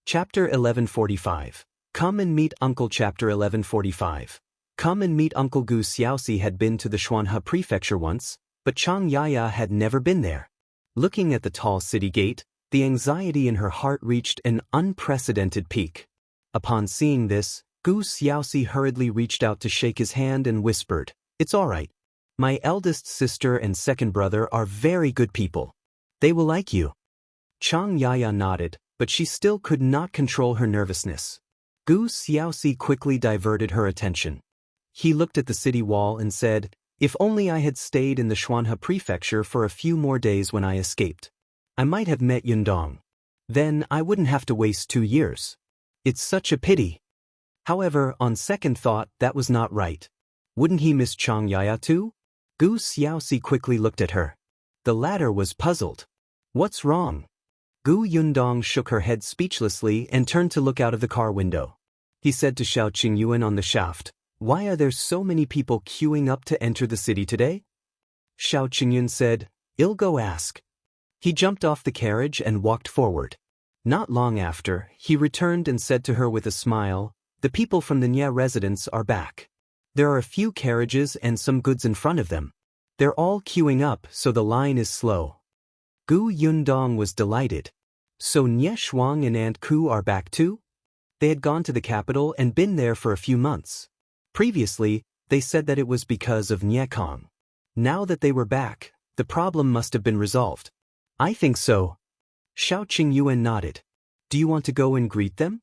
Chapter 1145. Come and Meet Uncle. Chapter 1145. Come and meet Uncle. Gu Xiaoxi had been to the Xuanhe prefecture once, but Xianxia had never been there. Looking at the tall city gate, the anxiety in her heart reached an unprecedented peak. Upon seeing this, Gu Xiaoxi hurriedly reached out to shake his hand and whispered, "It's all right. My eldest sister and second brother are very good people. They will like you." Xianxia nodded, but she still could not control her nervousness. Gu Xiaoxi quickly diverted her attention. He looked at the city wall and said, "If only I had stayed in the Xuanhe prefecture for a few more days when I escaped. I might have met Yundong. Then I wouldn't have to waste 2 years. It's such a pity." However, on second thought, that was not right. Wouldn't he miss Xianxia too? Gu Xiaoxi quickly looked at her. The latter was puzzled. "What's wrong?" Gu Yundong shook her head speechlessly and turned to look out of the car window. He said to Shao Qingyuan on the shaft, "Why are there so many people queuing up to enter the city today?" Shao Qingyuan said, "I'll go ask." He jumped off the carriage and walked forward. Not long after, he returned and said to her with a smile, "The people from the Nye residence are back. There are a few carriages and some goods in front of them. They're all queuing up, so the line is slow." Gu Yundong was delighted. So Nye Shuang and Aunt Ku are back too? They had gone to the capital and been there for a few months. Previously, they said that it was because of Nye Kong. Now that they were back, the problem must have been resolved. "I think so." Shao Qingyuan nodded. "Do you want to go and greet them?"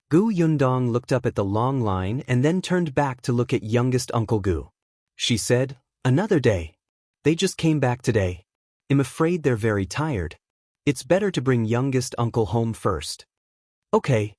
Gu Yundong looked up at the long line and then turned back to look at youngest Uncle Gu. She said, "Another day. They just came back today. I'm afraid they're very tired. It's better to bring youngest uncle home first." "Okay."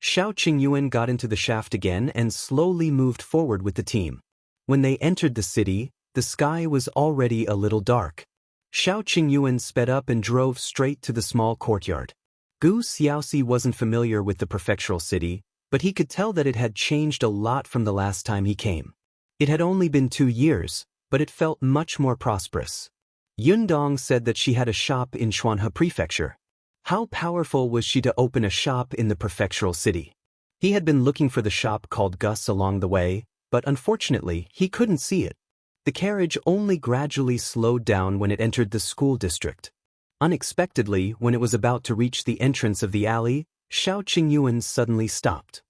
Shao Qingyuan got into the shaft again and slowly moved forward with the team. When they entered the city, the sky was already a little dark. Shao Qingyuan sped up and drove straight to the small courtyard. Gu Xiaoxi wasn't familiar with the prefectural city, but he could tell that it had changed a lot from the last time he came. It had only been 2 years, but it felt much more prosperous. Yundong said that she had a shop in Xuanhe prefecture. How powerful was she to open a shop in the prefectural city? He had been looking for the shop called Gus along the way, but unfortunately, he couldn't see it. The carriage only gradually slowed down when it entered the school district. Unexpectedly, when it was about to reach the entrance of the alley, Shao Qingyuan suddenly stopped.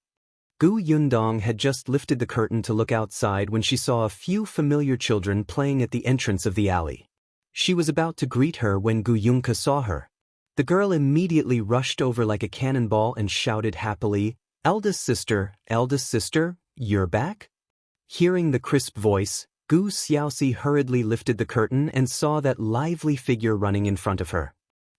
Gu Yundong had just lifted the curtain to look outside when she saw a few familiar children playing at the entrance of the alley. She was about to greet her when Gu Yunke saw her. The girl immediately rushed over like a cannonball and shouted happily, eldest sister, you're back?" Hearing the crisp voice, Gu Xiaoxi hurriedly lifted the curtain and saw that lively figure running in front of her.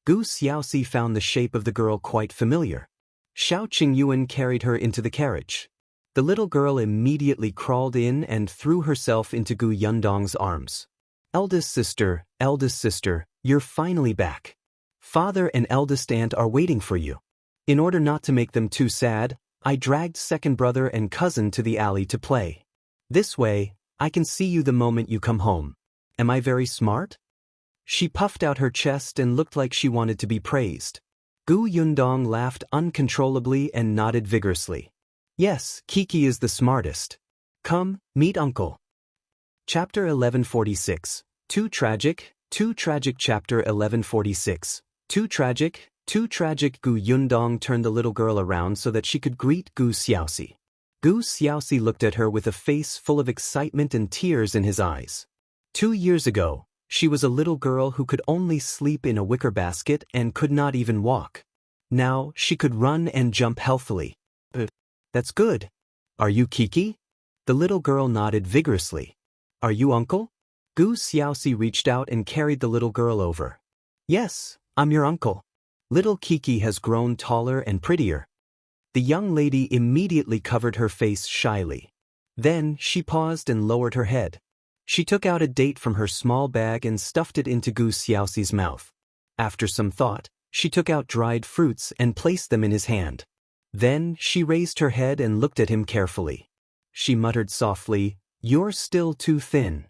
Gu Xiaoxi found the shape of the girl quite familiar. Shao Qingyuan carried her into the carriage. The little girl immediately crawled in and threw herself into Gu Yundong's arms. Eldest sister, you're finally back. Father and eldest aunt are waiting for you. In order not to make them too sad, I dragged second brother and cousin to the alley to play. This way, I can see you the moment you come home. Am I very smart?" She puffed out her chest and looked like she wanted to be praised. Gu Yundong laughed uncontrollably and nodded vigorously. "Yes, Kiki is the smartest. Come, meet uncle." Chapter 1146. Too tragic. Chapter 1146. Too tragic. Gu Yundong turned the little girl around so that she could greet Gu Xiaoxi. Gu Xiaoxi looked at her with a face full of excitement and tears in his eyes. 2 years ago, she was a little girl who could only sleep in a wicker basket and could not even walk. Now, she could run and jump healthily. That's good. Are you Kiki?" The little girl nodded vigorously. "Are you uncle?" Gu Xiaoxi reached out and carried the little girl over. "Yes, I'm your uncle. Little Kiki has grown taller and prettier." The young lady immediately covered her face shyly. Then, she paused and lowered her head. She took out a date from her small bag and stuffed it into Gu Xiaoxi's mouth. After some thought, she took out dried fruits and placed them in his hand. Then, she raised her head and looked at him carefully. She muttered softly, "You're still too thin."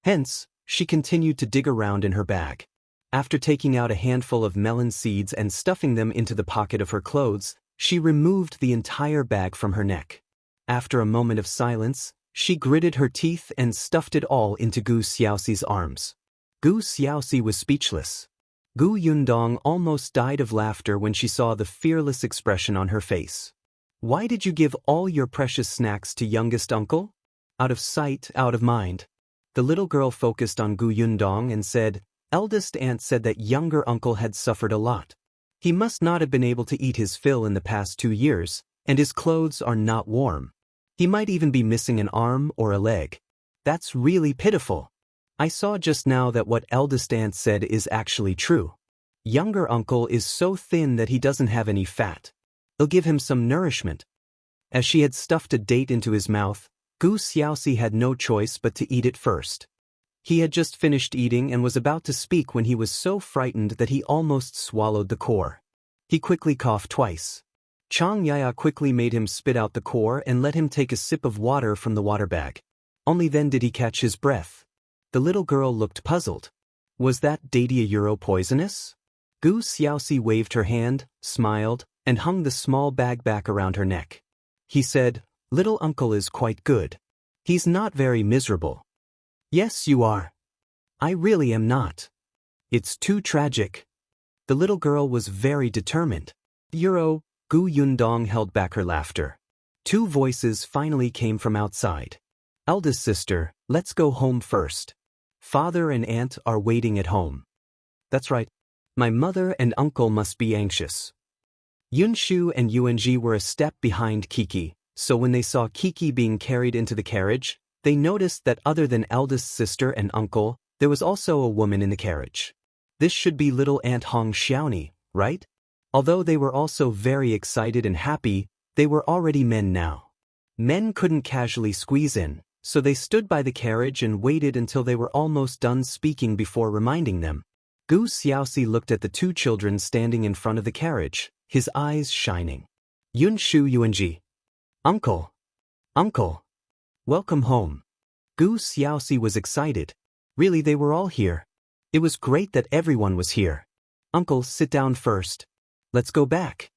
Hence, she continued to dig around in her bag. After taking out a handful of melon seeds and stuffing them into the pocket of her clothes, She removed the entire bag from her neck. After a moment of silence, she gritted her teeth and stuffed it all into Gu Xiaoxi's arms. Gu Xiaoxi was speechless. Gu Yundong almost died of laughter when she saw the fearless expression on her face. Why did you give all your precious snacks to youngest uncle? Out of sight, out of mind. The little girl focused on Gu Yundong and said, Eldest aunt said that younger uncle had suffered a lot. He must not have been able to eat his fill in the past 2 years, and his clothes are not warm. He might even be missing an arm or a leg. That's really pitiful. I saw just now that what eldest aunt said is actually true. Younger uncle is so thin that he doesn't have any fat. It'll give him some nourishment. As she had stuffed a date into his mouth, Gu Xiaoxi had no choice but to eat it first. He had just finished eating and was about to speak when he was so frightened that he almost swallowed the core. He quickly coughed twice. Xianxia quickly made him spit out the core and let him take a sip of water from the water bag. Only then did he catch his breath. The little girl looked puzzled. Was that datia euro poisonous? Gu Xiaoxi waved her hand, smiled, and hung the small bag back around her neck. He said, Little uncle is quite good. He's not very miserable. Yes, you are. I really am not. It's too tragic. The little girl was very determined. Gu Yundong held back her laughter. 2 voices finally came from outside. Eldest sister, let's go home first. Father and aunt are waiting at home. That's right. My mother and uncle must be anxious. Yunshu and Yuanji were a step behind Kiki, so when they saw Kiki being carried into the carriage, they noticed that other than eldest sister and uncle, there was also a woman in the carriage. This should be little Aunt Hong Xiaoni, right? Although they were also very excited and happy, they were already men now. Men couldn't casually squeeze in, so they stood by the carriage and waited until they were almost done speaking before reminding them. Gu Xiaoxi looked at the 2 children standing in front of the carriage, his eyes shining. Yunshu Yuanji. Uncle. Uncle. Welcome home. Gu Xiaoxi was excited. Really, they were all here. It was great that everyone was here. Uncle, sit down first. Let's go back.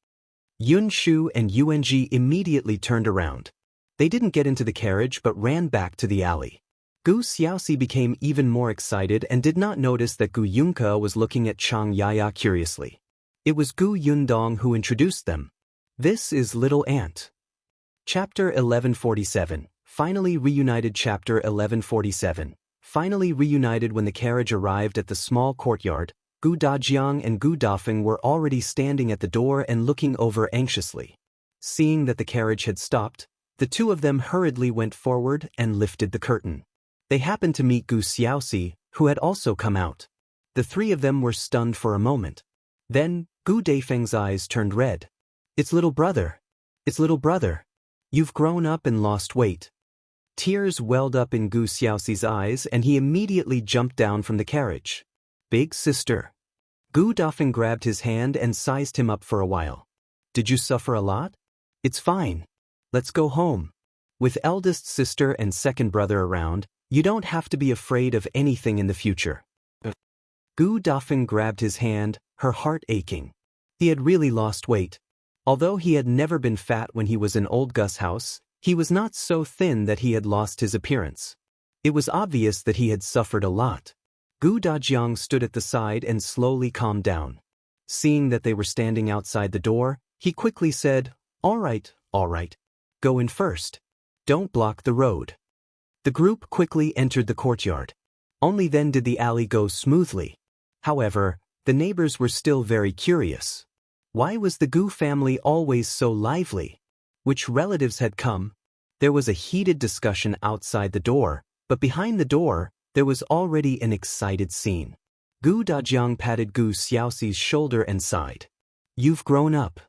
Yunshu and Yuanji immediately turned around. They didn't get into the carriage but ran back to the alley. Gu Xiaoxi became even more excited and did not notice that Gu Yunke was looking at Xianxia curiously. It was Gu Yundong who introduced them. This is Little Aunt. Chapter 1147. Finally reunited. Chapter 1147. Finally reunited. When the carriage arrived at the small courtyard, Gu Dajiang and Gu Dafeng were already standing at the door and looking over anxiously. Seeing that the carriage had stopped, the 2 of them hurriedly went forward and lifted the curtain. They happened to meet Gu Xiaoxi, who had also come out. The 3 of them were stunned for a moment. Then, Gu Dafeng's eyes turned red. It's little brother. It's little brother. You've grown up and lost weight. Tears welled up in Gu Xiaoxi's eyes and he immediately jumped down from the carriage. Big sister. Gu Dafeng grabbed his hand and sized him up for a while. Did you suffer a lot? It's fine. Let's go home. With eldest sister and second brother around, you don't have to be afraid of anything in the future. Gu Dafeng grabbed his hand, her heart aching. He had really lost weight. Although he had never been fat when he was in old Gus' house, he was not so thin that he had lost his appearance. It was obvious that he had suffered a lot. Gu Dajiang stood at the side and slowly calmed down. Seeing that they were standing outside the door, he quickly said, all right. Go in first. Don't block the road. The group quickly entered the courtyard. Only then did the alley go smoothly. However, the neighbors were still very curious. Why was the Gu family always so lively? Which relatives had come? There was a heated discussion outside the door, but behind the door, there was already an excited scene. Gu Dajiang patted Gu Xiaoxi's shoulder and sighed. You've grown up.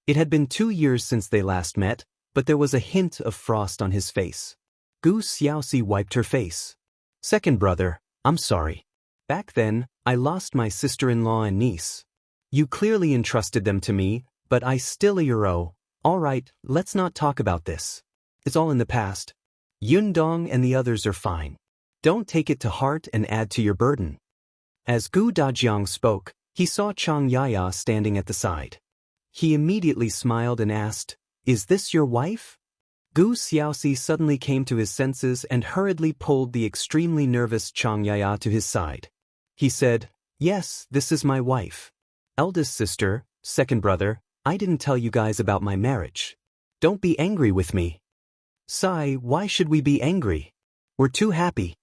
It had been 2 years since they last met, but there was a hint of frost on his face. Gu Xiaoxi wiped her face. Second brother, I'm sorry. Back then, I lost my sister-in-law and niece. You clearly entrusted them to me, but I still owe. All right, let's not talk about this. It's all in the past. Yundong and the others are fine. Don't take it to heart and add to your burden. As Gu Dajiang spoke, he saw Xianxia standing at the side. He immediately smiled and asked, "Is this your wife?" Gu Xiaoxi suddenly came to his senses and hurriedly pulled the extremely nervous Xianxia to his side. He said, "Yes, this is my wife. Eldest sister, second brother, I didn't tell you guys about my marriage. Don't be angry with me." "Sai, why should we be angry? We're too happy."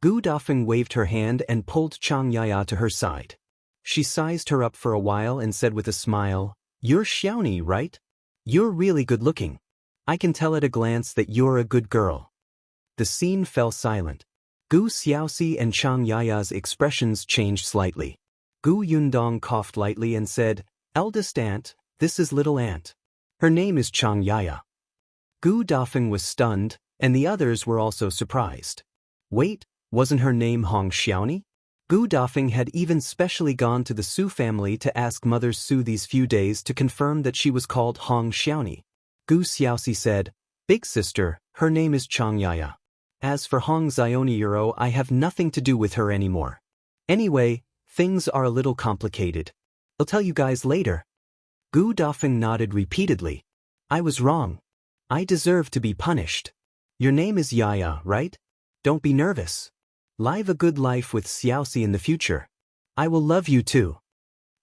Gu Dafeng waved her hand and pulled Xianxia to her side. She sized her up for a while and said with a smile, "You're Xiaoni, right? You're really good looking. I can tell at a glance that you're a good girl." The scene fell silent. Gu Xiaoxi and Xiangyaya's expressions changed slightly. Gu Yundong coughed lightly and said, "Eldest aunt, this is little aunt. Her name is Xiangyaya." Gu Dafeng was stunned, and the others were also surprised. Wait, wasn't her name Hong Xiaoni? Gu Dafeng had even specially gone to the Su family to ask Mother Su these few days to confirm that she was called Hong Xiaoni. Gu Xiaoxi said, "Big sister, her name is Xiangyaya. As for Hong Xiaoni, I have nothing to do with her anymore. Anyway, things are a little complicated. I'll tell you guys later." Gu Dafeng nodded repeatedly. "I was wrong. I deserve to be punished. Your name is Yaya, right? Don't be nervous. Live a good life with Xiaoxi in the future. I will love you too."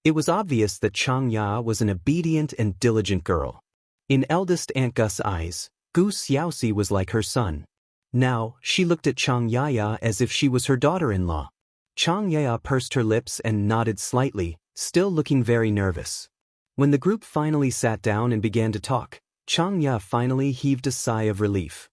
It was obvious that Xiangya was an obedient and diligent girl. In eldest Aunt Gus's eyes, Gu Xiaoxi was like her son. Now, she looked at Xiangyaya as if she was her daughter-in-law. Xiangyaya pursed her lips and nodded slightly, still looking very nervous. When the group finally sat down and began to talk, Xiangyaya finally heaved a sigh of relief.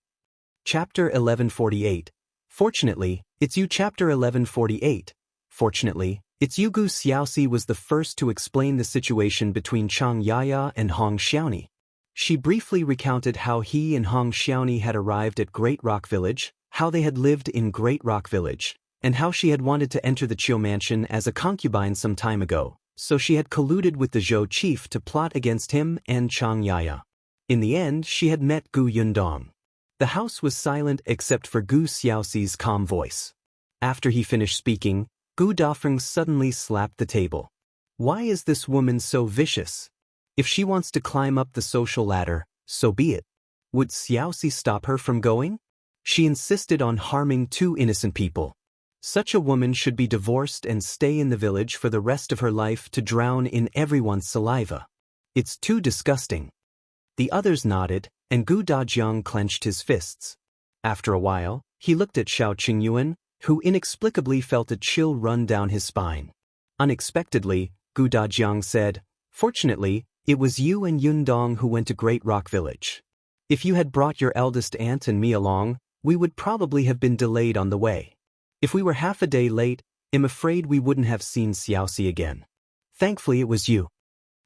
Chapter 1148. Fortunately, it's you. Chapter 1148. Fortunately, it's you. Gu Xiaoxi was the first to explain the situation between Xiangyaya and Hong Xiaoni. She briefly recounted how he and Hong Xiaoni had arrived at Great Rock Village, how they had lived in Great Rock Village, and how she had wanted to enter the Qiu mansion as a concubine some time ago, so she had colluded with the Zhou chief to plot against him and Xiangyaya. In the end, she had met Gu Yundong. The house was silent except for Gu Xiaoxi's calm voice. After he finished speaking, Gu Dafeng suddenly slapped the table. "Why is this woman so vicious? If she wants to climb up the social ladder, so be it. Would Xiaoxi stop her from going? She insisted on harming two innocent people. Such a woman should be divorced and stay in the village for the rest of her life to drown in everyone's saliva. It's too disgusting." The others nodded, and Gu Dajiang clenched his fists. After a while, he looked at Shao Qingyuan, who inexplicably felt a chill run down his spine. Unexpectedly, Gu Dajiang said, "Fortunately, it was you and Yundong who went to Great Rock Village. If you had brought your eldest aunt and me along, we would probably have been delayed on the way. If we were half a day late, I'm afraid we wouldn't have seen Xiaoxi again. Thankfully it was you."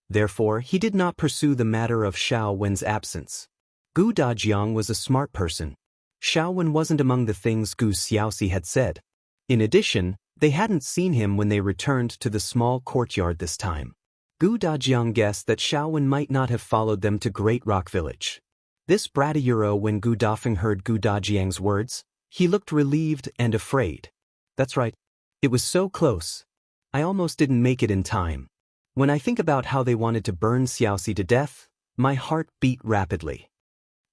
Therefore, he did not pursue the matter of Shao Wen's absence. Gu Dajiang was a smart person. Shao Wen wasn't among the things Gu Xiaoxi had said. In addition, they hadn't seen him when they returned to the small courtyard this time. Gu Dajiang guessed that Shao Wen might not have followed them to Great Rock Village. This bratty Euro. When Gu Dafeng heard Gu Dajiang's words, he looked relieved and afraid. "That's right. It was so close. I almost didn't make it in time. When I think about how they wanted to burn Xiaoxi to death, my heart beat rapidly.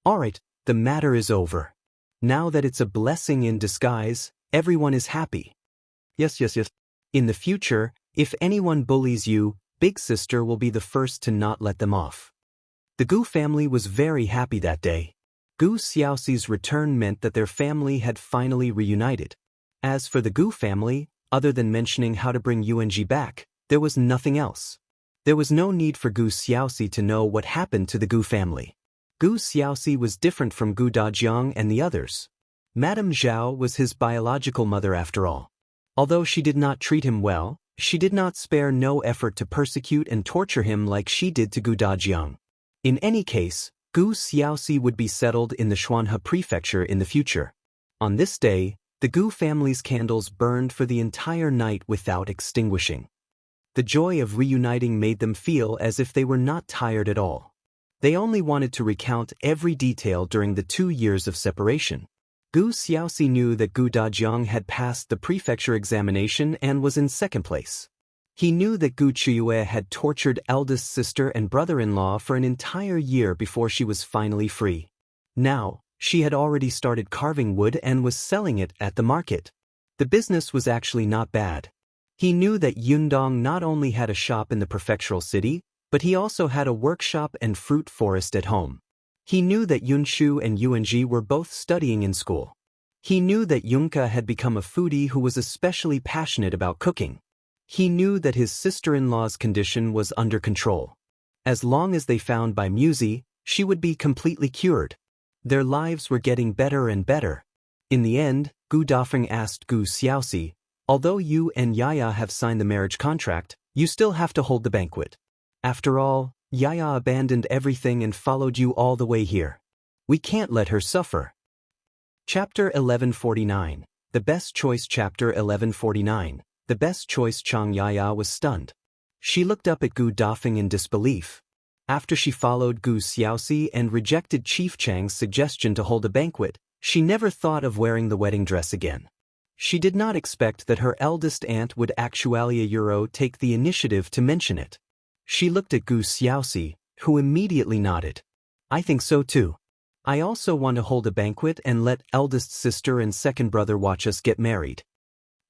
Alright, the matter is over. Now that it's a blessing in disguise, everyone is happy. Yes. In the future, if anyone bullies you, big sister will be the first to not let them off." The Gu family was very happy that day. Gu Xiaoxi's return meant that their family had finally reunited. As for the Gu family, other than mentioning how to bring Yuanji back, there was nothing else. There was no need for Gu Xiaoxi to know what happened to the Gu family. Gu Xiaoxi was different from Gu Dajiang and the others. Madame Zhao was his biological mother after all. Although she did not treat him well, she did not spare no effort to persecute and torture him like she did to Gu Dajiang. In any case, Gu Xiaoxi would be settled in the Xuanhe prefecture in the future. On this day, the Gu family's candles burned for the entire night without extinguishing. The joy of reuniting made them feel as if they were not tired at all. They only wanted to recount every detail during the 2 years of separation. Gu Xiaoxi knew that Gu Dajiang had passed the prefecture examination and was in second place. He knew that Gu Qingyuan had tortured eldest sister and brother-in-law for an entire year before she was finally free. Now, she had already started carving wood and was selling it at the market. The business was actually not bad. He knew that Yundong not only had a shop in the prefectural city, but he also had a workshop and fruit forest at home. He knew that Yunshu and Yuanji were both studying in school. He knew that Yunka had become a foodie who was especially passionate about cooking. He knew that his sister-in-law's condition was under control. As long as they found Bai Muzi, she would be completely cured. Their lives were getting better and better. In the end, Gu Dafeng asked Gu Xiaoxi, although you and Yaya have signed the marriage contract, you still have to hold the banquet. After all, Yaya abandoned everything and followed you all the way here. We can't let her suffer. Chapter 1149. The Best Choice. Chapter 1149. The Best Choice. Chang Yaya was stunned. She looked up at Gu Dafeng in disbelief. After she followed Gu Xiaoxi and rejected Chief Chang's suggestion to hold a banquet, she never thought of wearing the wedding dress again. She did not expect that her eldest aunt would actually take the initiative to mention it. She looked at Gu Xiaoxi, who immediately nodded. I think so too. I also want to hold a banquet and let eldest sister and second brother watch us get married.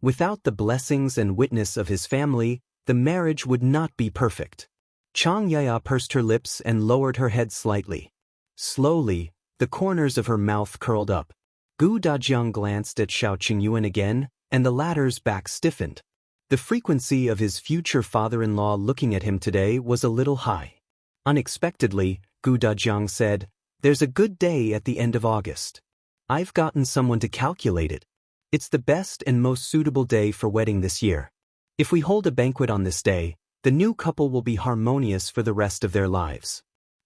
Without the blessings and witness of his family, the marriage would not be perfect. Chang Yaya pursed her lips and lowered her head slightly. Slowly, the corners of her mouth curled up. Gu Dajiang glanced at Shao Qingyuan again, and the latter's back stiffened. The frequency of his future father-in-law looking at him today was a little high. Unexpectedly, Gu Dajiang said, "There's a good day at the end of August. I've gotten someone to calculate it. It's the best and most suitable day for wedding this year. If we hold a banquet on this day, the new couple will be harmonious for the rest of their lives.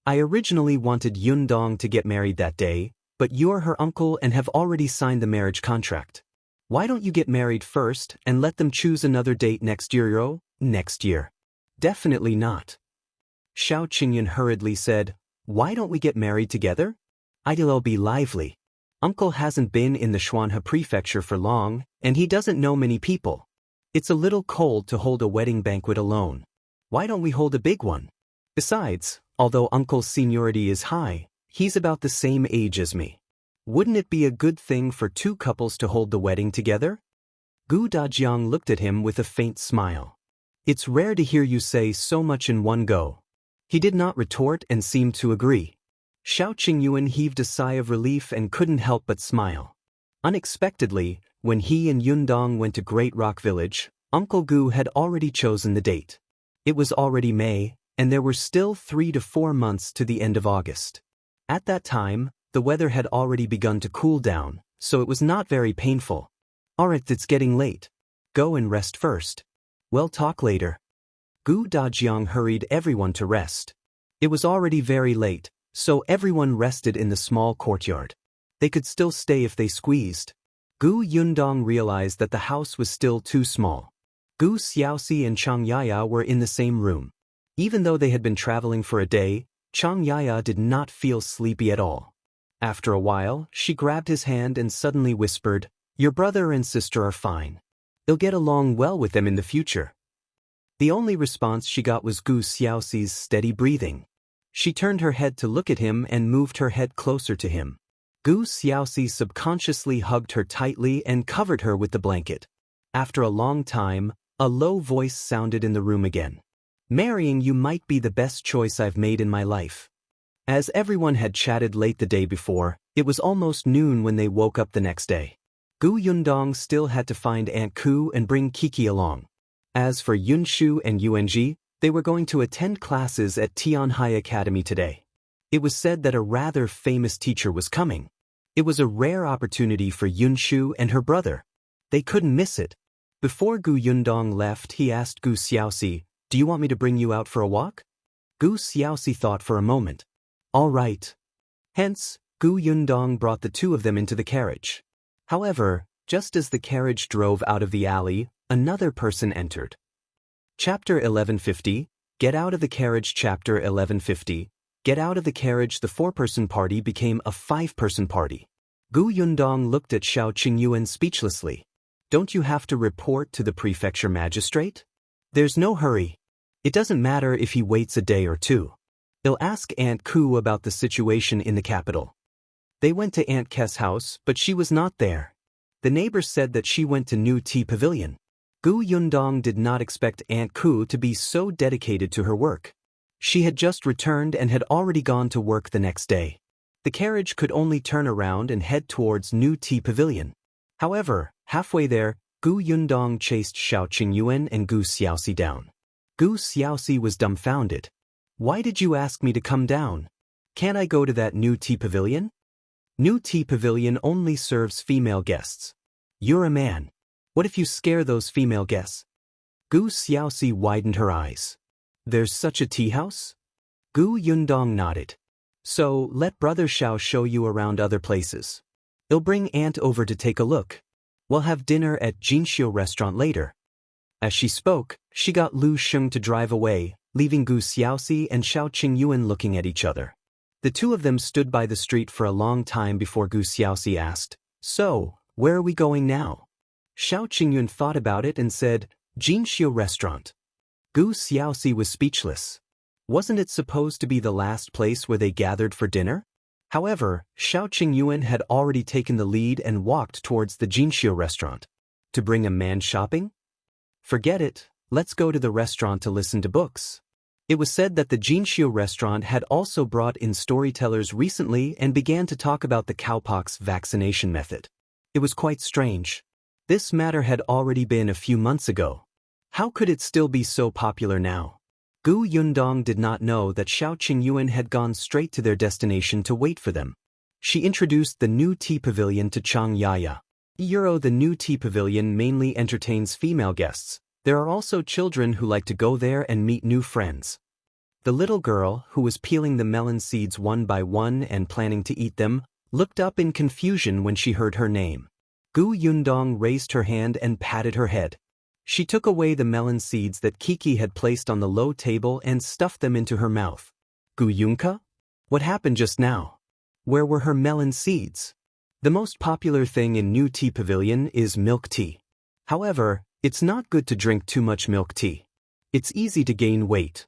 I originally wanted Yundong to get married that day, but you're her uncle and have already signed the marriage contract. Why don't you get married first and let them choose another date next year? Next year? Definitely not." Shao Qingyuan hurriedly said, "Why don't we get married together? It'll be lively. Uncle hasn't been in the Xianxia prefecture for long, and he doesn't know many people. It's a little cold to hold a wedding banquet alone. Why don't we hold a big one? Besides, although Uncle's seniority is high, he's about the same age as me. Wouldn't it be a good thing for two couples to hold the wedding together?" Gu Dajiang looked at him with a faint smile. "It's rare to hear you say so much in one go." He did not retort and seemed to agree. Shao Qingyuan heaved a sigh of relief and couldn't help but smile. Unexpectedly, when he and Yundong went to Great Rock Village, Uncle Gu had already chosen the date. It was already May, and there were still 3 to 4 months to the end of August. At that time, the weather had already begun to cool down, so it was not very painful. "Alright, it's getting late. Go and rest first. We'll talk later." Gu Dajiang hurried everyone to rest. It was already very late, so everyone rested in the small courtyard. They could still stay if they squeezed. Gu Yundong realized that the house was still too small. Gu Xiaoxi and Chang Yaya were in the same room. Even though they had been traveling for a day, Chang Yaya did not feel sleepy at all. After a while, she grabbed his hand and suddenly whispered, "Your brother and sister are fine. You'll get along well with them in the future." The only response she got was Gu Xiaoxi's steady breathing. She turned her head to look at him and moved her head closer to him. Gu Xiaoxi subconsciously hugged her tightly and covered her with the blanket. After a long time, a low voice sounded in the room again. "Marrying you might be the best choice I've made in my life." As everyone had chatted late the day before, it was almost noon when they woke up the next day. Gu Yundong still had to find Aunt Ku and bring Kiki along. As for Yunshu and Yuanji, they were going to attend classes at Tianhai Academy today. It was said that a rather famous teacher was coming. It was a rare opportunity for Yunshu and her brother. They couldn't miss it. Before Gu Yundong left, he asked Gu Xiaoxi, "Do you want me to bring you out for a walk?" Gu Xiaoxi thought for a moment. "All right." Hence, Gu Yundong brought the two of them into the carriage. However, just as the carriage drove out of the alley, another person entered. Chapter 1150, Get Out of the Carriage. Chapter 1150, Get Out of the Carriage. The 4-person party became a 5-person party. Gu Yundong looked at Shao Qingyuan speechlessly. "Don't you have to report to the prefecture magistrate?" There's no hurry. It doesn't matter if he waits a day or two. He'll ask Aunt Ku about the situation in the capital. They went to Aunt K's house, but she was not there. The neighbors said that she went to New Tea Pavilion. Gu Yundong did not expect Aunt Ku to be so dedicated to her work. She had just returned and had already gone to work the next day. The carriage could only turn around and head towards New Tea Pavilion. However, halfway there, Gu Yundong chased Shao Qingyuan and Gu Xiaoxi down. Gu Xiaoxi was dumbfounded. Why did you ask me to come down? Can't I go to that New Tea Pavilion? New Tea Pavilion only serves female guests. You're a man. What if you scare those female guests? Gu Xiaoxi widened her eyes. There's such a tea house? Gu Yundong nodded. So, let Brother Shao show you around other places. He'll bring Aunt over to take a look. We'll have dinner at Xianxia restaurant later. As she spoke, she got Lu Sheng to drive away, leaving Gu Xiaoxi and Shao Qingyuan looking at each other. The two of them stood by the street for a long time before Gu Xiaoxi asked, So, where are we going now? Shao Qingyuan thought about it and said, Xianxia restaurant. Gu Xiaoxi was speechless. Wasn't it supposed to be the last place where they gathered for dinner? However, Shao Qingyuan had already taken the lead and walked towards the Xianxia restaurant. To bring a man shopping? Forget it, let's go to the restaurant to listen to books. It was said that the Xianxia restaurant had also brought in storytellers recently and began to talk about the cowpox vaccination method. It was quite strange. This matter had already been a few months ago. How could it still be so popular now? Gu Yundong did not know that Shao Qingyuan had gone straight to their destination to wait for them. She introduced the New Tea Pavilion to Xianxia. The New Tea Pavilion mainly entertains female guests. There are also children who like to go there and meet new friends. The little girl, who was peeling the melon seeds one by one and planning to eat them, looked up in confusion when she heard her name. Gu Yundong raised her hand and patted her head. She took away the melon seeds that Kiki had placed on the low table and stuffed them into her mouth. Gu Yunka? What happened just now? Where were her melon seeds? The most popular thing in New Tea Pavilion is milk tea. However, it's not good to drink too much milk tea. It's easy to gain weight.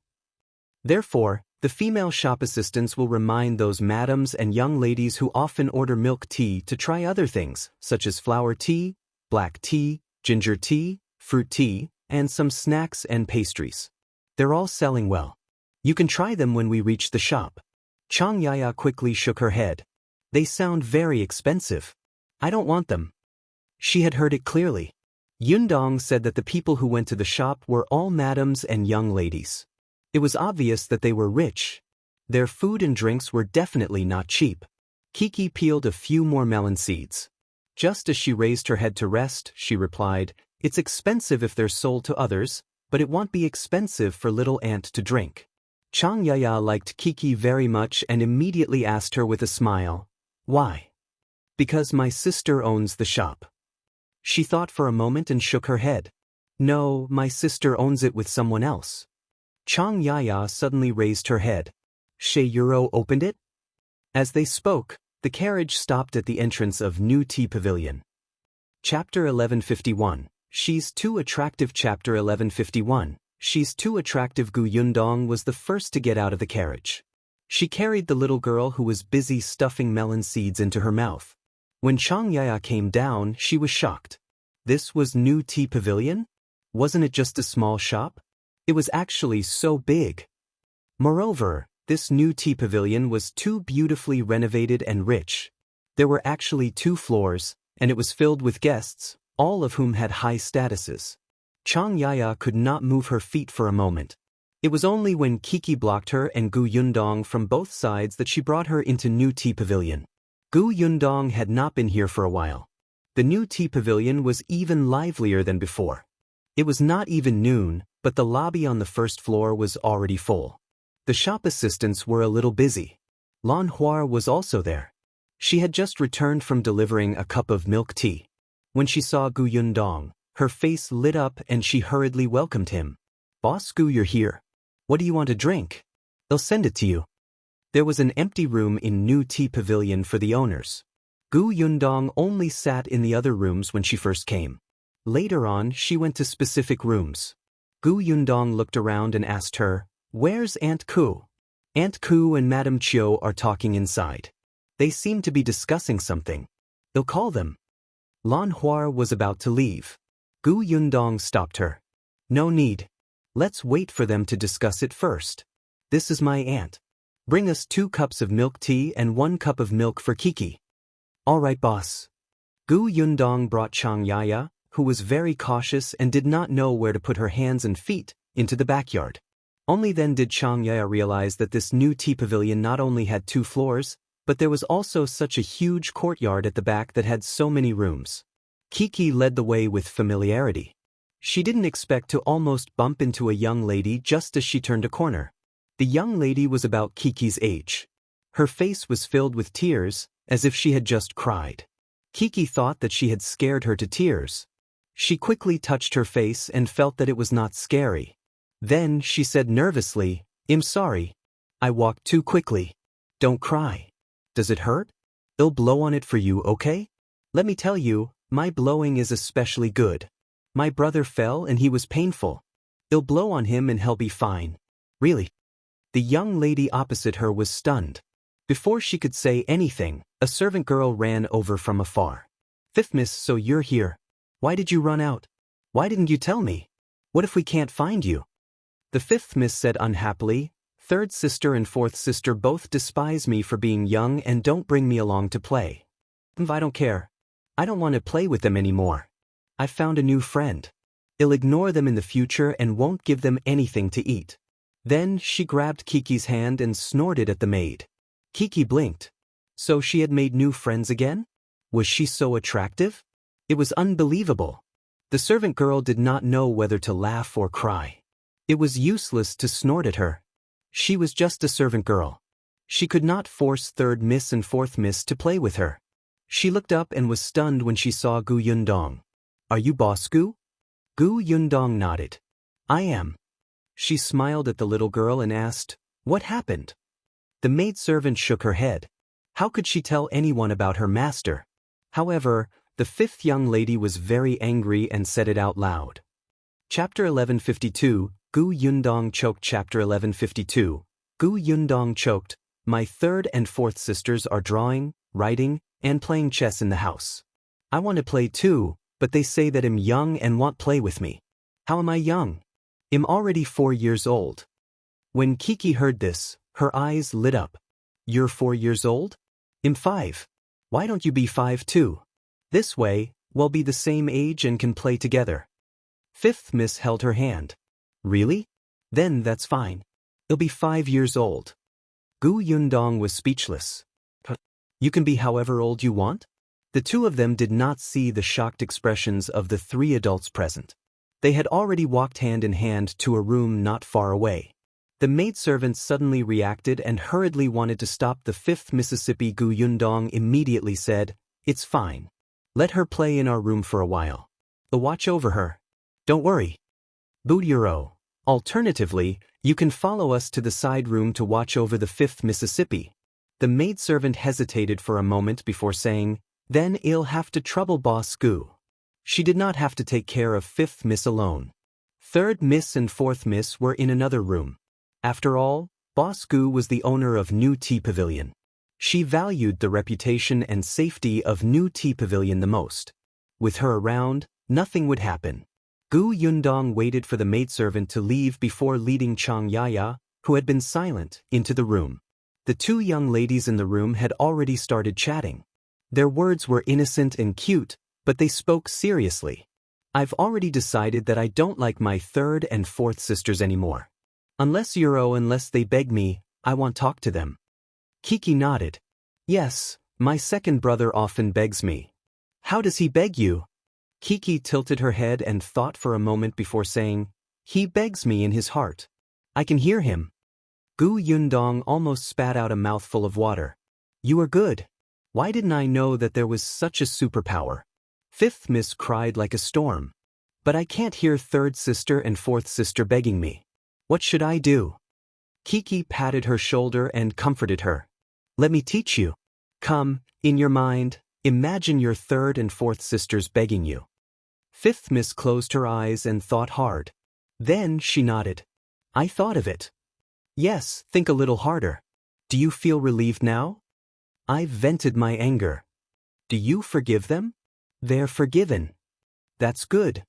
Therefore, the female shop assistants will remind those madams and young ladies who often order milk tea to try other things, such as flower tea, black tea, ginger tea, fruit tea, and some snacks and pastries. They're all selling well. You can try them when we reach the shop. Xianxia quickly shook her head. They sound very expensive. I don't want them. She had heard it clearly. Yundong said that the people who went to the shop were all madams and young ladies. It was obvious that they were rich. Their food and drinks were definitely not cheap. Kiki peeled a few more melon seeds. Just as she raised her head to rest, she replied, It's expensive if they're sold to others, but it won't be expensive for little Aunt to drink. Xianxia liked Kiki very much and immediately asked her with a smile, Why? Because my sister owns the shop. She thought for a moment and shook her head. No, my sister owns it with someone else. Xianxia suddenly raised her head. Sheyuro opened it? As they spoke, the carriage stopped at the entrance of New Tea Pavilion. Chapter 1151. She's Too Attractive. Chapter 1151. She's Too Attractive. Gu Yundong was the first to get out of the carriage. She carried the little girl who was busy stuffing melon seeds into her mouth. When Xianxia came down, she was shocked. This was New Tea Pavilion? Wasn't it just a small shop? It was actually so big. Moreover, this New Tea Pavilion was too beautifully renovated and rich. There were actually 2 floors, and it was filled with guests, all of whom had high statuses. Xianxia could not move her feet for a moment. It was only when Kiki blocked her and Gu Yundong from both sides that she brought her into New Tea Pavilion. Gu Yundong had not been here for a while. The New Tea Pavilion was even livelier than before. It was not even noon, but the lobby on the first floor was already full. The shop assistants were a little busy. Lan Hua was also there. She had just returned from delivering a cup of milk tea. When she saw Gu Yundong, her face lit up and she hurriedly welcomed him. Boss Gu, you're here. What do you want to drink? They'll send it to you. There was an empty room in New Tea Pavilion for the owners. Gu Yundong only sat in the other rooms when she first came. Later on, she went to specific rooms. Gu Yundong looked around and asked her, "Where's Aunt Ku?" Aunt Ku and Madame Chiu are talking inside. They seem to be discussing something. They'll call them. Lan Hua was about to leave. Gu Yundong stopped her. "No need. Let's wait for them to discuss it first. This is my aunt. Bring us 2 cups of milk tea and 1 cup of milk for Kiki." "All right, boss." Gu Yundong brought Xianxia, who was very cautious and did not know where to put her hands and feet, into the backyard. Only then did Xianxia realize that this new tea pavilion not only had 2 floors, but there was also such a huge courtyard at the back that had so many rooms. Kiki led the way with familiarity. She didn't expect to almost bump into a young lady just as she turned a corner. The young lady was about Kiki's age. Her face was filled with tears, as if she had just cried. Kiki thought that she had scared her to tears. She quickly touched her face and felt that it was not scary. Then she said nervously, "I'm sorry. I walked too quickly. Don't cry. Does it hurt? I'll blow on it for you, okay? Let me tell you, my blowing is especially good. My brother fell and he was painful. I'll blow on him and he'll be fine." "Really?" The young lady opposite her was stunned. Before she could say anything, a servant girl ran over from afar. "Fifth Miss, so you're here. Why did you run out? Why didn't you tell me? What if we can't find you?" The 5th Miss said unhappily, "Third sister and 4th sister both despise me for being young and don't bring me along to play. I don't care. I don't want to play with them anymore. I found a new friend. I'll ignore them in the future and won't give them anything to eat." Then she grabbed Kiki's hand and snorted at the maid. Kiki blinked. So she had made new friends again? Was she so attractive? It was unbelievable. The servant girl did not know whether to laugh or cry. It was useless to snort at her. She was just a servant girl. She could not force 3rd Miss and 4th Miss to play with her. She looked up and was stunned when she saw Gu Yundong. "Are you Boss Gu?" Gu Yundong nodded. "I am." She smiled at the little girl and asked, "What happened?" The maidservant shook her head. How could she tell anyone about her master? However, the 5th young lady was very angry and said it out loud. Chapter 1152, Gu Yundong choked. Chapter 1152, Gu Yundong choked. "My 3rd and 4th sisters are drawing, writing, and playing chess in the house. I want to play too, but they say that I'm young and won't play with me. How am I young? I'm already 4 years old." When Kiki heard this, her eyes lit up. "You're 4 years old? I'm 5. Why don't you be 5 too? This way, we'll be the same age and can play together." 5th Miss held her hand. "Really? Then that's fine. I'll be 5 years old." Gu Yundong was speechless. "You can be however old you want?" The 2 of them did not see the shocked expressions of the 3 adults present. They had already walked hand in hand to a room not far away. The maidservant suddenly reacted and hurriedly wanted to stop the 5th Mississippi. Gu Yundong immediately said, "It's fine. Let her play in our room for a while. I'll watch over her. Don't worry." Butyro. Alternatively, you can follow us to the side room to watch over the 5th Mississippi. The maidservant hesitated for a moment before saying, "Then I'll have to trouble Boss Gu." She did not have to take care of 5th Miss alone. 3rd Miss and 4th Miss were in another room. After all, Boss Gu was the owner of New Tea Pavilion. She valued the reputation and safety of New Tea Pavilion the most. With her around, nothing would happen. Gu Yundong waited for the maidservant to leave before leading Xianxia, who had been silent, into the room. The 2 young ladies in the room had already started chatting. Their words were innocent and cute, but they spoke seriously. "I've already decided that I don't like my 3rd and 4th sisters anymore. Unless they beg me, I won't talk to them." Kiki nodded. "Yes, my 2nd brother often begs me." "How does he beg you?" Kiki tilted her head and thought for a moment before saying, "He begs me in his heart. I can hear him." Gu Yundong almost spat out a mouthful of water. "You are good. Why didn't I know that there was such a superpower?" 5th Miss cried like a storm. "But I can't hear 3rd sister and 4th sister begging me. What should I do?" Kiki patted her shoulder and comforted her. "Let me teach you. Come, in your mind, imagine your 3rd and 4th sisters begging you." 5th Miss closed her eyes and thought hard. Then she nodded. I thought of it. Yes, think a little harder. Do you feel relieved now? I've vented my anger. Do you forgive them? They're forgiven. That's good.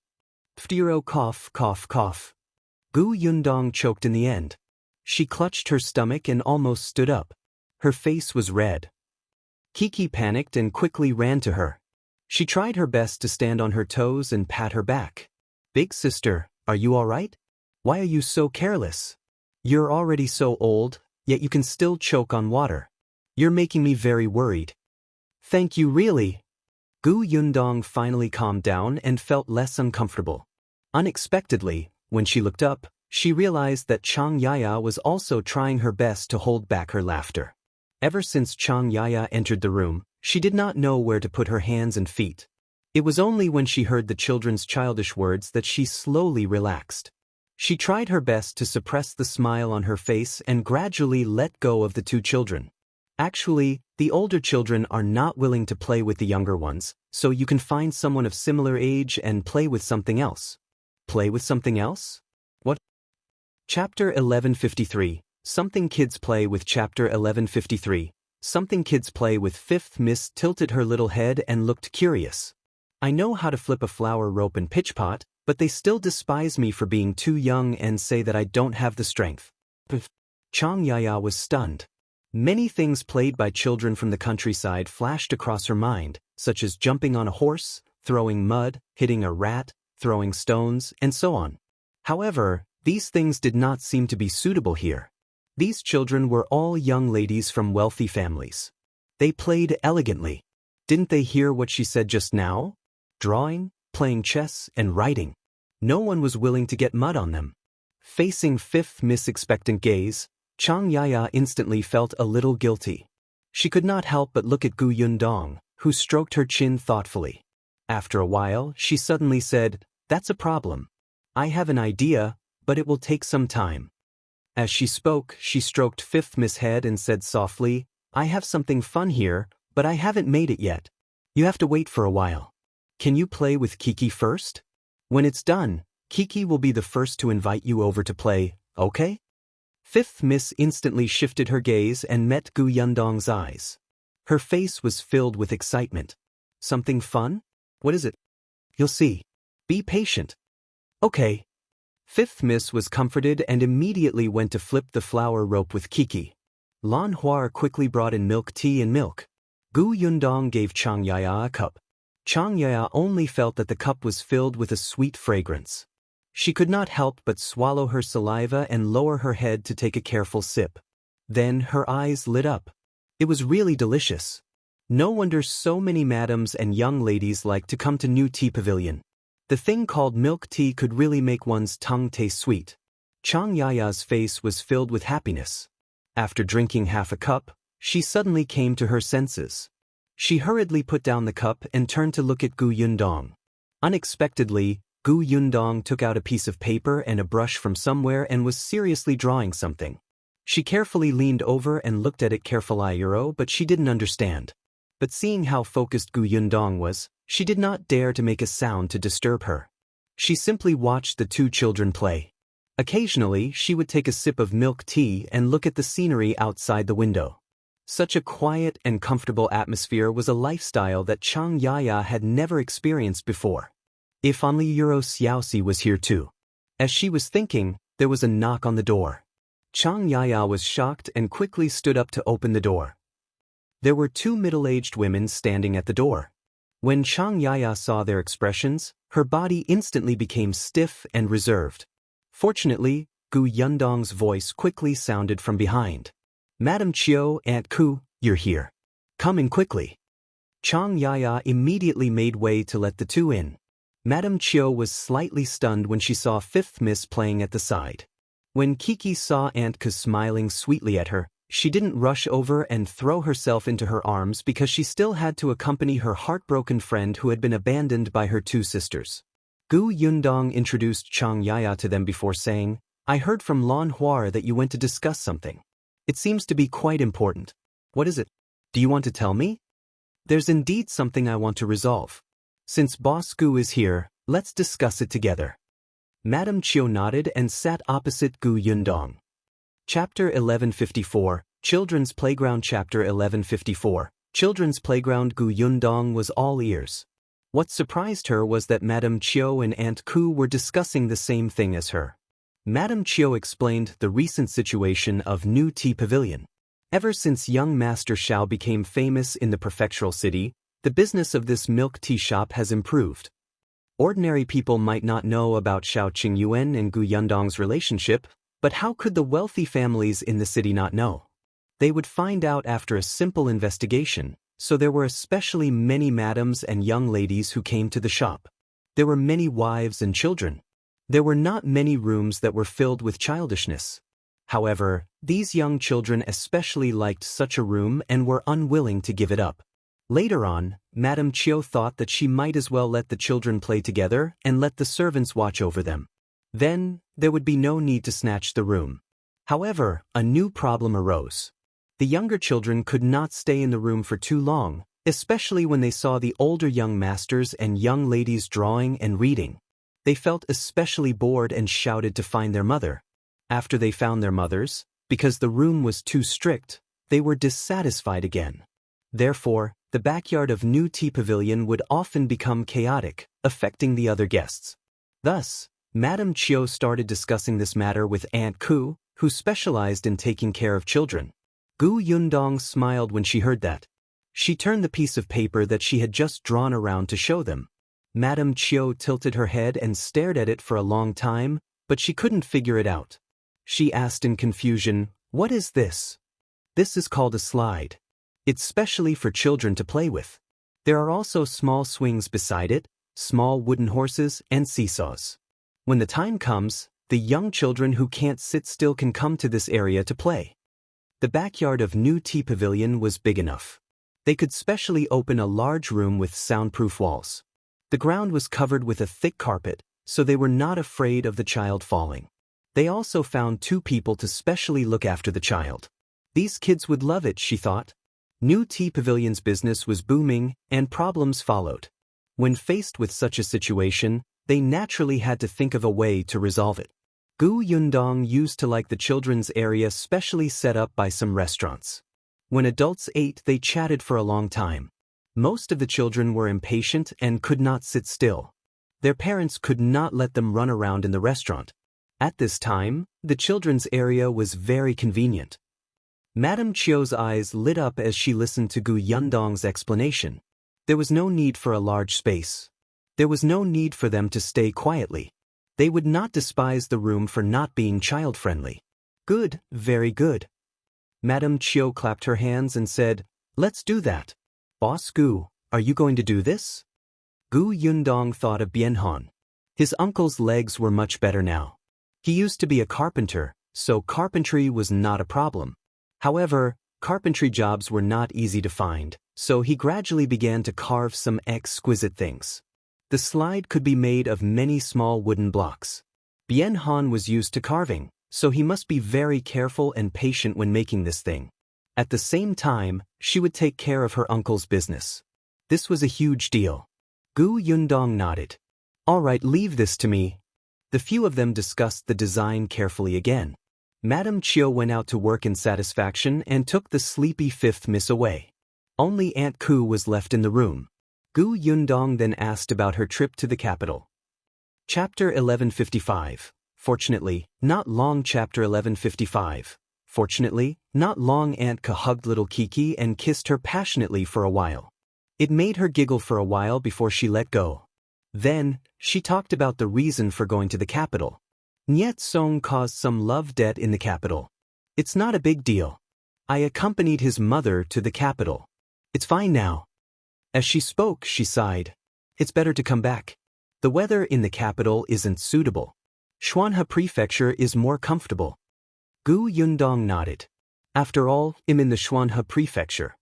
Ftiro cough cough cough. Gu Yundong choked in the end. She clutched her stomach and almost stood up. Her face was red. Kiki panicked and quickly ran to her. She tried her best to stand on her toes and pat her back. Big sister, are you all right? Why are you so careless? You're already so old, yet you can still choke on water. You're making me very worried. Thank you really. Gu Yundong finally calmed down and felt less uncomfortable. Unexpectedly, when she looked up, she realized that Xianxia was also trying her best to hold back her laughter. Ever since Xianxia entered the room, she did not know where to put her hands and feet. It was only when she heard the children's childish words that she slowly relaxed. She tried her best to suppress the smile on her face and gradually let go of the two children. Actually, the older children are not willing to play with the younger ones, so you can find someone of similar age and play with something else. Play with something else? What? Chapter 1153. Something kids play with. Chapter 1153. Something kids play with. Fifth Miss tilted her little head and looked curious. I know how to flip a flower rope and pitch pot, but they still despise me for being too young and say that I don't have the strength. Xianxia was stunned. Many things played by children from the countryside flashed across her mind, such as jumping on a horse, throwing mud, hitting a rat, throwing stones, and so on. However, these things did not seem to be suitable here. These children were all young ladies from wealthy families. They played elegantly. Didn't they hear what she said just now? Drawing, playing chess, and writing. No one was willing to get mud on them. Facing Fifth Miss' expectant gaze, Xianxia instantly felt a little guilty. She could not help but look at Gu Yundong, who stroked her chin thoughtfully. After a while, she suddenly said, "That's a problem. I have an idea, but it will take some time." As she spoke, she stroked Fifth Miss' head and said softly, "I have something fun here, but I haven't made it yet. You have to wait for a while. Can you play with Kiki first? When it's done, Kiki will be the first to invite you over to play, okay?" Fifth Miss instantly shifted her gaze and met Gu Yundong's eyes. Her face was filled with excitement. "Something fun? What is it?" "You'll see. Be patient." "Okay." Fifth Miss was comforted and immediately went to flip the flower rope with Kiki. Lan Huar quickly brought in milk tea and milk. Gu Yundong gave Xianxia a cup. Xianxia only felt that the cup was filled with a sweet fragrance. She could not help but swallow her saliva and lower her head to take a careful sip. Then her eyes lit up. It was really delicious. No wonder so many madams and young ladies like to come to New Tea Pavilion. The thing called milk tea could really make one's tongue taste sweet. Xianxia's face was filled with happiness. After drinking half a cup, she suddenly came to her senses. She hurriedly put down the cup and turned to look at Gu Yundong. Unexpectedly, Gu Yundong took out a piece of paper and a brush from somewhere and was seriously drawing something. She carefully leaned over and looked at it carefully, but she didn't understand. But seeing how focused Gu Yundong was, she did not dare to make a sound to disturb her. She simply watched the two children play. Occasionally, she would take a sip of milk tea and look at the scenery outside the window. Such a quiet and comfortable atmosphere was a lifestyle that Xianxia had never experienced before. If only Xiaoxi was here too. As she was thinking, there was a knock on the door. Xianxia was shocked and quickly stood up to open the door. There were two middle-aged women standing at the door. When Xianxia saw their expressions, her body instantly became stiff and reserved. Fortunately, Gu Yundong's voice quickly sounded from behind. "Madam Qiu, Aunt Ku, you're here. Come in quickly." Xianxia immediately made way to let the two in. Madam Qiu was slightly stunned when she saw Fifth Miss playing at the side. When Kiki saw Aunt Ku smiling sweetly at her, she didn't rush over and throw herself into her arms because she still had to accompany her heartbroken friend who had been abandoned by her two sisters. Gu Yundong introduced Xianxia to them before saying, "I heard from Lan Huar that you went to discuss something. It seems to be quite important. What is it? Do you want to tell me?" "There's indeed something I want to resolve. Since Boss Gu is here, let's discuss it together." Madame Chiu nodded and sat opposite Gu Yundong. Chapter 1154, Children's Playground. Chapter 1154, Children's Playground. Gu Yundong was all ears. What surprised her was that Madame Chiu and Aunt Ku were discussing the same thing as her. Madame Chiu explained the recent situation of New Tea Pavilion. Ever since young Master Shao became famous in the prefectural city, the business of this milk tea shop has improved. Ordinary people might not know about Shao Qingyuan and Gu Yundong's relationship, but how could the wealthy families in the city not know? They would find out after a simple investigation, so there were especially many madams and young ladies who came to the shop. There were many wives and children. There were not many rooms that were filled with childishness. However, these young children especially liked such a room and were unwilling to give it up. Later on, Madame Chiu thought that she might as well let the children play together and let the servants watch over them. Then, there would be no need to snatch the room. However, a new problem arose. The younger children could not stay in the room for too long, especially when they saw the older young masters and young ladies drawing and reading. They felt especially bored and shouted to find their mother. After they found their mothers, because the room was too strict, they were dissatisfied again. Therefore, the backyard of New Tea Pavilion would often become chaotic, affecting the other guests. Thus, Madame Chiu started discussing this matter with Aunt Ku, who specialized in taking care of children. Gu Yundong smiled when she heard that. She turned the piece of paper that she had just drawn around to show them. Madame Chiu tilted her head and stared at it for a long time, but she couldn't figure it out. She asked in confusion, "What is this?" "This is called a slide. It's specially for children to play with. There are also small swings beside it, small wooden horses, and seesaws. When the time comes, the young children who can't sit still can come to this area to play." The backyard of New Tea Pavilion was big enough. They could specially open a large room with soundproof walls. The ground was covered with a thick carpet, so they were not afraid of the child falling. They also found 2 people to specially look after the child. These kids would love it, she thought. New Tea Pavilion's business was booming, and problems followed. When faced with such a situation, they naturally had to think of a way to resolve it. Gu Yundong used to like the children's area specially set up by some restaurants. When adults ate, they chatted for a long time. Most of the children were impatient and could not sit still. Their parents could not let them run around in the restaurant. At this time, the children's area was very convenient. Madame Chiu's eyes lit up as she listened to Gu Yundong's explanation. There was no need for a large space. There was no need for them to stay quietly. They would not despise the room for not being child-friendly. Good, very good. Madame Chiu clapped her hands and said, "Let's do that. Boss Gu, are you going to do this?" Gu Yundong thought of Bianhan. His uncle's legs were much better now. He used to be a carpenter, so carpentry was not a problem. However, carpentry jobs were not easy to find, so he gradually began to carve some exquisite things. The slide could be made of many small wooden blocks. Bianhan was used to carving, so he must be very careful and patient when making this thing. At the same time, she would take care of her uncle's business. This was a huge deal. Gu Yundong nodded. "All right, leave this to me." The few of them discussed the design carefully again. Madame Chiu went out to work in satisfaction and took the sleepy 5th miss away. Only Aunt Ku was left in the room. Gu Yundong then asked about her trip to the capital. Chapter 1155. Fortunately, not long. Chapter 1155. Fortunately, not long. Aunt Ku hugged little Kiki and kissed her passionately for a while. It made her giggle for a while before she let go. Then, she talked about the reason for going to the capital. Niet Song caused some love debt in the capital. It's not a big deal. I accompanied his mother to the capital. It's fine now. As she spoke, she sighed. It's better to come back. The weather in the capital isn't suitable. Xianxia Prefecture is more comfortable. Gu Yundong nodded. After all, I'm in the Xianxia Prefecture.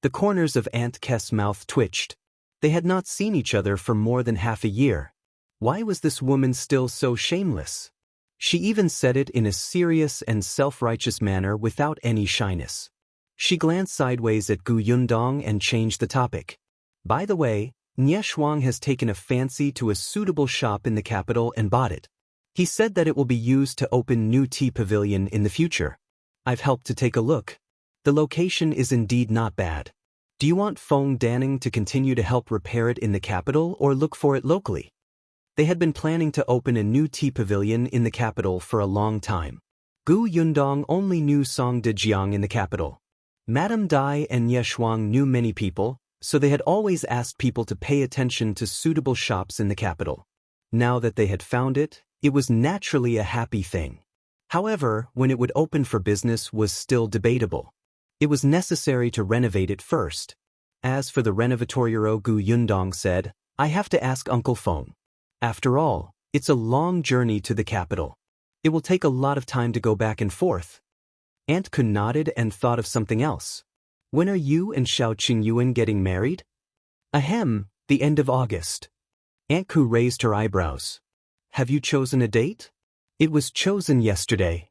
The corners of Aunt K's mouth twitched. They had not seen each other for more than half a year. Why was this woman still so shameless? She even said it in a serious and self-righteous manner without any shyness. She glanced sideways at Gu Yundong and changed the topic. By the way, Nie Shuang has taken a fancy to a suitable shop in the capital and bought it. He said that it will be used to open new tea pavilion in the future. I've helped to take a look. The location is indeed not bad. Do you want Feng Danning to continue to help repair it in the capital or look for it locally? They had been planning to open a new tea pavilion in the capital for a long time. Gu Yundong only knew Song Dejiang in the capital. Madame Dai and Ye Shuang knew many people, so they had always asked people to pay attention to suitable shops in the capital. Now that they had found it, it was naturally a happy thing. However, when it would open for business was still debatable. It was necessary to renovate it first. As for the renovatoriero, Gu Yundong said, I have to ask Uncle Feng. After all, it's a long journey to the capital. It will take a lot of time to go back and forth. Aunt Ku nodded and thought of something else. When are you and Shao Qingyuan getting married? Ahem, the end of August. Aunt Ku raised her eyebrows. Have you chosen a date? It was chosen yesterday.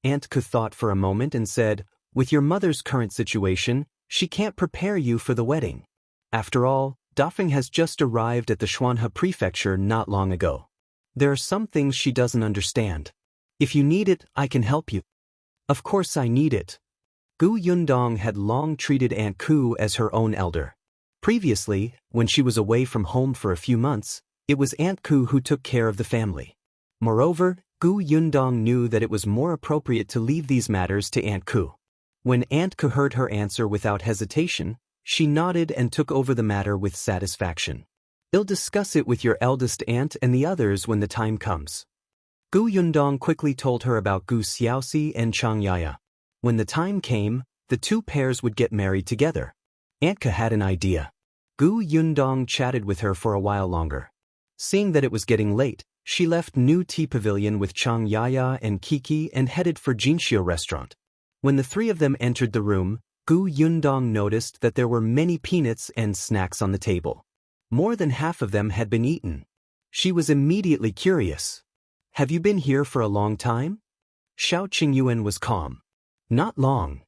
Aunt Ku thought for a moment and said, with your mother's current situation, she can't prepare you for the wedding. After all, Dafeng has just arrived at the Xuanhe prefecture not long ago. There are some things she doesn't understand. If you need it, I can help you. Of course I need it. Gu Yundong had long treated Aunt Ku as her own elder. Previously, when she was away from home for a few months, it was Aunt Ku who took care of the family. Moreover, Gu Yundong knew that it was more appropriate to leave these matters to Aunt Ku. When Aunt Ku heard her answer without hesitation, she nodded and took over the matter with satisfaction. I'll discuss it with your eldest aunt and the others when the time comes. Gu Yundong quickly told her about Gu Xiaoxi and Xianxia. When the time came, the two pairs would get married together. Aunt Ku had an idea. Gu Yundong chatted with her for a while longer. Seeing that it was getting late, she left New Tea Pavilion with Xianxia and Kiki and headed for Xianxia restaurant. When the three of them entered the room, Gu Yundong noticed that there were many peanuts and snacks on the table. More than half of them had been eaten. She was immediately curious. Have you been here for a long time? Shao Qingyuan was calm. Not long.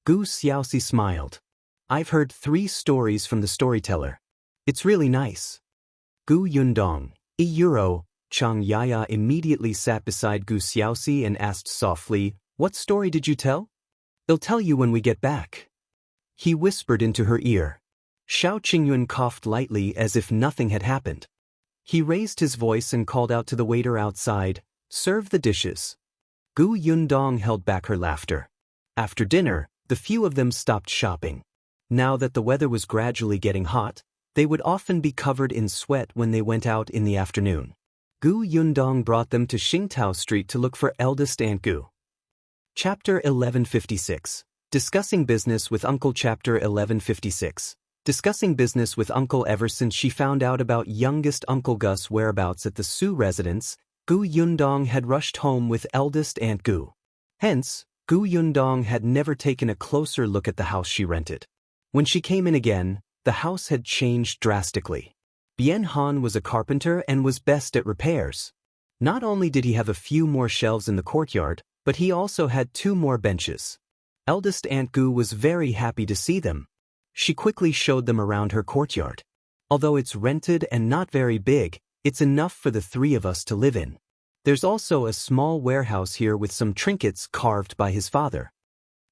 Gu Xiaoxi smiled. I've heard 3 stories from the storyteller. It's really nice. Gu Yundong, €1. Xianxia immediately sat beside Gu Xiaoxi and asked softly, what story did you tell? I'll tell you when we get back. He whispered into her ear. Shao Qingyuan coughed lightly as if nothing had happened. He raised his voice and called out to the waiter outside, serve the dishes. Gu Yundong held back her laughter. After dinner, the few of them stopped shopping. Now that the weather was gradually getting hot, they would often be covered in sweat when they went out in the afternoon. Gu Yundong brought them to Xingtao Street to look for eldest Aunt Gu. Chapter 1156. Discussing business with Uncle. Chapter 1156. Discussing business with Uncle. Ever since she found out about youngest Uncle Gus' whereabouts at the Su residence, Gu Yundong had rushed home with eldest Aunt Gu. Hence, Gu Yundong had never taken a closer look at the house she rented. When she came in again, the house had changed drastically. Bien Han was a carpenter and was best at repairs. Not only did he have a few more shelves in the courtyard, but he also had 2 more benches. Eldest Aunt Gu was very happy to see them. She quickly showed them around her courtyard. Although it's rented and not very big, it's enough for the 3 of us to live in. There's also a small warehouse here with some trinkets carved by his father.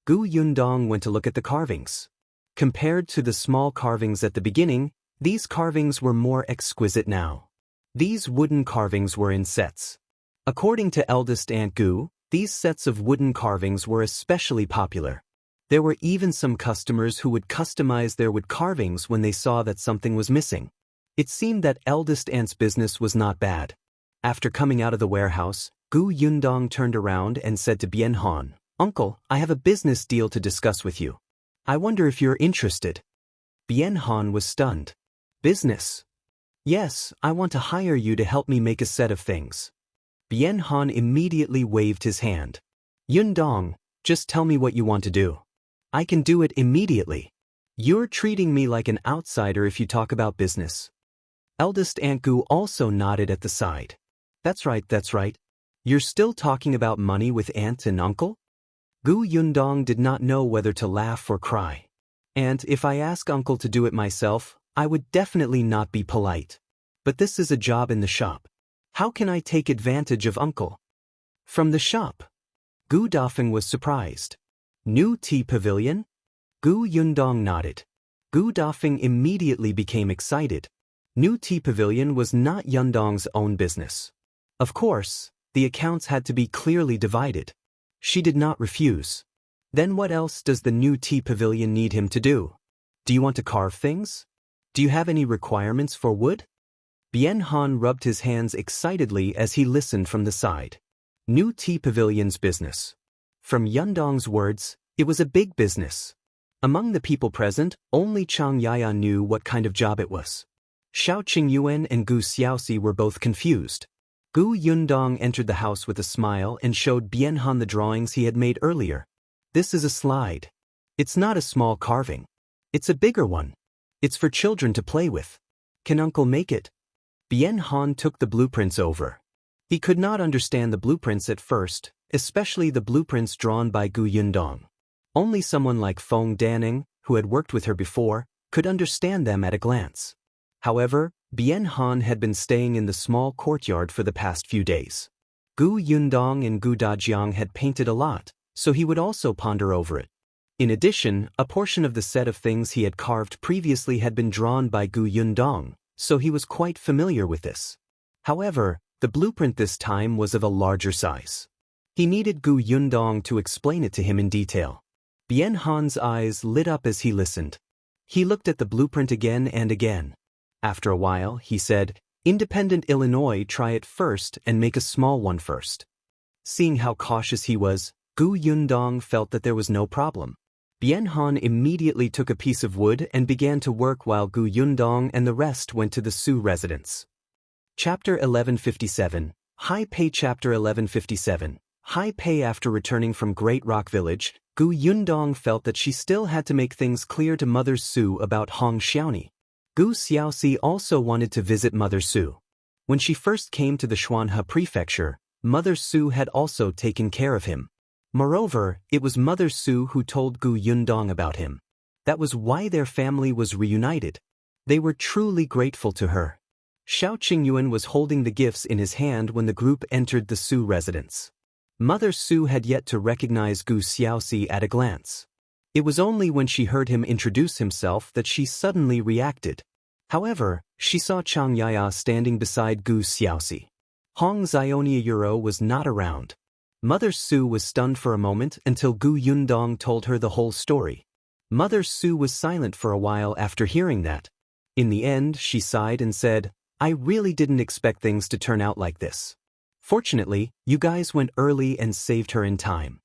Gu Yundong went to look at the carvings. Compared to the small carvings at the beginning, these carvings were more exquisite now. These wooden carvings were in sets. According to eldest Aunt Gu, these sets of wooden carvings were especially popular. There were even some customers who would customize their wood carvings when they saw that something was missing. It seemed that eldest Aunt's business was not bad. After coming out of the warehouse, Gu Yundong turned around and said to Bien Han, Uncle, I have a business deal to discuss with you. I wonder if you're interested. Bien Han was stunned. Business? Yes, I want to hire you to help me make a set of things. Bien Han immediately waved his hand. Yundong, just tell me what you want to do. I can do it immediately. You're treating me like an outsider if you talk about business. Eldest Aunt Gu also nodded at the side. That's right, that's right. You're still talking about money with Aunt and Uncle? Gu Yundong did not know whether to laugh or cry. And if I ask Uncle to do it myself, I would definitely not be polite. But this is a job in the shop. How can I take advantage of Uncle? From the shop. Gu Dafeng was surprised. New tea pavilion? Gu Yundong nodded. Gu Dafeng immediately became excited. New tea pavilion was not Yundong's own business. Of course, the accounts had to be clearly divided. She did not refuse. Then what else does the new tea pavilion need him to do? Do you want to carve things? Do you have any requirements for wood? Bien Han rubbed his hands excitedly as he listened from the side. New tea pavilion's business. From Yundong's words, it was a big business. Among the people present, only Xianxia knew what kind of job it was. Shao Qingyuan and Gu Xiaoxi were both confused. Gu Yundong entered the house with a smile and showed Bien Han the drawings he had made earlier. This is a slide. It's not a small carving. It's a bigger one. It's for children to play with. Can Uncle make it? Bien Han took the blueprints over. He could not understand the blueprints at first, especially the blueprints drawn by Gu Yundong. Only someone like Feng Danning, who had worked with her before, could understand them at a glance. However, Bien Han had been staying in the small courtyard for the past few days. Gu Yundong and Gu Dajiang had painted a lot, so he would also ponder over it. In addition, a portion of the set of things he had carved previously had been drawn by Gu Yundong, so he was quite familiar with this. However, the blueprint this time was of a larger size. He needed Gu Yundong to explain it to him in detail. Bien Han's eyes lit up as he listened. He looked at the blueprint again and again. After a while, he said, "Independent Illinois, try it first and make a small one first." Seeing how cautious he was, Gu Yundong felt that there was no problem. Bien Han immediately took a piece of wood and began to work while Gu Yundong and the rest went to the Su residence. Chapter 1157, High Pay. Chapter 1157, High Pay. After returning from Great Rock Village, Gu Yundong felt that she still had to make things clear to Mother Su about Hong Xiaoni. Gu Xiaoxi also wanted to visit Mother Su. When she first came to the Xuanhe prefecture, Mother Su had also taken care of him. Moreover, it was Mother Su who told Gu Yundong about him. That was why their family was reunited. They were truly grateful to her. Shao Qingyuan was holding the gifts in his hand when the group entered the Su residence. Mother Su had yet to recognize Gu Xiaoxi at a glance. It was only when she heard him introduce himself that she suddenly reacted. However, she saw Xianxia standing beside Gu Xiaoxi. Hong Zionia Euro was not around. Mother Su was stunned for a moment until Gu Yundong told her the whole story. Mother Su was silent for a while after hearing that. In the end, she sighed and said, "I really didn't expect things to turn out like this. Fortunately, you guys went early and saved her in time."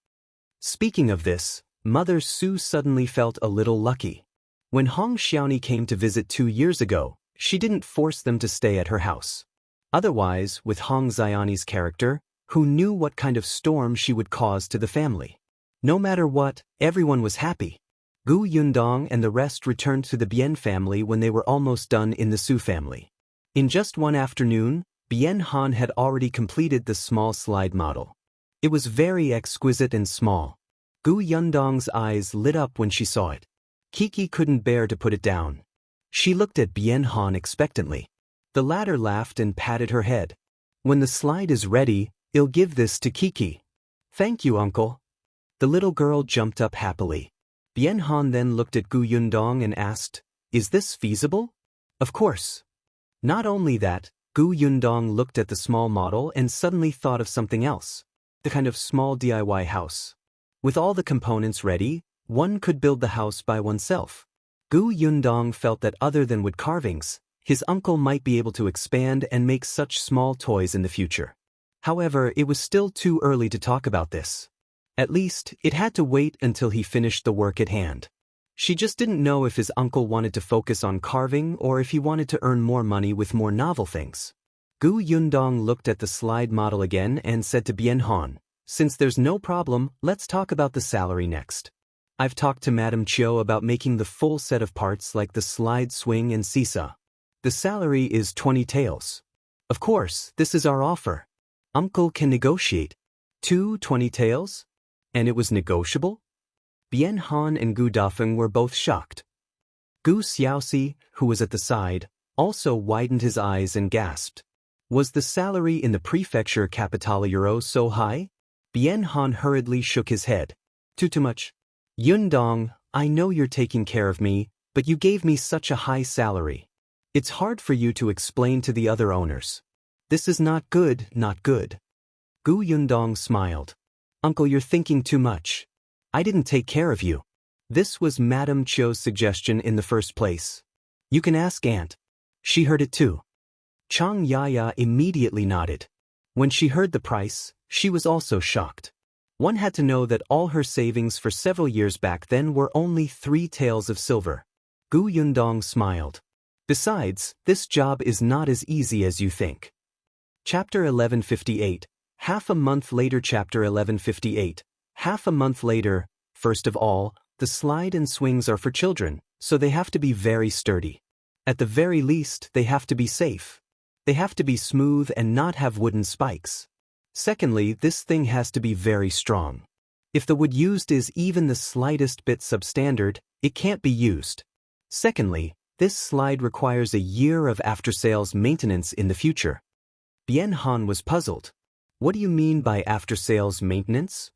Speaking of this, Mother Su suddenly felt a little lucky. When Hong Xiaoni came to visit 2 years ago, she didn't force them to stay at her house. Otherwise, with Hong Xiaoni's character, who knew what kind of storm she would cause to the family? No matter what, everyone was happy. Gu Yundong and the rest returned to the Bien family when they were almost done in the Su family. In just one afternoon, Bien Han had already completed the small slide model. It was very exquisite and small. Gu Yundong's eyes lit up when she saw it. Kiki couldn't bear to put it down. She looked at Bien Han expectantly. The latter laughed and patted her head. "When the slide is ready, I'll give this to Kiki." "Thank you, Uncle." The little girl jumped up happily. Bien Han then looked at Gu Yundong and asked, "Is this feasible?" "Of course." Not only that, Gu Yundong looked at the small model and suddenly thought of something else. The kind of small DIY house. With all the components ready, one could build the house by oneself. Gu Yundong felt that other than wood carvings, his uncle might be able to expand and make such small toys in the future. However, it was still too early to talk about this. At least, it had to wait until he finished the work at hand. She just didn't know if his uncle wanted to focus on carving or if he wanted to earn more money with more novel things. Gu Yundong looked at the slide model again and said to Bien Han, "Since there's no problem, let's talk about the salary next. I've talked to Madame Chiu about making the full set of parts like the slide swing and seesaw. The salary is 20 taels. Of course, this is our offer. Uncle can negotiate. 20 taels? And it was negotiable?" Bien Han and Gu Dafeng were both shocked. Gu Xiaoxi, who was at the side, also widened his eyes and gasped. Was the salary in the prefecture capitale Euro so high? Bien Han hurriedly shook his head. Too much. Yundong, I know you're taking care of me, but you gave me such a high salary. It's hard for you to explain to the other owners. This is not good, not good. Gu Yundong smiled. Uncle, you're thinking too much. I didn't take care of you. This was Madame Chio's suggestion in the first place. You can ask Aunt. She heard it too. Xianxia immediately nodded. When she heard the price, she was also shocked. One had to know that all her savings for several years back then were only 3 taels of silver. Gu Yundong smiled. Besides, this job is not as easy as you think. Chapter 1158. Half a month later. Chapter 1158. Half a month later. First of all, the slide and swings are for children, so they have to be very sturdy. At the very least, they have to be safe. They have to be smooth and not have wooden spikes. Secondly, this thing has to be very strong. If the wood used is even the slightest bit substandard, it can't be used. Secondly, this slide requires a year of after-sales maintenance in the future. Bien Han was puzzled. What do you mean by after-sales maintenance?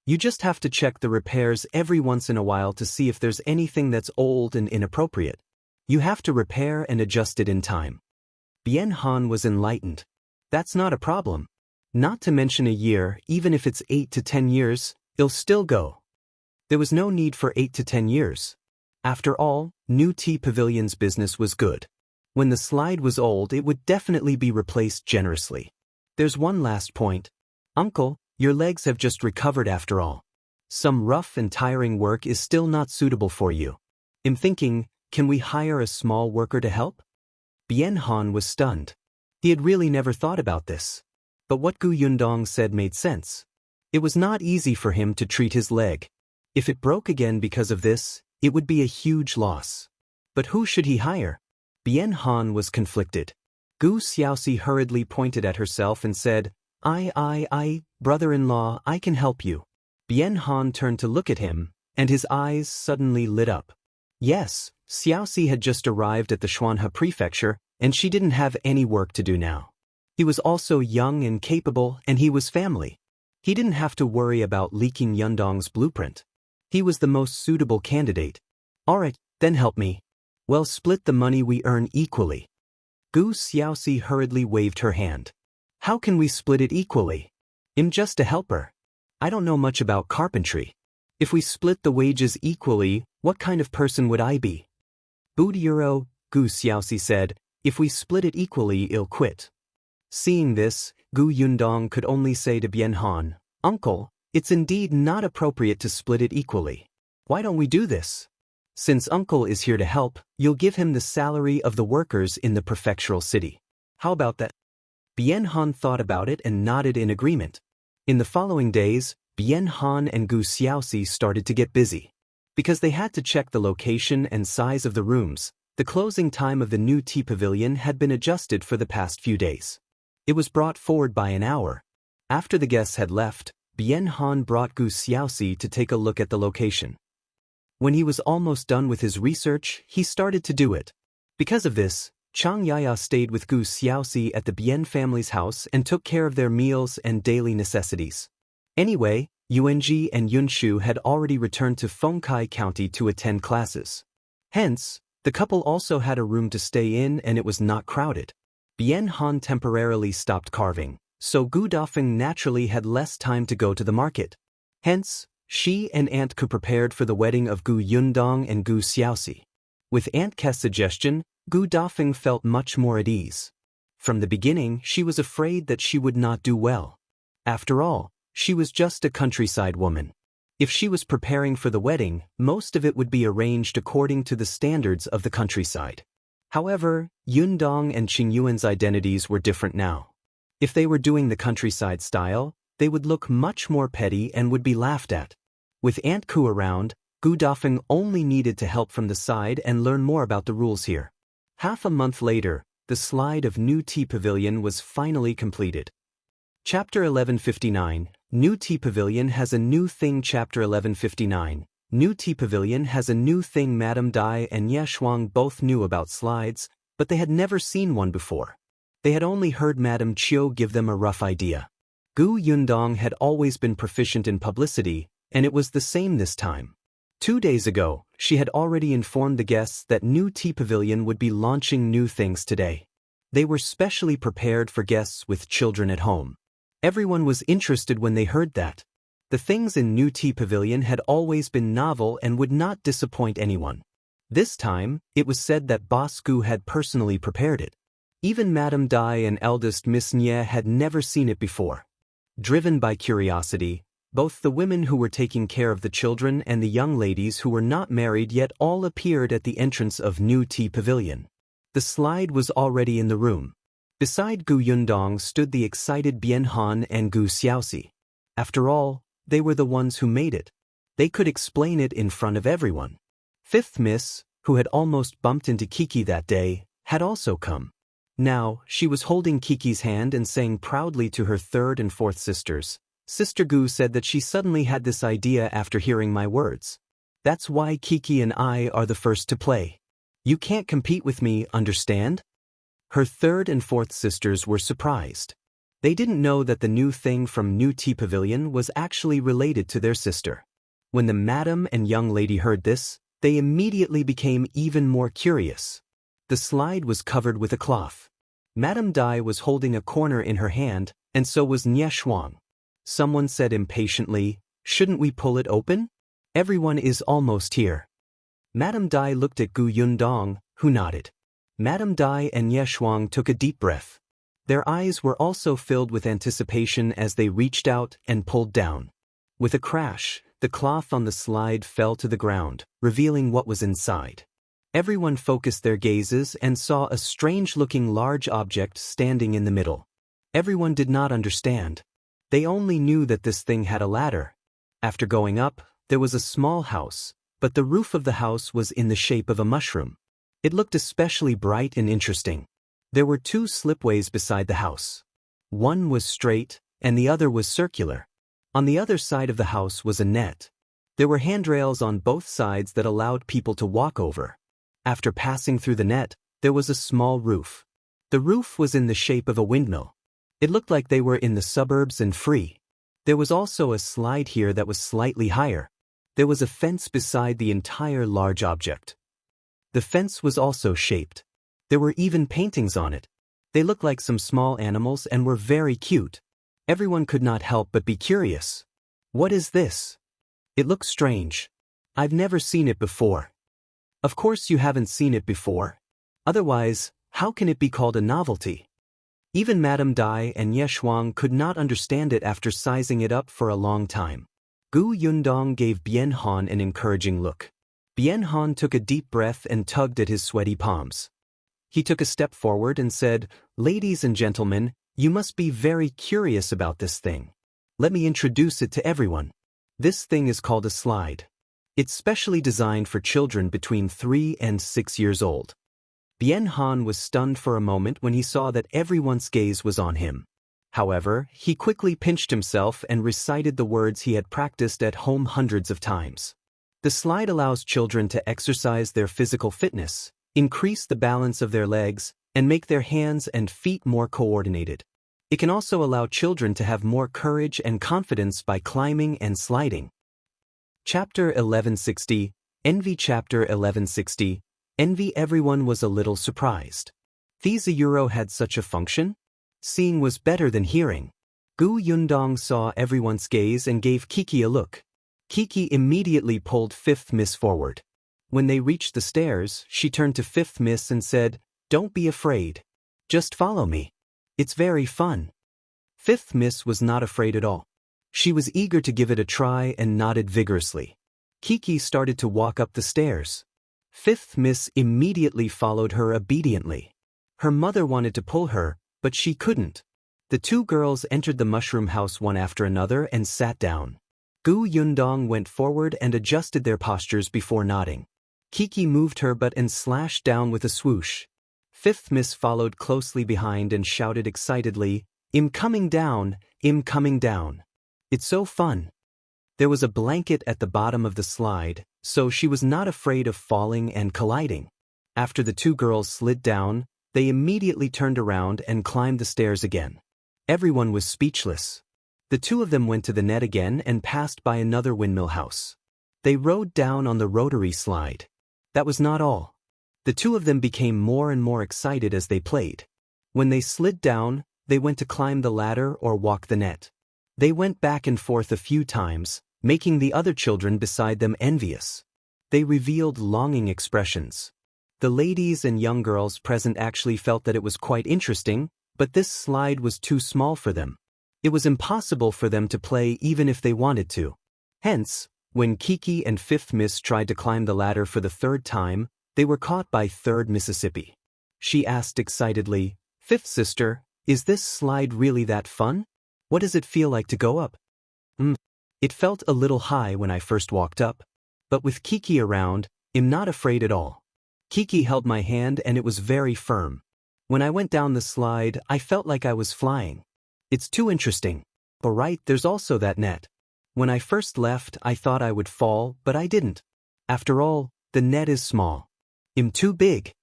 You just have to check the repairs every once in a while to see if there's anything that's old and inappropriate. You have to repair and adjust it in time. Bien Han was enlightened. That's not a problem. Not to mention a year, even if it's 8 to 10 years, it'll still go. There was no need for 8 to 10 years. After all, New Tea Pavilion's business was good. When the slide was old, it would definitely be replaced generously. There's one last point. Uncle, your legs have just recovered after all. Some rough and tiring work is still not suitable for you. I'm thinking, can we hire a small worker to help? Bien Han was stunned. He had really never thought about this. But what Gu Yundong said made sense. It was not easy for him to treat his leg. If it broke again because of this, it would be a huge loss. But who should he hire? Bien Han was conflicted. Gu Xiaoxi hurriedly pointed at herself and said, brother-in-law, I can help you. Bien Han turned to look at him, and his eyes suddenly lit up. Yes, Xiaoxi had just arrived at the Xuanhe prefecture, and she didn't have any work to do now. He was also young and capable, and he was family. He didn't have to worry about leaking Yundong's blueprint. He was the most suitable candidate. All right, then help me. Well, split the money we earn equally. Gu Xiaoxi hurriedly waved her hand. How can we split it equally? I'm just a helper. I don't know much about carpentry. If we split the wages equally, what kind of person would I be? Euro, Gu Xiaoxi said, if we split it equally, I'll quit. Seeing this, Gu Yundong could only say to Bien Han, Uncle, it's indeed not appropriate to split it equally. Why don't we do this? Since Uncle is here to help, you'll give him the salary of the workers in the prefectural city. How about that? Bien Han thought about it and nodded in agreement. In the following days, Bien Han and Gu Xiaoxi started to get busy. Because they had to check the location and size of the rooms, the closing time of the New Tea Pavilion had been adjusted for the past few days. It was brought forward by an hour. After the guests had left, Bien Han brought Gu Xiaoxi to take a look at the location. When he was almost done with his research, he started to do it. Because of this, Xianxia stayed with Gu Xiaoxi at the Bien family's house and took care of their meals and daily necessities. Anyway, Yuanji and Yunshu had already returned to Fengkai County to attend classes. Hence, the couple also had a room to stay in and it was not crowded. Bien Han temporarily stopped carving, so Gu Dafeng naturally had less time to go to the market. Hence, she and Aunt Ku prepared for the wedding of Gu Yundong and Gu Xiaoxi. With Aunt Ke's suggestion, Gu Dafeng felt much more at ease. From the beginning, she was afraid that she would not do well. After all, she was just a countryside woman. If she was preparing for the wedding, most of it would be arranged according to the standards of the countryside. However, Yundong and Qingyuan's identities were different now. If they were doing the countryside style, they would look much more petty and would be laughed at. With Aunt Ku around, Gu Dafeng only needed to help from the side and learn more about the rules here. Half a month later, the slide of New Tea Pavilion was finally completed. Chapter 1159, New Tea Pavilion has a new thing. Chapter 1159, New Tea Pavilion has a new thing. Madame Dai and Ye Shuang both knew about slides, but they had never seen one before. They had only heard Madame Chiu give them a rough idea. Gu Yundong had always been proficient in publicity, and it was the same this time. 2 days ago, she had already informed the guests that New Tea Pavilion would be launching new things today. They were specially prepared for guests with children at home. Everyone was interested when they heard that. The things in New Tea Pavilion had always been novel and would not disappoint anyone. This time, it was said that Boss Gu had personally prepared it. Even Madame Dai and eldest Miss Nye had never seen it before. Driven by curiosity, both the women who were taking care of the children and the young ladies who were not married yet all appeared at the entrance of New Tea Pavilion. The slide was already in the room. Beside Gu Yundong stood the excited Bien Han and Gu Xiaoxi. After all, they were the ones who made it. They could explain it in front of everyone. Fifth Miss, who had almost bumped into Kiki that day, had also come. Now, she was holding Kiki's hand and saying proudly to her third and fourth sisters, "Sister Gu said that she suddenly had this idea after hearing my words. That's why Kiki and I are the first to play. You can't compete with me, understand?" Her third and fourth sisters were surprised. They didn't know that the new thing from New Tea Pavilion was actually related to their sister. When the madam and young lady heard this, they immediately became even more curious. The slide was covered with a cloth. Madame Dai was holding a corner in her hand, and so was Nye Shuang. Someone said impatiently, "Shouldn't we pull it open? Everyone is almost here." Madame Dai looked at Gu Yundong, who nodded. Madame Dai and Nye Shuang took a deep breath. Their eyes were also filled with anticipation as they reached out and pulled down. With a crash, the cloth on the slide fell to the ground, revealing what was inside. Everyone focused their gazes and saw a strange-looking large object standing in the middle. Everyone did not understand. They only knew that this thing had a ladder. After going up, there was a small house, but the roof of the house was in the shape of a mushroom. It looked especially bright and interesting. There were 2 slipways beside the house. One was straight, and the other was circular. On the other side of the house was a net. There were handrails on both sides that allowed people to walk over. After passing through the net, there was a small roof. The roof was in the shape of a windmill. It looked like they were in the suburbs and free. There was also a slide here that was slightly higher. There was a fence beside the entire large object. The fence was also shaped. There were even paintings on it. They looked like some small animals and were very cute. Everyone could not help but be curious. What is this? It looks strange. I've never seen it before. Of course you haven't seen it before. Otherwise, how can it be called a novelty? Even Madame Dai and Nye Shuang could not understand it after sizing it up for a long time. Gu Yundong gave Bien Han an encouraging look. Bien Han took a deep breath and tugged at his sweaty palms. He took a step forward and said, "Ladies and gentlemen, you must be very curious about this thing. Let me introduce it to everyone. This thing is called a slide. It's specially designed for children between 3 and 6 years old." Bien Han was stunned for a moment when he saw that everyone's gaze was on him. However, he quickly pinched himself and recited the words he had practiced at home hundreds of times. The slide allows children to exercise their physical fitness, increase the balance of their legs, and make their hands and feet more coordinated. It can also allow children to have more courage and confidence by climbing and sliding. Chapter 1160, Envy. Chapter 1160, Envy. Everyone was a little surprised. These euro had such a function? Seeing was better than hearing. Gu Yundong saw everyone's gaze and gave Kiki a look. Kiki immediately pulled Fifth Miss forward. When they reached the stairs, she turned to Fifth Miss and said, "Don't be afraid. Just follow me. It's very fun." Fifth Miss was not afraid at all. She was eager to give it a try and nodded vigorously. Kiki started to walk up the stairs. Fifth Miss immediately followed her obediently. Her mother wanted to pull her, but she couldn't. The 2 girls entered the mushroom house one after another and sat down. Gu Yundong went forward and adjusted their postures before nodding. Kiki moved her butt and slashed down with a swoosh. Fifth Miss followed closely behind and shouted excitedly, "I'm coming down, I'm coming down." It's so fun. There was a blanket at the bottom of the slide, so she was not afraid of falling and colliding. After the 2 girls slid down, They immediately turned around and climbed the stairs again. Everyone was speechless. The two of them went to the net again and passed by another windmill house. They rode down on the rotary slide. That was not all. The two of them became more and more excited as they played. When they slid down, they went to climb the ladder or walk the net. They went back and forth a few times, making the other children beside them envious. They revealed longing expressions. The ladies and young girls present actually felt that it was quite interesting, but this slide was too small for them. It was impossible for them to play even if they wanted to. Hence, when Kiki and Fifth Miss tried to climb the ladder for the third time, they were caught by Third Mississippi. She asked excitedly, "Fifth sister, is this slide really that fun? What does it feel like to go up?" It felt a little high when I first walked up. But with Kiki around, I'm not afraid at all. Kiki held my hand and it was very firm. When I went down the slide, I felt like I was flying. It's too interesting. Alright, there's also that net. When I first left, I thought I would fall, but I didn't. After all, the net is small. I'm too big.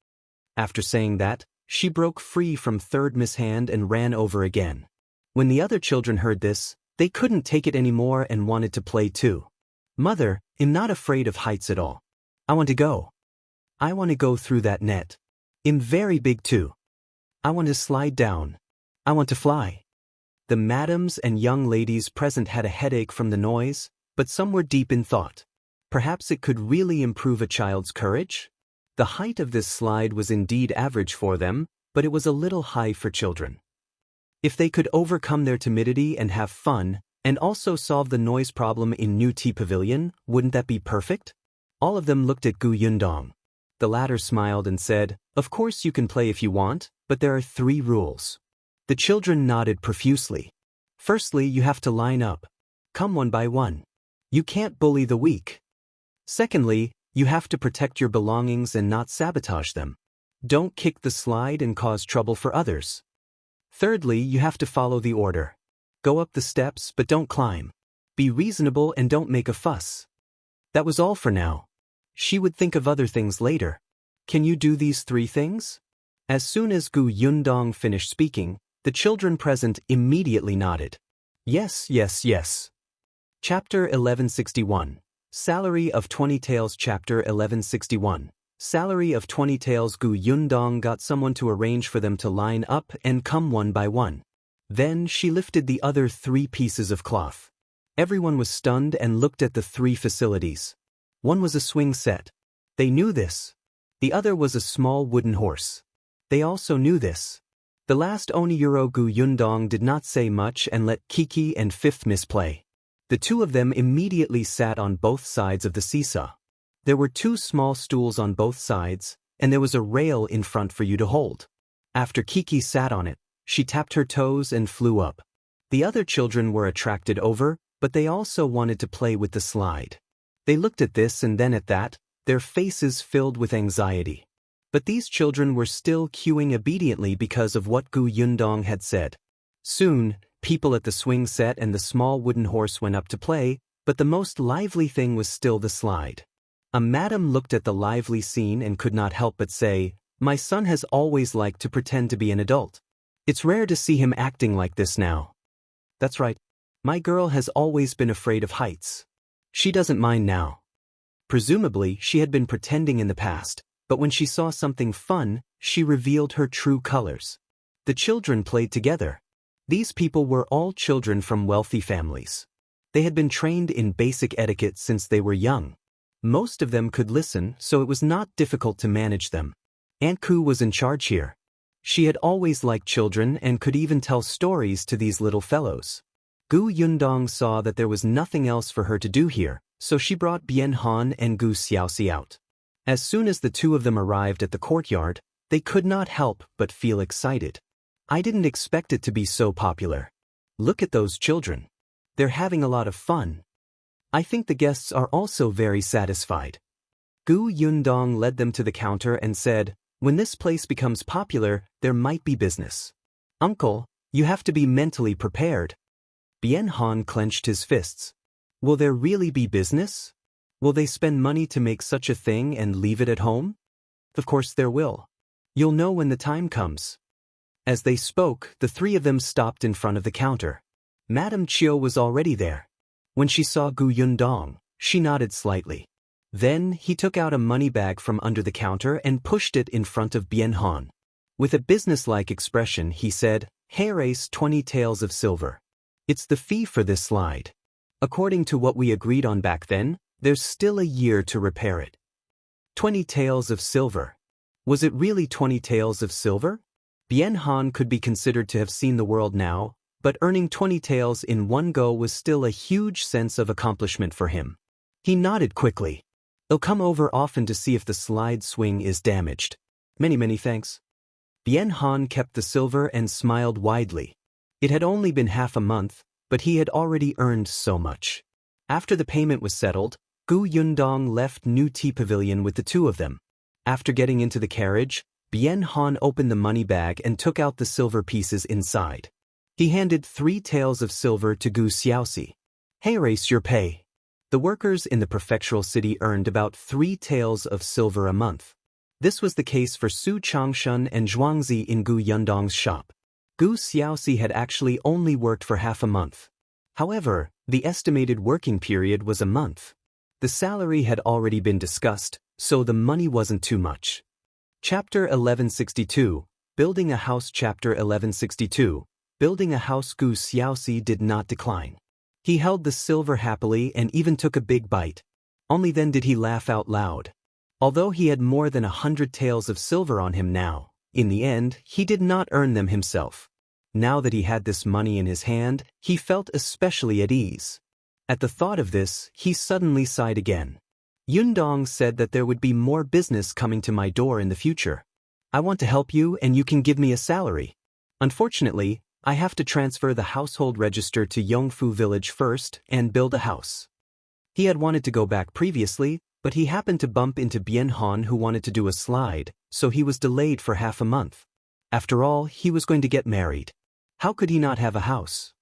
After saying that, she broke free from Third Miss' hand and ran over again. When the other children heard this, they couldn't take it anymore and wanted to play too. "Mother, I'm not afraid of heights at all. I want to go. I want to go through that net. I'm very big too. I want to slide down. I want to fly." The madams and young ladies present had a headache from the noise, but some were deep in thought. Perhaps it could really improve a child's courage? The height of this slide was indeed average for them, but it was a little high for children. If they could overcome their timidity and have fun, and also solve the noise problem in New Tea Pavilion, wouldn't that be perfect? All of them looked at Gu Yundong. The latter smiled and said, "Of course you can play if you want, but there are 3 rules." The children nodded profusely. Firstly, you have to line up. Come one by one. You can't bully the weak. Secondly, you have to protect your belongings and not sabotage them. Don't kick the slide and cause trouble for others. Thirdly, you have to follow the order. Go up the steps but don't climb. Be reasonable and don't make a fuss. That was all for now. She would think of other things later. Can you do these 3 things? As soon as Gu Yundong finished speaking, the children present immediately nodded. Yes, yes, yes. Chapter 1161. Salary of 20 taels. Chapter 1161. Salary of 20 taels. Gu Yundong got someone to arrange for them to line up and come one by one. Then she lifted the other 3 pieces of cloth. Everyone was stunned and looked at the 3 facilities. One was a swing set. They knew this. The other was a small wooden horse. They also knew this. The last Oniyuro. Gu Yundong did not say much and let Kiki and Fifth Miss play. The two of them immediately sat on both sides of the seesaw. There were 2 small stools on both sides, and there was a rail in front for you to hold. After Kiki sat on it, she tapped her toes and flew up. The other children were attracted over, but they also wanted to play with the slide. They looked at this and then at that, their faces filled with anxiety. But these children were still queuing obediently because of what Gu Yundong had said. Soon, people at the swing set and the small wooden horse went up to play, but the most lively thing was still the slide. A madam looked at the lively scene and could not help but say, "My son has always liked to pretend to be an adult. It's rare to see him acting like this now." That's right. My girl has always been afraid of heights. She doesn't mind now. Presumably, she had been pretending in the past, but when she saw something fun, she revealed her true colors. The children played together. These people were all children from wealthy families. They had been trained in basic etiquette since they were young. Most of them could listen, so it was not difficult to manage them. Aunt Ku was in charge here. She had always liked children and could even tell stories to these little fellows. Gu Yundong saw that there was nothing else for her to do here, so she brought Bien Han and Gu Xiaoxi out. As soon as the 2 of them arrived at the courtyard, they could not help but feel excited. I didn't expect it to be so popular. Look at those children. They're having a lot of fun. I think the guests are also very satisfied. Gu Yundong led them to the counter and said, "When this place becomes popular, there might be business. Uncle, you have to be mentally prepared." Bien Han clenched his fists. Will there really be business? Will they spend money to make such a thing and leave it at home? Of course there will. You'll know when the time comes. As they spoke, the three of them stopped in front of the counter. Madame Chiu was already there. When she saw Gu Yundong, she nodded slightly. Then, he took out a money bag from under the counter and pushed it in front of Bien Han. With a businesslike expression, he said, "Here 20 taels of silver. It's the fee for this slide. According to what we agreed on back then, there's still a year to repair it." 20 taels of silver. Was it really 20 taels of silver? Bien Han could be considered to have seen the world now, but earning 20 taels in one go was still a huge sense of accomplishment for him. He nodded quickly. "I'll come over often to see if the slide swing is damaged. Many thanks." Bien Han kept the silver and smiled widely. It had only been half a month, but he had already earned so much. After the payment was settled, Gu Yundong left New Tea Pavilion with the two of them. After getting into the carriage, Bien Han opened the money bag and took out the silver pieces inside. He handed 3 taels of silver to Gu Xiaoxi. "Here's your pay." The workers in the prefectural city earned about 3 taels of silver a month. This was the case for Su Changshun and Zhuangzi in Gu Yundong's shop. Gu Xiaoxi had actually only worked for half a month. However, the estimated working period was a month. The salary had already been discussed, so the money wasn't too much. Chapter 1162, Building a House. Chapter 1162, Building a House. Gu Xiaoxi did not decline. He held the silver happily and even took a big bite. Only then did he laugh out loud. Although he had more than 100 taels of silver on him now, in the end, he did not earn them himself. Now that he had this money in his hand, he felt especially at ease. At the thought of this, he suddenly sighed again. Yundong said that there would be more business coming to my door in the future. I want to help you and you can give me a salary. Unfortunately, I have to transfer the household register to Yongfu village first and build a house. He had wanted to go back previously, but he happened to bump into Bien Han who wanted to do a slide, so he was delayed for half a month. After all, he was going to get married. How could he not have a house?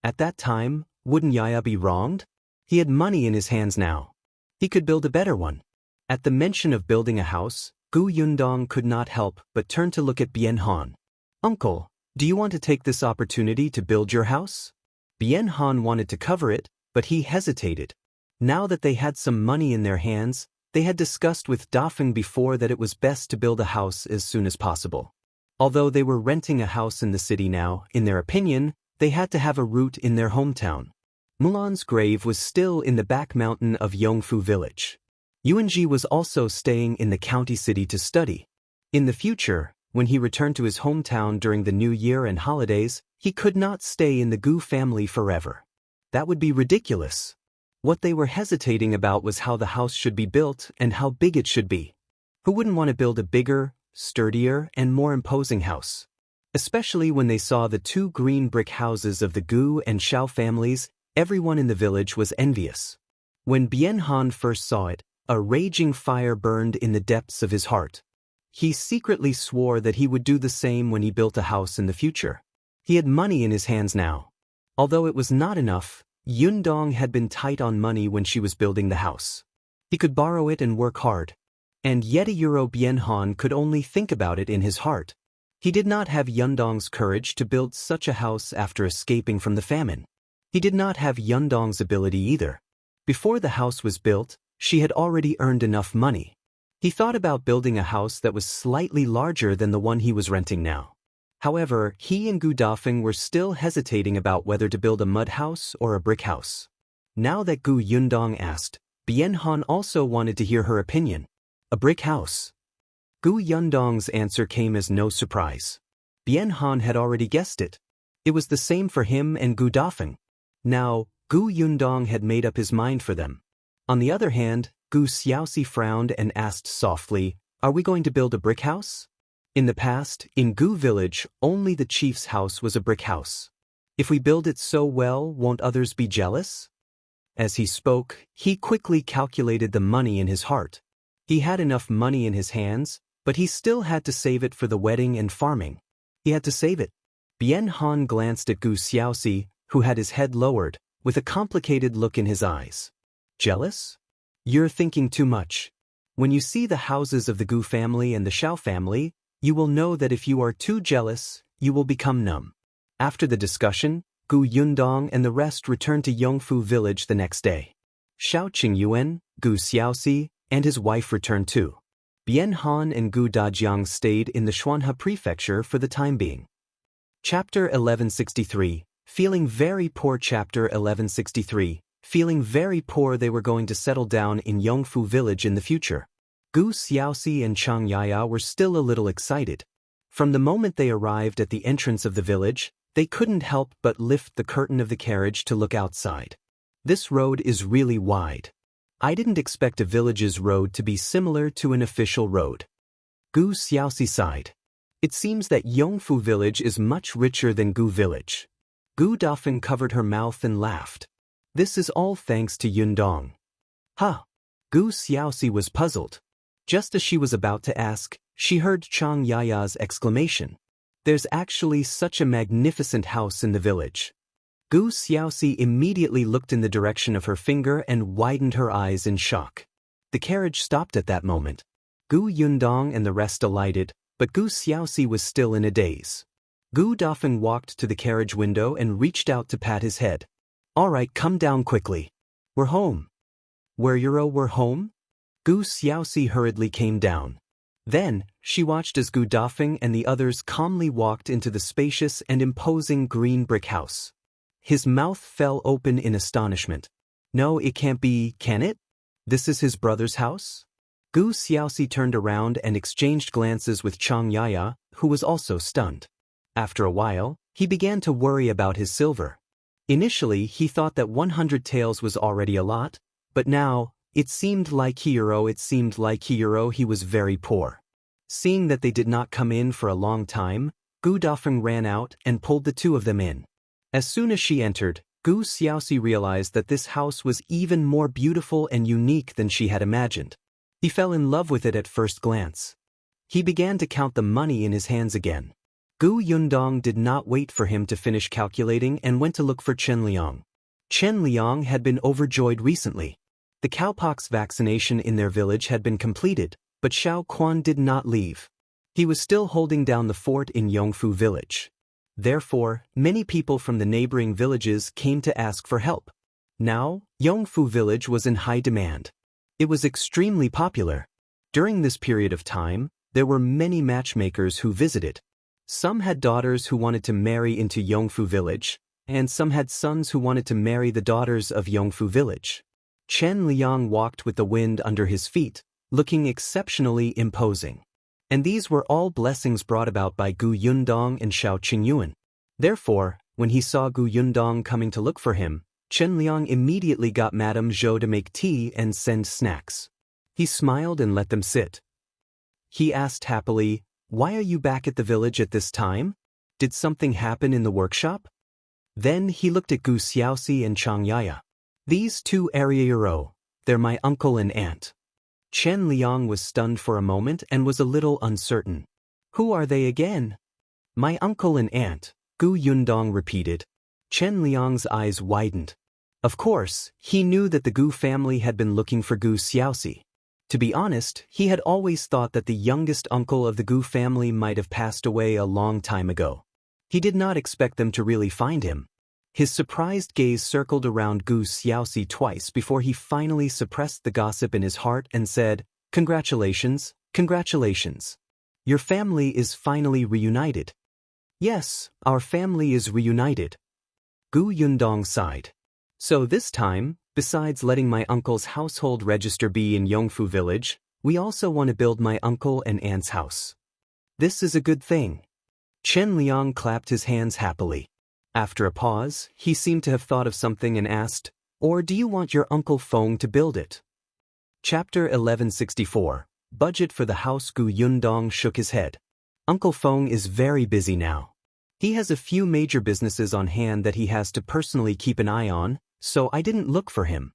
At that time, wouldn't Yaya be wronged? He had money in his hands now. He could build a better one. At the mention of building a house, Gu Yundong could not help but turn to look at Bien Han. "Uncle, do you want to take this opportunity to build your house?" Bien Han wanted to cover it, but he hesitated. Now that they had some money in their hands, they had discussed with Dafeng before that it was best to build a house as soon as possible. Although they were renting a house in the city now, in their opinion, they had to have a root in their hometown. Mulan's grave was still in the back mountain of Yongfu village. Yuanji was also staying in the county city to study. In the future, when he returned to his hometown during the New Year and holidays, he could not stay in the Gu family forever. That would be ridiculous. What they were hesitating about was how the house should be built and how big it should be. Who wouldn't want to build a bigger, sturdier, and more imposing house? Especially when they saw the 2 green brick houses of the Gu and Shao families, everyone in the village was envious. When Bien Han first saw it, a raging fire burned in the depths of his heart. He secretly swore that he would do the same when he built a house in the future. He had money in his hands now. Although it was not enough, Yundong had been tight on money when she was building the house. He could borrow it and work hard. And yet Bien Han could only think about it in his heart. He did not have Yundong's courage to build such a house after escaping from the famine. He did not have Yundong's ability either. Before the house was built, she had already earned enough money. He thought about building a house that was slightly larger than the one he was renting now. However, he and Gu Dafeng were still hesitating about whether to build a mud house or a brick house. Now that Gu Yundong asked, Bien Han also wanted to hear her opinion. A brick house. Gu Yundong's answer came as no surprise. Bien Han had already guessed it. It was the same for him and Gu Dafeng. Now, Gu Yundong had made up his mind for them. On the other hand, Gu Xiaoxi frowned and asked softly, "Are we going to build a brick house?" In the past, in Gu village, only the chief's house was a brick house. If we build it so well, won't others be jealous? As he spoke, he quickly calculated the money in his heart. He had enough money in his hands, but he still had to save it for the wedding and farming. He had to save it. Bien Han glanced at Gu Xiaoxi, who had his head lowered, with a complicated look in his eyes. Jealous? You're thinking too much. When you see the houses of the Gu family and the Shao family, You will know that if you are too jealous, you will become numb. After the discussion, Gu Yundong and the rest returned to Yongfu village the next day. Shao Qingyuan, Gu Xiaoxi, and his wife returned too. Bian Han and Gu Dajiang stayed in the Xuanhe prefecture for the time being. Chapter 1163, Feeling Very Poor. Chapter 1163, Feeling very poor. They were going to settle down in Yongfu village in the future. Gu Xiaoxi and Xianxia were still a little excited. From the moment they arrived at the entrance of the village, they couldn't help but lift the curtain of the carriage to look outside. This road is really wide. I didn't expect a village's road to be similar to an official road. Gu Xiaoxi sighed. It seems that Yongfu village is much richer than Gu village. Gu Dafeng covered her mouth and laughed. This is all thanks to Yundong. Huh. Gu Xiaoxi was puzzled. Just as she was about to ask, she heard Chang Yaya's exclamation. There's actually such a magnificent house in the village. Gu Xiaoxi immediately looked in the direction of her finger and widened her eyes in shock. The carriage stopped at that moment. Gu Yundong and the rest alighted, but Gu Xiaoxi was still in a daze. Gu Dafeng walked to the carriage window and reached out to pat his head. All right, come down quickly. We're home. We're home? Gu Xiaoxi hurriedly came down. Then, she watched as Gu Dafeng and the others calmly walked into the spacious and imposing green brick house. His mouth fell open in astonishment. No, it can't be, can it? This is his brother's house? Gu Xiaoxi turned around and exchanged glances with Chang Yaya, who was also stunned. After a while, he began to worry about his silver. Initially, he thought that 100 taels was already a lot, but now, it seemed like he was very poor. Seeing that they did not come in for a long time, Gu Dafeng ran out and pulled the two of them in. As soon as she entered, Gu Xiaoxi realized that this house was even more beautiful and unique than she had imagined. He fell in love with it at first glance. He began to count the money in his hands again. Gu Yundong did not wait for him to finish calculating and went to look for Chen Liang. Chen Liang had been overjoyed recently. The cowpox vaccination in their village had been completed, but Shao Quan did not leave. He was still holding down the fort in Yongfu village. Therefore, many people from the neighboring villages came to ask for help. Now, Yongfu village was in high demand. It was extremely popular. During this period of time, there were many matchmakers who visited. Some had daughters who wanted to marry into Yongfu village, and some had sons who wanted to marry the daughters of Yongfu village. Chen Liang walked with the wind under his feet, looking exceptionally imposing. And these were all blessings brought about by Gu Yundong and Shao Qingyuan. Therefore, when he saw Gu Yundong coming to look for him, Chen Liang immediately got Madame Zhou to make tea and send snacks. He smiled and let them sit. He asked happily, "Why are you back at the village at this time? Did something happen in the workshop?" Then he looked at Gu Xiaoxi and Chang Yaya. These two arriero, they're my uncle and aunt. Chen Liang was stunned for a moment and was a little uncertain. Who are they again? My uncle and aunt, Gu Yundong repeated. Chen Liang's eyes widened. Of course, he knew that the Gu family had been looking for Gu Xiaoxi. To be honest, he had always thought that the youngest uncle of the Gu family might have passed away a long time ago. He did not expect them to really find him. His surprised gaze circled around Gu Xiaoxi twice before he finally suppressed the gossip in his heart and said, "Congratulations, congratulations. Your family is finally reunited." "Yes, our family is reunited." Gu Yundong sighed. "So this time, besides letting my uncle's household register be in Yongfu village, we also want to build my uncle and aunt's house. This is a good thing." Chen Liang clapped his hands happily. After a pause, he seemed to have thought of something and asked, "Or do you want your Uncle Feng to build it?" Chapter 1164, Budget for the House. Gu Yundong shook his head. Uncle Feng is very busy now. He has a few major businesses on hand that he has to personally keep an eye on, so I didn't look for him.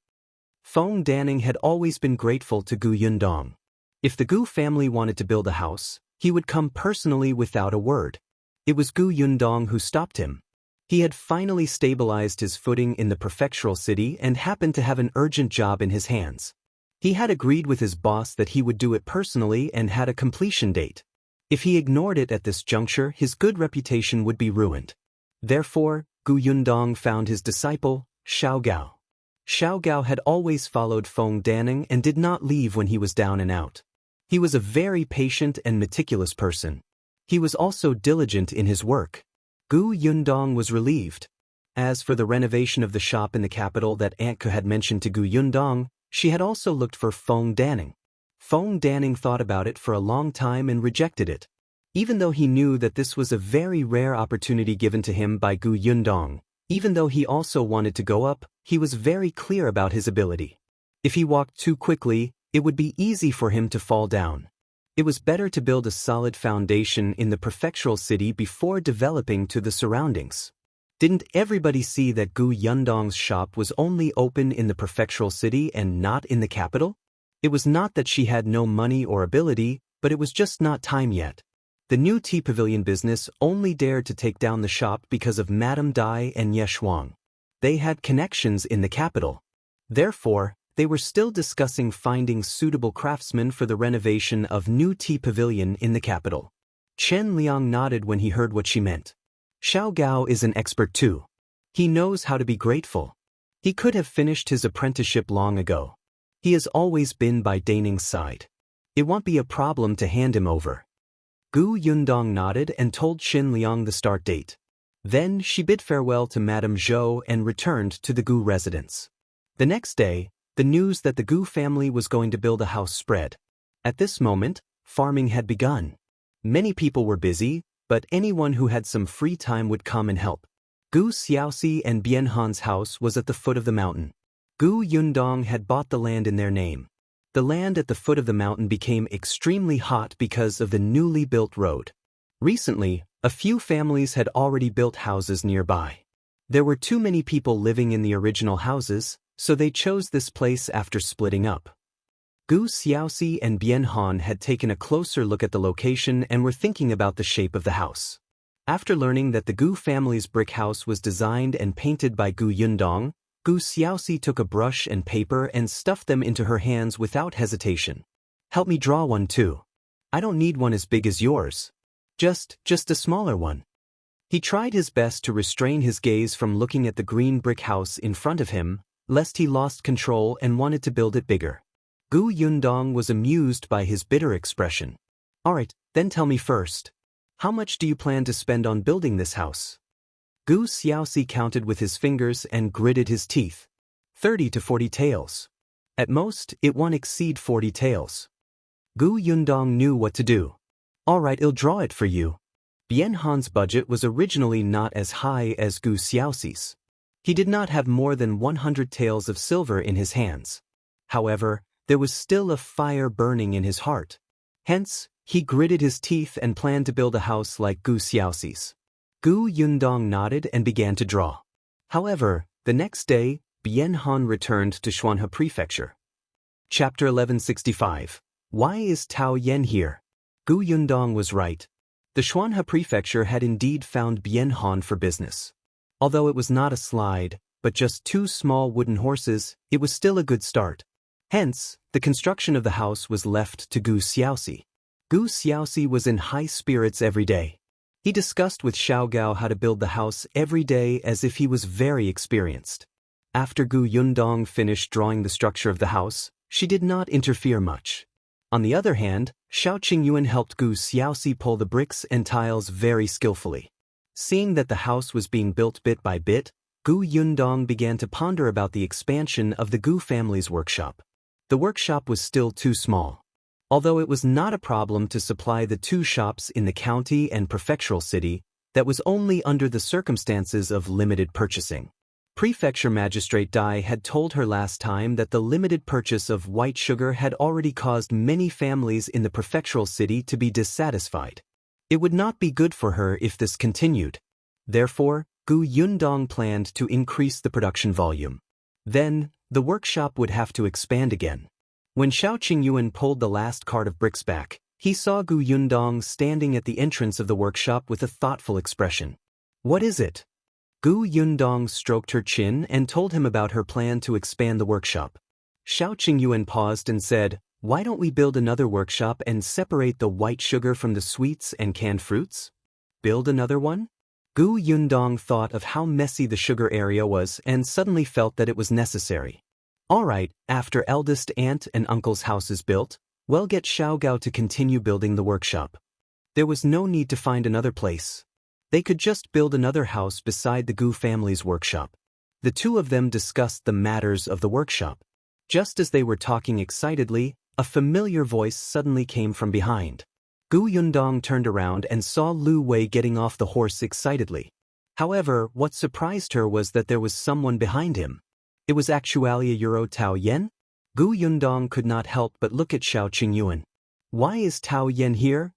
Feng Danning had always been grateful to Gu Yundong. If the Gu family wanted to build a house, he would come personally without a word. It was Gu Yundong who stopped him. He had finally stabilized his footing in the prefectural city and happened to have an urgent job in his hands. He had agreed with his boss that he would do it personally and had a completion date. If he ignored it at this juncture, his good reputation would be ruined. Therefore, Gu Yundong found his disciple, Shao Gao. Shao Gao had always followed Feng Danning and did not leave when he was down and out. He was a very patient and meticulous person. He was also diligent in his work. Gu Yundong was relieved. As for the renovation of the shop in the capital that Aunt Ke had mentioned to Gu Yundong, she had also looked for Feng Danning. Feng Danning thought about it for a long time and rejected it. Even though he knew that this was a very rare opportunity given to him by Gu Yundong, even though he also wanted to go up, he was very clear about his ability. If he walked too quickly, it would be easy for him to fall down. It was better to build a solid foundation in the prefectural city before developing to the surroundings. Didn't everybody see that Gu Yundong's shop was only open in the prefectural city and not in the capital? It was not that she had no money or ability, but it was just not time yet. The new tea pavilion business only dared to take down the shop because of Madame Dai and Ye Shuang. They had connections in the capital. Therefore, they were still discussing finding suitable craftsmen for the renovation of new tea pavilion in the capital. Chen Liang nodded when he heard what she meant. Shao Gao is an expert too. He knows how to be grateful. He could have finished his apprenticeship long ago. He has always been by Daning's side. It won't be a problem to hand him over. Gu Yundong nodded and told Xin Liang the start date. Then she bid farewell to Madame Zhou and returned to the Gu residence. The next day, the news that the Gu family was going to build a house spread. At this moment, farming had begun. Many people were busy, but anyone who had some free time would come and help. Gu Xiaoxi and Bian Han's house was at the foot of the mountain. Gu Yundong had bought the land in their name. The land at the foot of the mountain became extremely hot because of the newly built road. Recently, a few families had already built houses nearby. There were too many people living in the original houses, so they chose this place after splitting up. Gu Xiaoxi and Bian Han had taken a closer look at the location and were thinking about the shape of the house. After learning that the Gu family's brick house was designed and painted by Gu Yundong, Gu Xiaoxi took a brush and paper and stuffed them into her hands without hesitation. Help me draw one too. I don't need one as big as yours. Just a smaller one. He tried his best to restrain his gaze from looking at the green brick house in front of him, lest he lost control and wanted to build it bigger. Gu Yundong was amused by his bitter expression. Alright, then tell me first. How much do you plan to spend on building this house? Gu Xiaoxi counted with his fingers and gritted his teeth. 30 to 40 taels. At most, it won't exceed 40 taels. Gu Yundong knew what to do. Alright, I'll draw it for you. Bian Han's budget was originally not as high as Gu Xiaoxi's. He did not have more than 100 taels of silver in his hands. However, there was still a fire burning in his heart. Hence, he gritted his teeth and planned to build a house like Gu Xiaoxi's. Gu Yundong nodded and began to draw. However, the next day, Bian Han returned to Xianxia Prefecture. Chapter 1165. Why is Tao Yen here? Gu Yundong was right. The Xianxia Prefecture had indeed found Bian Han for business. Although it was not a slide, but just 2 small wooden horses, it was still a good start. Hence, the construction of the house was left to Gu Xiaoxi. Gu Xiaoxi was in high spirits every day. He discussed with Shao Gao how to build the house every day as if he was very experienced. After Gu Yundong finished drawing the structure of the house, she did not interfere much. On the other hand, Shao Qingyuan helped Gu Xiaoxi pull the bricks and tiles very skillfully. Seeing that the house was being built bit by bit, Gu Yundong began to ponder about the expansion of the Gu family's workshop. The workshop was still too small. Although it was not a problem to supply the 2 shops in the county and prefectural city, that was only under the circumstances of limited purchasing. Prefecture Magistrate Dai had told her last time that the limited purchase of white sugar had already caused many families in the prefectural city to be dissatisfied. It would not be good for her if this continued. Therefore, Gu Yundong planned to increase the production volume. Then, the workshop would have to expand again. When Shao Qingyuan pulled the last cart of bricks back, he saw Gu Yundong standing at the entrance of the workshop with a thoughtful expression. What is it? Gu Yundong stroked her chin and told him about her plan to expand the workshop. Shao Qingyuan paused and said, Why don't we build another workshop and separate the white sugar from the sweets and canned fruits? Build another one? Gu Yundong thought of how messy the sugar area was and suddenly felt that it was necessary. Alright, after eldest aunt and uncle's house is built, we'll get Shao Gao to continue building the workshop. There was no need to find another place. They could just build another house beside the Gu family's workshop. The two of them discussed the matters of the workshop. Just as they were talking excitedly, a familiar voice suddenly came from behind. Gu Yundong turned around and saw Lu Wei getting off the horse excitedly. However, what surprised her was that there was someone behind him. It was actually Euro Tao Yen? Gu Yundong could not help but look at Shao Qingyuan. Why is Tao Yen here?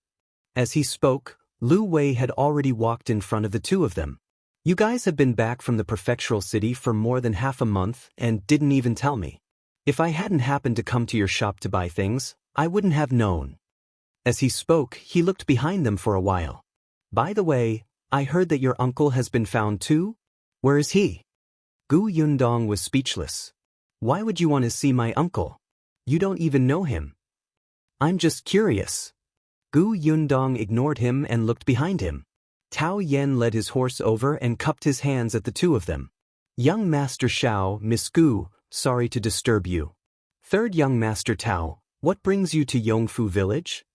As he spoke, Lu Wei had already walked in front of the two of them. You guys have been back from the prefectural city for more than half a month and didn't even tell me. If I hadn't happened to come to your shop to buy things, I wouldn't have known. As he spoke, he looked behind them for a while. By the way, I heard that your uncle has been found too? Where is he? Gu Yundong was speechless. Why would you want to see my uncle? You don't even know him. I'm just curious. Gu Yundong ignored him and looked behind him. Tao Yen led his horse over and cupped his hands at the two of them. Young Master Shao, Miss Gu, sorry to disturb you. Third young Master Tao, what brings you to Yongfu village?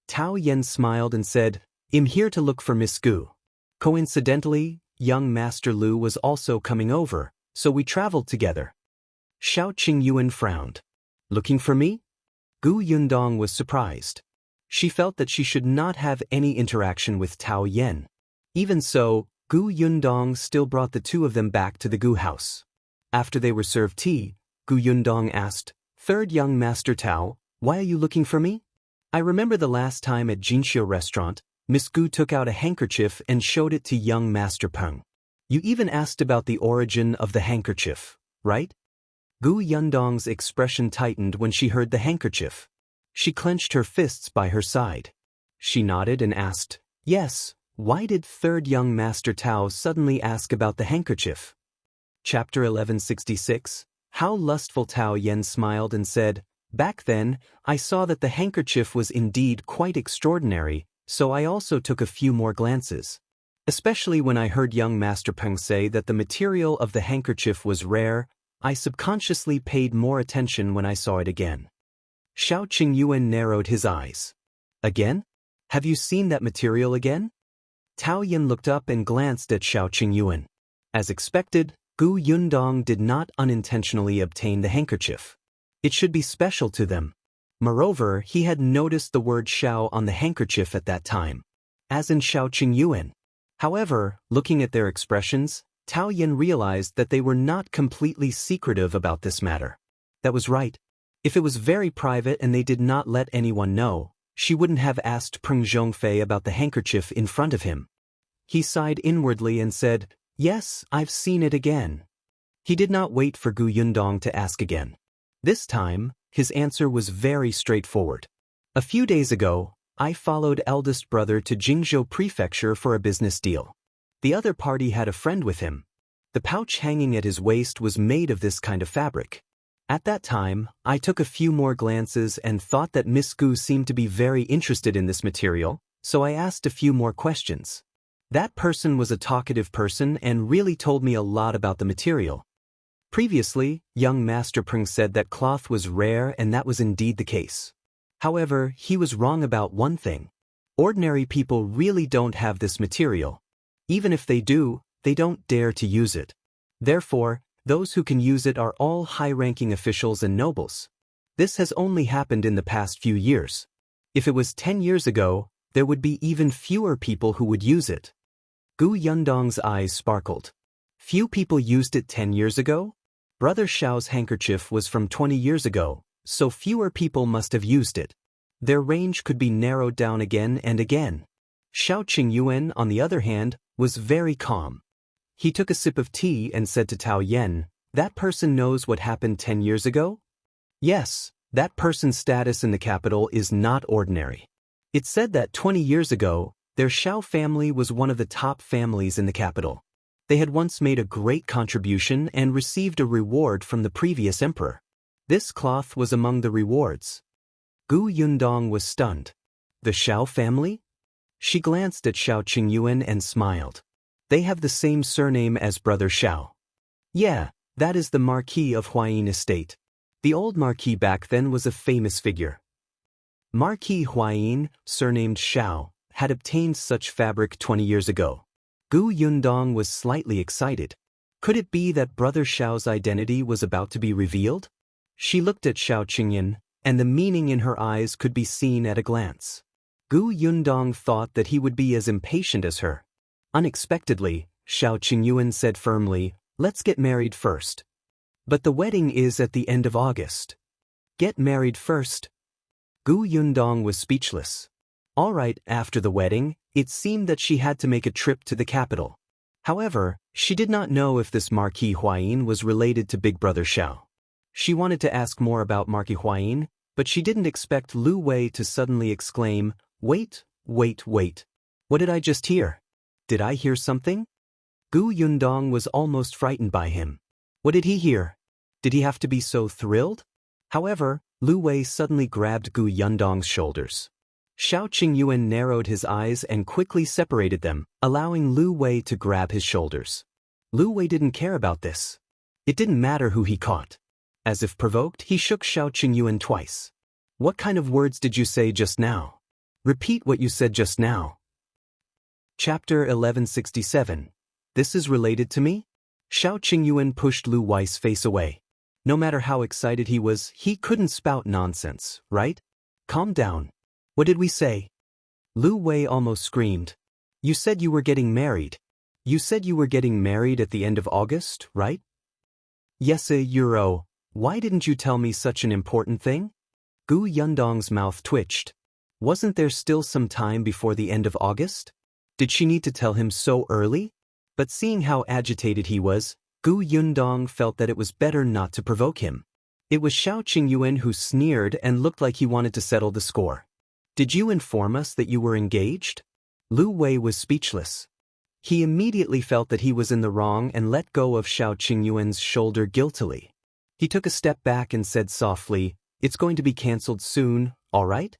Tao Yen smiled and said, I'm here to look for Miss Gu. Coincidentally, young Master Lu was also coming over, so we traveled together. Shao Qingyuan frowned. Looking for me? Gu Yundong was surprised. She felt that she should not have any interaction with Tao Yen. Even so, Gu Yundong still brought the two of them back to the Gu house. After they were served tea, Gu Yundong asked, Third young Master Tao, why are you looking for me? I remember the last time at Xianxia restaurant, Miss Gu took out a handkerchief and showed it to young Master Peng. You even asked about the origin of the handkerchief, right? Gu Yundong's expression tightened when she heard the handkerchief. She clenched her fists by her side. She nodded and asked, Yes, why did third young Master Tao suddenly ask about the handkerchief? Chapter 1166, How Lustful Tao Yen smiled and said, Back then, I saw that the handkerchief was indeed quite extraordinary, so I also took a few more glances. Especially when I heard young Master Peng say that the material of the handkerchief was rare, I subconsciously paid more attention when I saw it again. Shao Qingyuan narrowed his eyes. Again? Have you seen that material again? Tao Yen looked up and glanced at Shao Qingyuan. As expected, Gu Yundong did not unintentionally obtain the handkerchief. It should be special to them. Moreover, he had noticed the word Shao on the handkerchief at that time, as in Shao Qingyuan. However, looking at their expressions, Tao Yen realized that they were not completely secretive about this matter. That was right. If it was very private and they did not let anyone know, she wouldn't have asked Peng Zhongfei about the handkerchief in front of him. He sighed inwardly and said, Yes, I've seen it again. He did not wait for Gu Yundong to ask again. This time, his answer was very straightforward. A few days ago, I followed eldest brother to Jingzhou Prefecture for a business deal. The other party had a friend with him. The pouch hanging at his waist was made of this kind of fabric. At that time, I took a few more glances and thought that Miss Gu seemed to be very interested in this material, so I asked a few more questions. That person was a talkative person and really told me a lot about the material. Previously, young Master Peng said that cloth was rare and that was indeed the case. However, he was wrong about one thing. Ordinary people really don't have this material. Even if they do, they don't dare to use it. Therefore, those who can use it are all high-ranking officials and nobles. This has only happened in the past few years. If it was 10 years ago, there would be even fewer people who would use it. Gu Yundong's eyes sparkled. Few people used it 10 years ago? Brother Shao's handkerchief was from 20 years ago, so fewer people must have used it. Their range could be narrowed down again and again. Shao Qingyuan, on the other hand, was very calm. He took a sip of tea and said to Tao Yen, That person knows what happened 10 years ago? Yes, that person's status in the capital is not ordinary. It's said that 20 years ago, their Shao family was one of the top families in the capital. They had once made a great contribution and received a reward from the previous emperor. This cloth was among the rewards. Gu Yundong was stunned. The Shao family? She glanced at Shao Qingyuan and smiled. They have the same surname as brother Shao. Yeah, that is the Marquis of Huayin estate. The old Marquis back then was a famous figure. Marquis Huayin, surnamed Shao, had obtained such fabric 20 years ago. Gu Yundong was slightly excited. Could it be that brother Shao's identity was about to be revealed? She looked at Shao Qingyan, and the meaning in her eyes could be seen at a glance. Gu Yundong thought that he would be as impatient as her. Unexpectedly, Shao Qingyuan said firmly, "Let's get married first." But the wedding is at the end of August. Get married first? Gu Yundong was speechless. All right, after the wedding, it seemed that she had to make a trip to the capital. However, she did not know if this Marquis Huayin was related to Big Brother Shao. She wanted to ask more about Marquis Huayin, but she didn't expect Lu Wei to suddenly exclaim, "Wait, wait, wait. What did I just hear? Did I hear something?" Gu Yundong was almost frightened by him. What did he hear? Did he have to be so thrilled? However, Lu Wei suddenly grabbed Gu Yundong's shoulders. Shao Qingyuan narrowed his eyes and quickly separated them, allowing Lu Wei to grab his shoulders. Lu Wei didn't care about this. It didn't matter who he caught. As if provoked, he shook Shao Qingyuan twice. What kind of words did you say just now? Repeat what you said just now. Chapter 1167. This is related to me? Shao Qingyuan pushed Lu Wei's face away. No matter how excited he was, he couldn't spout nonsense, right? Calm down. What did we say? Lu Wei almost screamed. You said you were getting married. You said you were getting married at the end of August, right? Yes, Euro. Why didn't you tell me such an important thing? Gu Yundong's mouth twitched. Wasn't there still some time before the end of August? Did she need to tell him so early? But seeing how agitated he was, Gu Yundong felt that it was better not to provoke him. It was Shao Qingyuan who sneered and looked like he wanted to settle the score. Did you inform us that you were engaged? Lu Wei was speechless. He immediately felt that he was in the wrong and let go of Shao Qingyuan's shoulder guiltily. He took a step back and said softly, "It's going to be cancelled soon, all right?"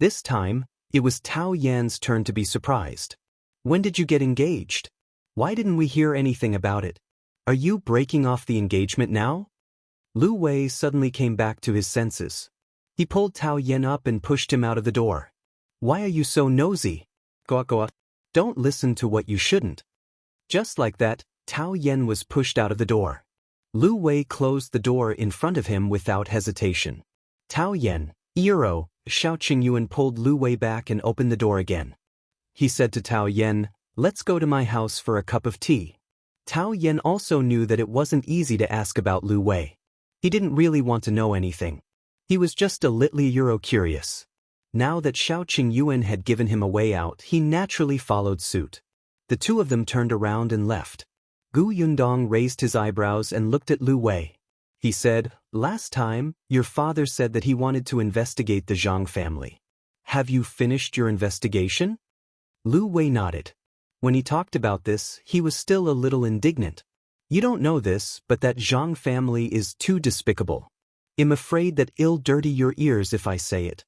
This time, it was Tao Yan's turn to be surprised. When did you get engaged? Why didn't we hear anything about it? Are you breaking off the engagement now? Lu Wei suddenly came back to his senses. He pulled Tao Yan up and pushed him out of the door. Why are you so nosy? Go. Don't listen to what you shouldn't. Just like that, Tao Yan was pushed out of the door. Lu Wei closed the door in front of him without hesitation. Tao Yan, Euro, Shao Qingyuan pulled Lu Wei back and opened the door again. He said to Tao Yan, "Let's go to my house for a cup of tea." Tao Yan also knew that it wasn't easy to ask about Lu Wei. He didn't really want to know anything. He was just a little Euro curious. Now that Shao Qingyuan had given him a way out, he naturally followed suit. The two of them turned around and left. Gu Yundong raised his eyebrows and looked at Lu Wei. He said, "Last time, your father said that he wanted to investigate the Zhang family. Have you finished your investigation?" Lu Wei nodded. When he talked about this, he was still a little indignant. You don't know this, but that Zhang family is too despicable. I'm afraid that it'll dirty your ears if I say it.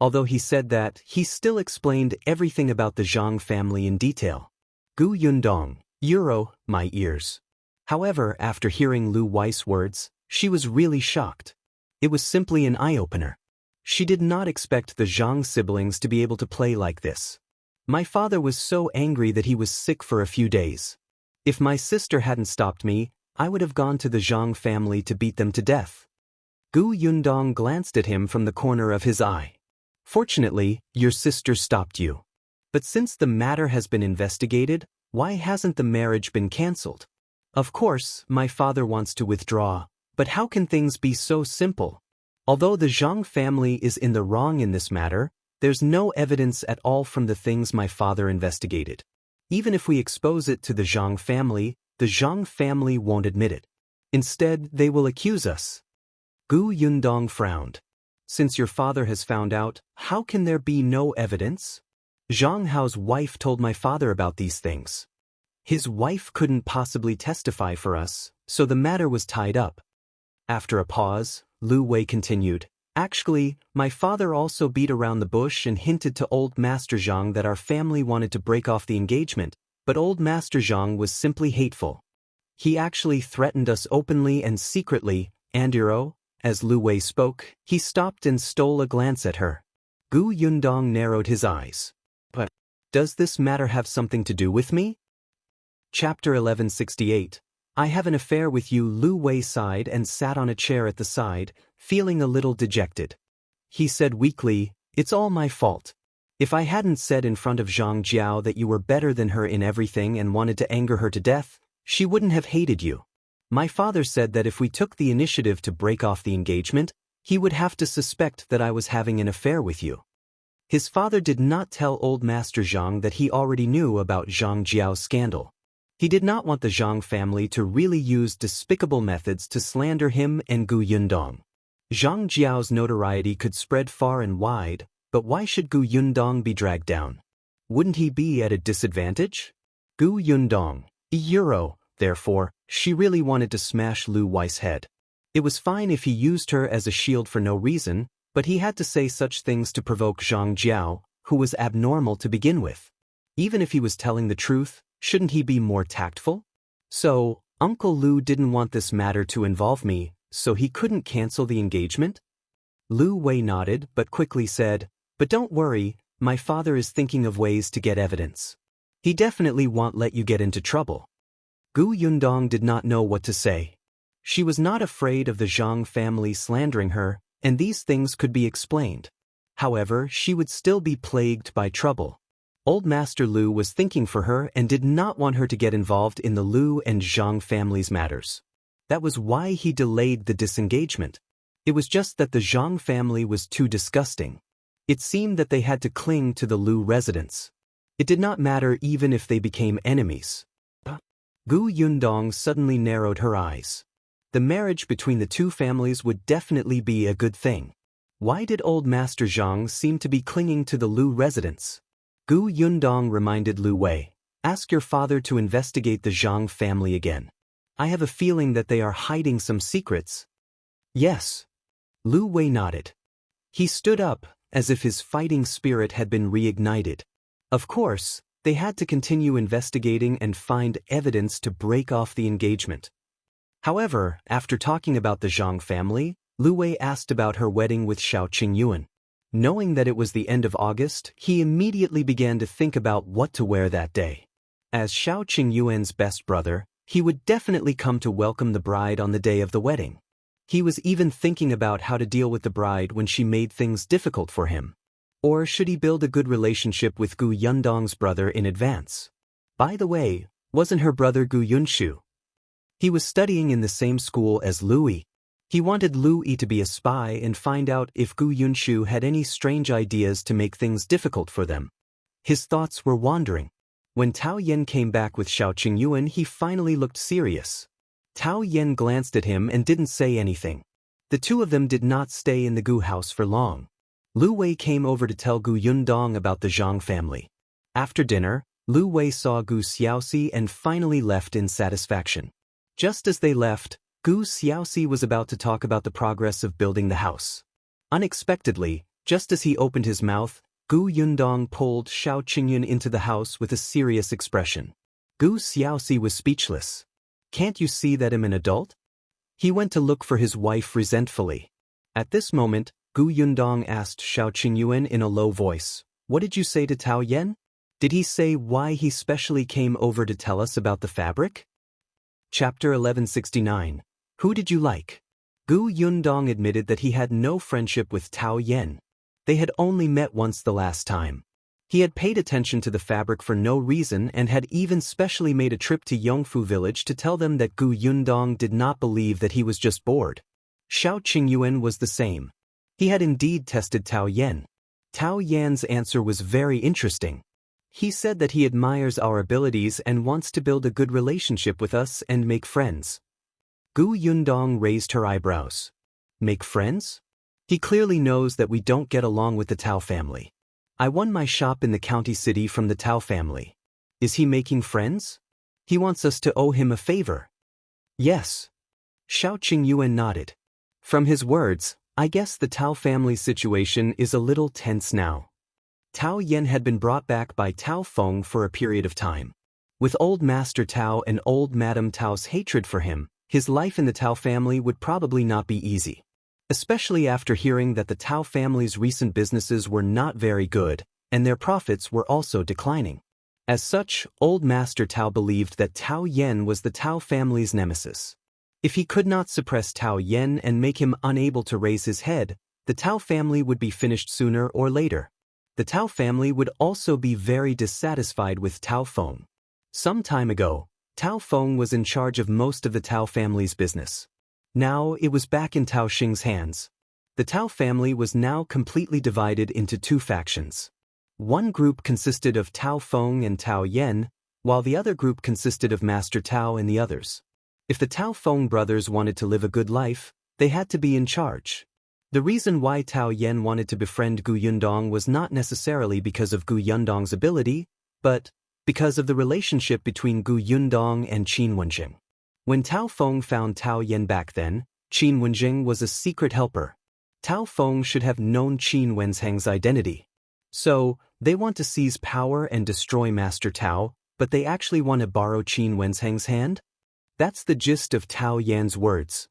Although he said that, he still explained everything about the Zhang family in detail. Gu Yundong, Euro, my ears. However, after hearing Lu Wei's words, she was really shocked. It was simply an eye-opener. She did not expect the Zhang siblings to be able to play like this. My father was so angry that he was sick for a few days. If my sister hadn't stopped me, I would have gone to the Zhang family to beat them to death. Gu Yundong glanced at him from the corner of his eye. Fortunately, your sister stopped you. But since the matter has been investigated, why hasn't the marriage been cancelled? Of course, my father wants to withdraw, but how can things be so simple? Although the Zhang family is in the wrong in this matter, there's no evidence at all from the things my father investigated. Even if we expose it to the Zhang family won't admit it. Instead, they will accuse us. Gu Yundong frowned. Since your father has found out, how can there be no evidence? Zhang Hao's wife told my father about these things. His wife couldn't possibly testify for us, so the matter was tied up. After a pause, Lu Wei continued, Actually, my father also beat around the bush and hinted to old Master Zhang that our family wanted to break off the engagement, but old Master Zhang was simply hateful. He actually threatened us openly and secretly, Andiro." As Lu Wei spoke, he stopped and stole a glance at her. Gu Yundong narrowed his eyes. "But does this matter have something to do with me?" Chapter 1168. "I have an affair with you." Lu Wei sighed and sat on a chair at the side, feeling a little dejected. He said weakly, "It's all my fault. If I hadn't said in front of Zhang Jiao that you were better than her in everything and wanted to anger her to death, she wouldn't have hated you. My father said that if we took the initiative to break off the engagement, he would have to suspect that I was having an affair with you." His father did not tell old Master Zhang that he already knew about Zhang Jiao's scandal. He did not want the Zhang family to really use despicable methods to slander him and Gu Yundong. Zhang Jiao's notoriety could spread far and wide, but why should Gu Yundong be dragged down? Wouldn't he be at a disadvantage? Gu Yundong, Euro, therefore, she really wanted to smash Lu Wei's head. It was fine if he used her as a shield for no reason, but he had to say such things to provoke Zhang Jiao, who was abnormal to begin with. Even if he was telling the truth, shouldn't he be more tactful? So, Uncle Lu didn't want this matter to involve me, so he couldn't cancel the engagement? Lu Wei nodded but quickly said, "But don't worry, my father is thinking of ways to get evidence. He definitely won't let you get into trouble." Gu Yundong did not know what to say. She was not afraid of the Zhang family slandering her, and these things could be explained. However, she would still be plagued by trouble. Old Master Lu was thinking for her and did not want her to get involved in the Lu and Zhang family's matters. That was why he delayed the disengagement. It was just that the Zhang family was too disgusting. It seemed that they had to cling to the Lu residents. It did not matter even if they became enemies. Gu Yundong suddenly narrowed her eyes. The marriage between the two families would definitely be a good thing. Why did old Master Zhang seem to be clinging to the Lu residents? Gu Yundong reminded Lu Wei, "Ask your father to investigate the Zhang family again. I have a feeling that they are hiding some secrets." "Yes." Lu Wei nodded. He stood up, as if his fighting spirit had been reignited. Of course, they had to continue investigating and find evidence to break off the engagement. However, after talking about the Zhang family, Lu Wei asked about her wedding with Shao Qingyuan. Knowing that it was the end of August, he immediately began to think about what to wear that day. As Shao Qingyuan's best brother, he would definitely come to welcome the bride on the day of the wedding. He was even thinking about how to deal with the bride when she made things difficult for him. Or should he build a good relationship with Gu Yundong's brother in advance? By the way, wasn't her brother Gu Yunshu? He was studying in the same school as Louis. He wanted Louis to be a spy and find out if Gu Yunshu had any strange ideas to make things difficult for them. His thoughts were wandering. When Tao Yen came back with Shao Qingyuan, he finally looked serious. Tao Yen glanced at him and didn't say anything. The two of them did not stay in the Gu house for long. Lu Wei came over to tell Gu Yundong about the Zhang family. After dinner, Lu Wei saw Gu Xiaoxi and finally left in satisfaction. Just as they left, Gu Xiaoxi was about to talk about the progress of building the house. Unexpectedly, just as he opened his mouth, Gu Yundong pulled Shao Qingyuan into the house with a serious expression. Gu Xiaoxi was speechless. "Can't you see that I'm an adult?" He went to look for his wife resentfully. At this moment, Gu Yundong asked Shao Qingyuan in a low voice, "What did you say to Tao Yen? Did he say why he specially came over to tell us about the fabric?" Chapter 1169. Who did you like? Gu Yundong admitted that he had no friendship with Tao Yen. They had only met once the last time. He had paid attention to the fabric for no reason and had even specially made a trip to Yongfu village to tell them that Gu Yundong did not believe that he was just bored. Shao Qingyuan was the same. He had indeed tested Tao Yen. Tao Yan's answer was very interesting. He said that he admires our abilities and wants to build a good relationship with us and make friends. Gu Yundong raised her eyebrows. Make friends? He clearly knows that we don't get along with the Tao family. I won my shop in the county city from the Tao family. Is he making friends? He wants us to owe him a favor. Yes. Shao Qingyuan nodded. From his words, I guess the Tao family's situation is a little tense now. Tao Yen had been brought back by Tao Feng for a period of time. With old Master Tao and old Madame Tao's hatred for him, his life in the Tao family would probably not be easy. Especially after hearing that the Tao family's recent businesses were not very good, and their profits were also declining. As such, old Master Tao believed that Tao Yen was the Tao family's nemesis. If he could not suppress Tao Yen and make him unable to raise his head, the Tao family would be finished sooner or later. The Tao family would also be very dissatisfied with Tao Feng. Some time ago, Tao Feng was in charge of most of the Tao family's business. Now it was back in Tao Xing's hands. The Tao family was now completely divided into two factions. One group consisted of Tao Feng and Tao Yen, while the other group consisted of Master Tao and the others. If the Tao Feng brothers wanted to live a good life, they had to be in charge. The reason why Tao Yen wanted to befriend Gu Yundong was not necessarily because of Gu Yundong's ability, but because of the relationship between Gu Yundong and Qin Wenjing. When Tao Feng found Tao Yen back then, Qin Wenjing was a secret helper. Tao Feng should have known Qin Wenzheng's identity. So, they want to seize power and destroy Master Tao, but they actually want to borrow Qin Wenzheng's hand? That's the gist of Tao Yan's words.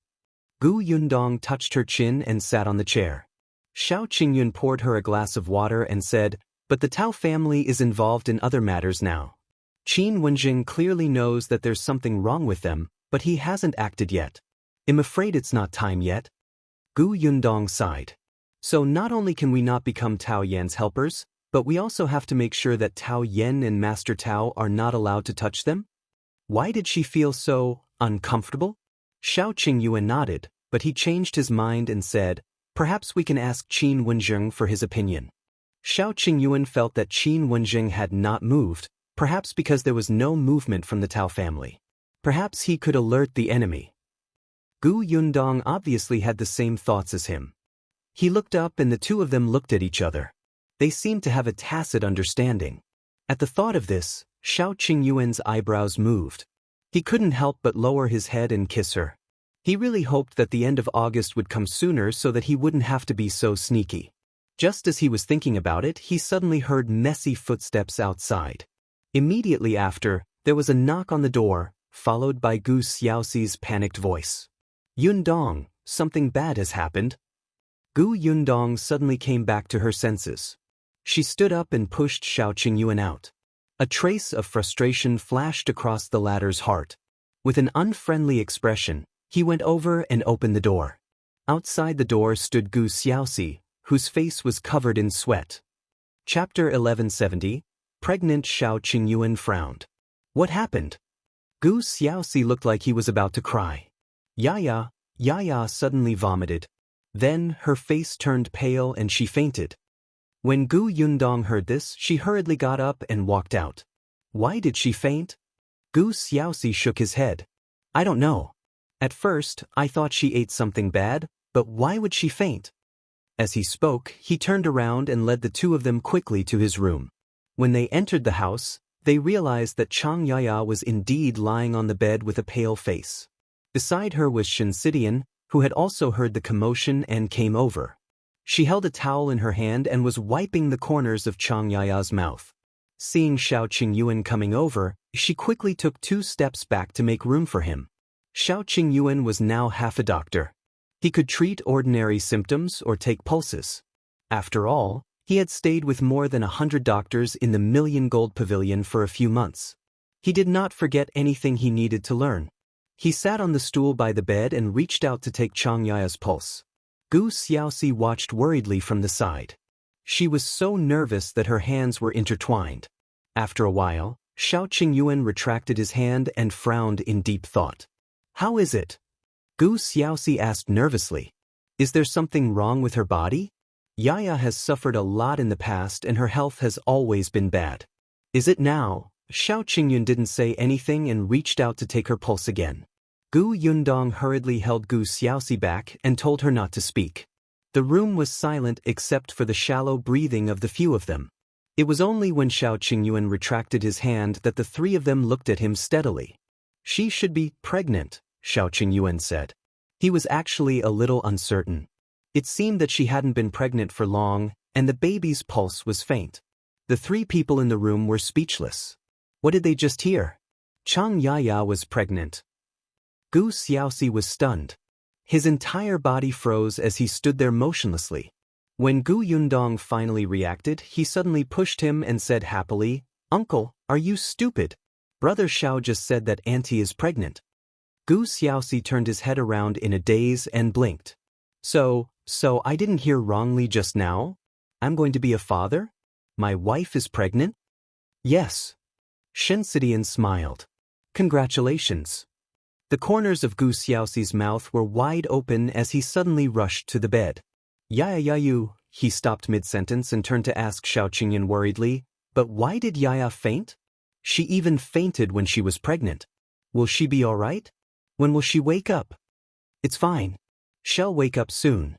Gu Yundong touched her chin and sat on the chair. Shao Qingyuan poured her a glass of water and said, "But the Tao family is involved in other matters now. Qin Wenjing clearly knows that there's something wrong with them, but he hasn't acted yet. I'm afraid it's not time yet." Gu Yundong sighed. So not only can we not become Tao Yan's helpers, but we also have to make sure that Tao Yen and Master Tao are not allowed to touch them? Why did she feel so uncomfortable? Shao Qingyuan nodded, but he changed his mind and said, "Perhaps we can ask Qin Wenjing for his opinion." Shao Qingyuan felt that Qin Wenjing had not moved, perhaps because there was no movement from the Tao family. Perhaps he could alert the enemy. Gu Yundong obviously had the same thoughts as him. He looked up and the two of them looked at each other. They seemed to have a tacit understanding. At the thought of this, Shao Qingyuan's eyebrows moved. He couldn't help but lower his head and kiss her. He really hoped that the end of August would come sooner so that he wouldn't have to be so sneaky. Just as he was thinking about it, he suddenly heard messy footsteps outside. Immediately after, there was a knock on the door, followed by Gu Xiaoxi's panicked voice. "Yundong, something bad has happened." Gu Yundong suddenly came back to her senses. She stood up and pushed Shao Qingyuan out. A trace of frustration flashed across the latter's heart. With an unfriendly expression, he went over and opened the door. Outside the door stood Gu Xiaoxi, whose face was covered in sweat. Chapter 1170, Pregnant Shao Qingyuan frowned. What happened? Gu Xiaoxi looked like he was about to cry. Yaya suddenly vomited. Then her face turned pale and she fainted. When Gu Yundong heard this, she hurriedly got up and walked out. Why did she faint? Gu Xiaoxi shook his head. I don't know. At first, I thought she ate something bad, but why would she faint? As he spoke, he turned around and led the two of them quickly to his room. When they entered the house, they realized that Xianxia was indeed lying on the bed with a pale face. Beside her was Shinsidian, who had also heard the commotion and came over. She held a towel in her hand and was wiping the corners of Xianxia's mouth. Seeing Shao Qingyuan coming over, she quickly took 2 steps back to make room for him. Shao Qingyuan was now half a doctor. He could treat ordinary symptoms or take pulses. After all, he had stayed with more than 100 doctors in the Million Gold Pavilion for a few months. He did not forget anything he needed to learn. He sat on the stool by the bed and reached out to take Xianxia's pulse. Gu Xiaoxi watched worriedly from the side. She was so nervous that her hands were intertwined. After a while, Shao Qingyuan retracted his hand and frowned in deep thought. How is it? Gu Xiaoxi asked nervously. Is there something wrong with her body? Yaya has suffered a lot in the past and her health has always been bad. Is it now? Shao Qingyuan didn't say anything and reached out to take her pulse again. Gu Yundong hurriedly held Gu Xiaoxi back and told her not to speak. The room was silent except for the shallow breathing of the few of them. It was only when Shao Qingyuan retracted his hand that the 3 of them looked at him steadily. She should be pregnant, Shao Qingyuan said. He was actually a little uncertain. It seemed that she hadn't been pregnant for long, and the baby's pulse was faint. The three people in the room were speechless. What did they just hear? Xianxia was pregnant. Gu Xiaoxi was stunned. His entire body froze as he stood there motionlessly. When Gu Yundong finally reacted, he suddenly pushed him and said happily, "Uncle, are you stupid? Brother Shao just said that auntie is pregnant." Gu Xiaoxi turned his head around in a daze and blinked. So I didn't hear wrongly just now? I'm going to be a father? My wife is pregnant? Yes. Shen Sidian smiled. Congratulations. The corners of Gu Xiaoxi's mouth were wide open as he suddenly rushed to the bed. Yayu, he stopped mid-sentence and turned to ask Shao Qingyuan worriedly, but why did Yaya faint? She even fainted when she was pregnant. Will she be all right? When will she wake up? It's fine. She'll wake up soon.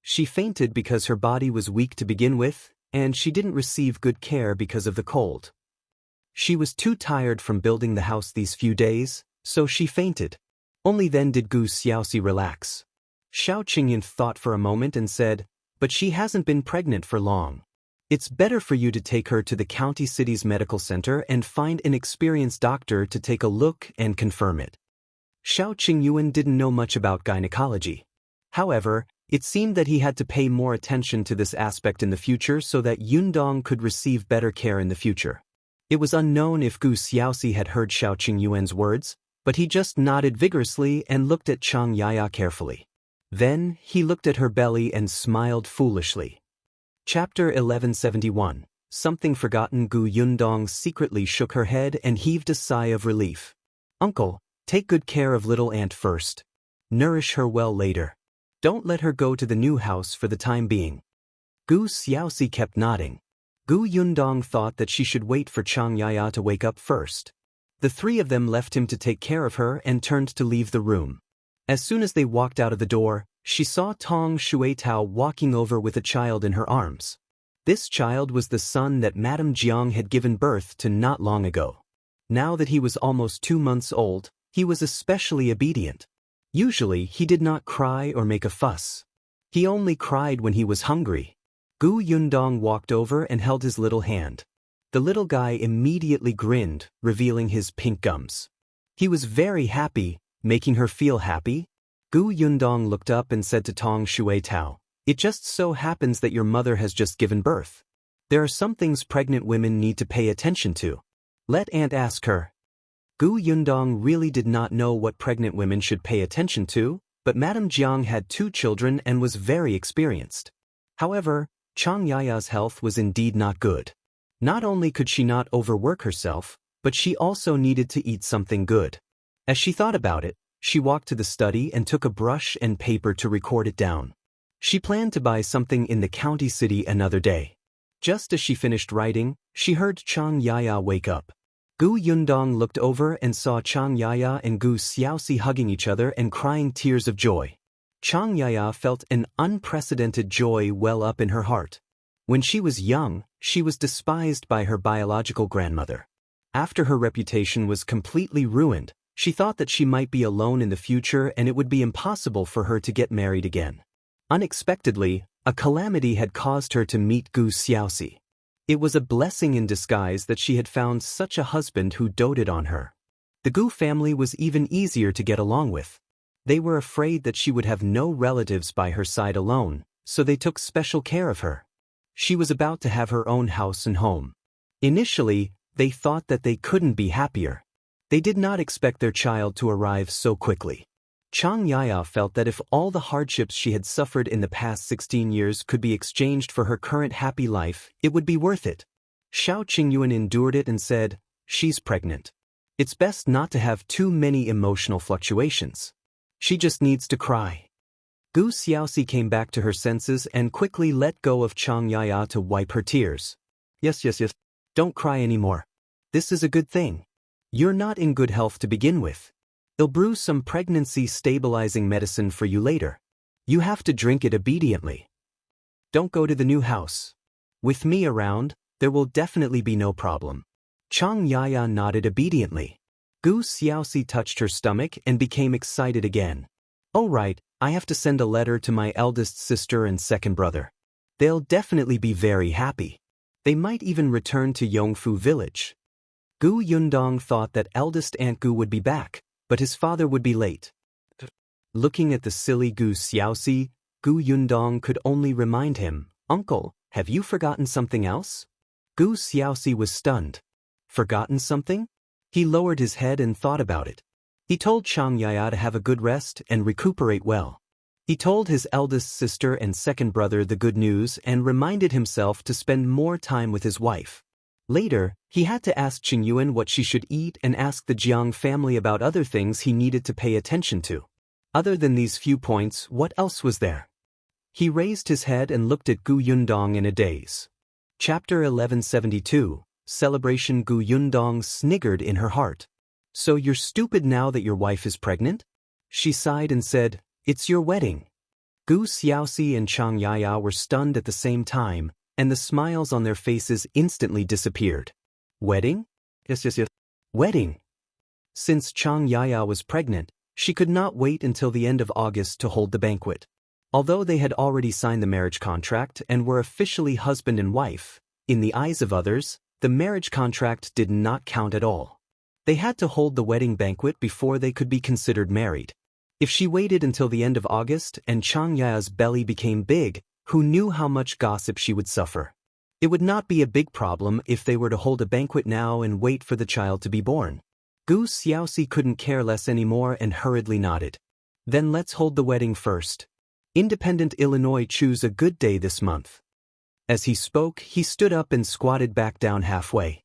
She fainted because her body was weak to begin with, and she didn't receive good care because of the cold. She was too tired from building the house these few days, so she fainted. Only then did Gu Xiaoxi relax. Shao Qingyuan thought for a moment and said, but she hasn't been pregnant for long. It's better for you to take her to the county city's medical center and find an experienced doctor to take a look and confirm it. Shao Qingyuan didn't know much about gynecology. However, it seemed that he had to pay more attention to this aspect in the future so that Yundong could receive better care in the future. It was unknown if Gu Xiaoxi had heard Shao Qingyuan's words, but he just nodded vigorously and looked at Xianxia carefully. Then, he looked at her belly and smiled foolishly. Chapter 1171. Something forgotten. Gu Yundong secretly shook her head and heaved a sigh of relief. Uncle, take good care of little aunt first. Nourish her well later. Don't let her go to the new house for the time being. Gu Xiaoxi kept nodding. Gu Yundong thought that she should wait for Xianxia to wake up first. The three of them left him to take care of her and turned to leave the room. As soon as they walked out of the door, she saw Tong Shuitao walking over with a child in her arms. This child was the son that Madame Jiang had given birth to not long ago. Now that he was almost 2 months old, he was especially obedient. Usually, he did not cry or make a fuss. He only cried when he was hungry. Gu Yundong walked over and held his little hand. The little guy immediately grinned, revealing his pink gums. He was very happy, making her feel happy. Gu Yundong looked up and said to Tong Shuitao, "It just so happens that your mother has just given birth. There are some things pregnant women need to pay attention to. Let aunt ask her." Gu Yundong really did not know what pregnant women should pay attention to, but Madame Jiang had 2 children and was very experienced. However, Xiangxia's health was indeed not good. Not only could she not overwork herself, but she also needed to eat something good. As she thought about it, she walked to the study and took a brush and paper to record it down. She planned to buy something in the county city another day. Just as she finished writing, she heard Xianxia wake up. Gu Yundong looked over and saw Xianxia and Gu Xiaoxi hugging each other and crying tears of joy. Xianxia felt an unprecedented joy well up in her heart. When she was young, she was despised by her biological grandmother. After her reputation was completely ruined, she thought that she might be alone in the future and it would be impossible for her to get married again. Unexpectedly, a calamity had caused her to meet Gu Xiaoxi. It was a blessing in disguise that she had found such a husband who doted on her. The Gu family was even easier to get along with. They were afraid that she would have no relatives by her side alone, so they took special care of her. She was about to have her own house and home. Initially, they thought that they couldn't be happier. They did not expect their child to arrive so quickly. Xianxia felt that if all the hardships she had suffered in the past 16 years could be exchanged for her current happy life, it would be worth it. Shao Qingyuan endured it and said, "She's pregnant. It's best not to have too many emotional fluctuations. She just needs to cry." Gu Xiaoxi came back to her senses and quickly let go of Xianxia to wipe her tears. Yes. Don't cry anymore. This is a good thing. You're not in good health to begin with. They'll brew some pregnancy-stabilizing medicine for you later. You have to drink it obediently. Don't go to the new house. With me around, there will definitely be no problem. Xianxia nodded obediently. Gu Xiaoxi touched her stomach and became excited again. "Oh right, I have to send a letter to my eldest sister and second brother. They'll definitely be very happy. They might even return to Yongfu village. Gu Yundong thought that eldest Aunt Gu would be back, but his father would be late. Looking at the silly Gu Xiaoxi, Gu Yundong could only remind him, "Uncle, have you forgotten something else?" Gu Xiaoxi was stunned. Forgotten something? He lowered his head and thought about it. He told Xianxia to have a good rest and recuperate well. He told his eldest sister and second brother the good news and reminded himself to spend more time with his wife. Later, he had to ask Qingyuan what she should eat and ask the Jiang family about other things he needed to pay attention to. Other than these few points, what else was there? He raised his head and looked at Gu Yundong in a daze. Chapter 1172, Celebration. Gu Yundong sniggered in her heart. "So you're stupid now that your wife is pregnant?" She sighed and said, "It's your wedding." Gu Xiaoxi and Xianxia were stunned at the same time, and the smiles on their faces instantly disappeared. Wedding? Yes. Wedding. Since Xianxia was pregnant, she could not wait until the end of August to hold the banquet. Although they had already signed the marriage contract and were officially husband and wife, in the eyes of others, the marriage contract did not count at all. They had to hold the wedding banquet before they could be considered married. If she waited until the end of August and Xiangya's belly became big, who knew how much gossip she would suffer? It would not be a big problem if they were to hold a banquet now and wait for the child to be born. Gu Xiaoxi couldn't care less anymore and hurriedly nodded. "Then let's hold the wedding first. Independent Illinois choose a good day this month." As he spoke, he stood up and squatted back down halfway.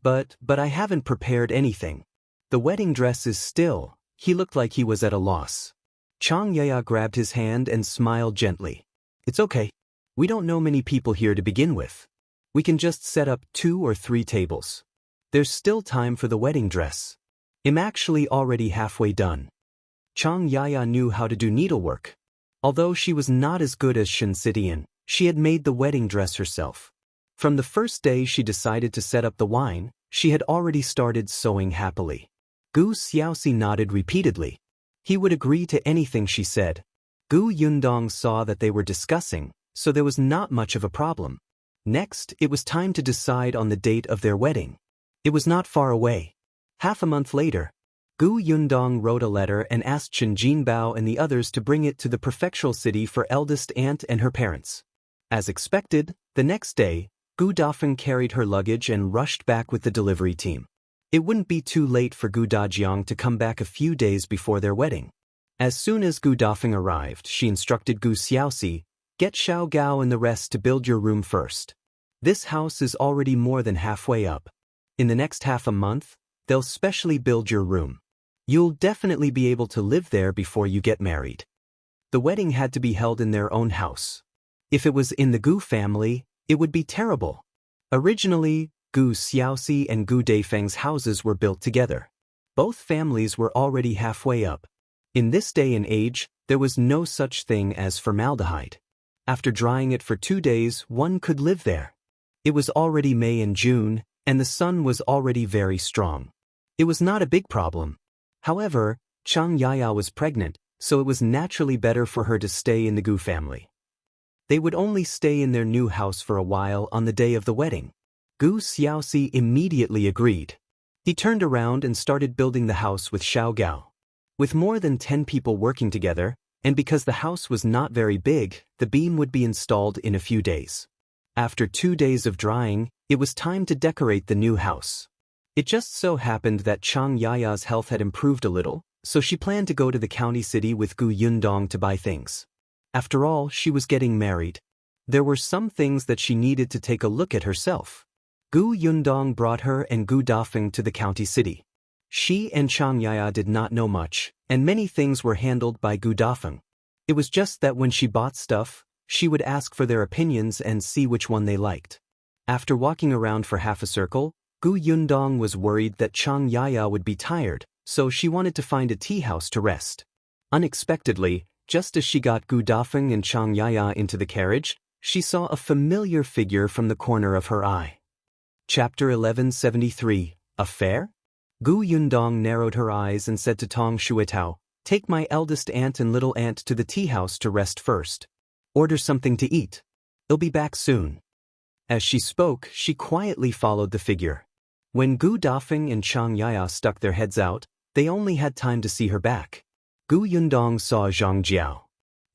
But I haven't prepared anything. The wedding dress is still." He looked like he was at a loss. Xianxia grabbed his hand and smiled gently. "It's okay. We don't know many people here to begin with. We can just set up 2 or 3 tables. There's still time for the wedding dress. I'm actually already halfway done." Xianxia knew how to do needlework. Although she was not as good as Xianxian, she had made the wedding dress herself. From the first day she decided to set up the wine, she had already started sewing happily. Gu Xiaoxi nodded repeatedly. He would agree to anything she said. Gu Yundong saw that they were discussing, so there was not much of a problem. Next, it was time to decide on the date of their wedding. It was not far away. Half a month later, Gu Yundong wrote a letter and asked Chen Jinbao and the others to bring it to the prefectural city for eldest aunt and her parents. As expected, the next day, Gu Dafeng carried her luggage and rushed back with the delivery team. It wouldn't be too late for Gu Dajiang to come back a few days before their wedding. As soon as Gu Dafeng arrived, she instructed Gu Xiaoxi, "Get Shao Gao and the rest to build your room first. This house is already more than halfway up. In the next half a month, they'll specially build your room. You'll definitely be able to live there before you get married." The wedding had to be held in their own house. If it was in the Gu family, it would be terrible. Originally, Gu Xiaoxi and Gu Dafeng's houses were built together. Both families were already halfway up. In this day and age, there was no such thing as formaldehyde. After drying it for 2 days, one could live there. It was already May and June, and the sun was already very strong. It was not a big problem. However, Xianxia was pregnant, so it was naturally better for her to stay in the Gu family. They would only stay in their new house for a while on the day of the wedding. Gu Xiaoxi immediately agreed. He turned around and started building the house with Shao Gao. With more than 10 people working together, and because the house was not very big, the beam would be installed in a few days. After 2 days of drying, it was time to decorate the new house. It just so happened that Xiangya's health had improved a little, so she planned to go to the county city with Gu Yundong to buy things. After all, she was getting married. There were some things that she needed to take a look at herself. Gu Yundong brought her and Gu Dafeng to the county city. She and Xianxia did not know much, and many things were handled by Gu Dafeng. It was just that when she bought stuff, she would ask for their opinions and see which one they liked. After walking around for half a circle, Gu Yundong was worried that Xianxia would be tired, so she wanted to find a tea house to rest. Unexpectedly, just as she got Gu Dafeng and Xianxia into the carriage, she saw a familiar figure from the corner of her eye. Chapter 1173, A Fair? Gu Yundong narrowed her eyes and said to Tong Shuitao, Take my eldest aunt and little aunt to the tea house to rest first. Order something to eat. I'll be back soon. As she spoke, she quietly followed the figure. When Gu Dafeng and Xianxia stuck their heads out, they only had time to see her back. Gu Yundong saw Zhang Jiao.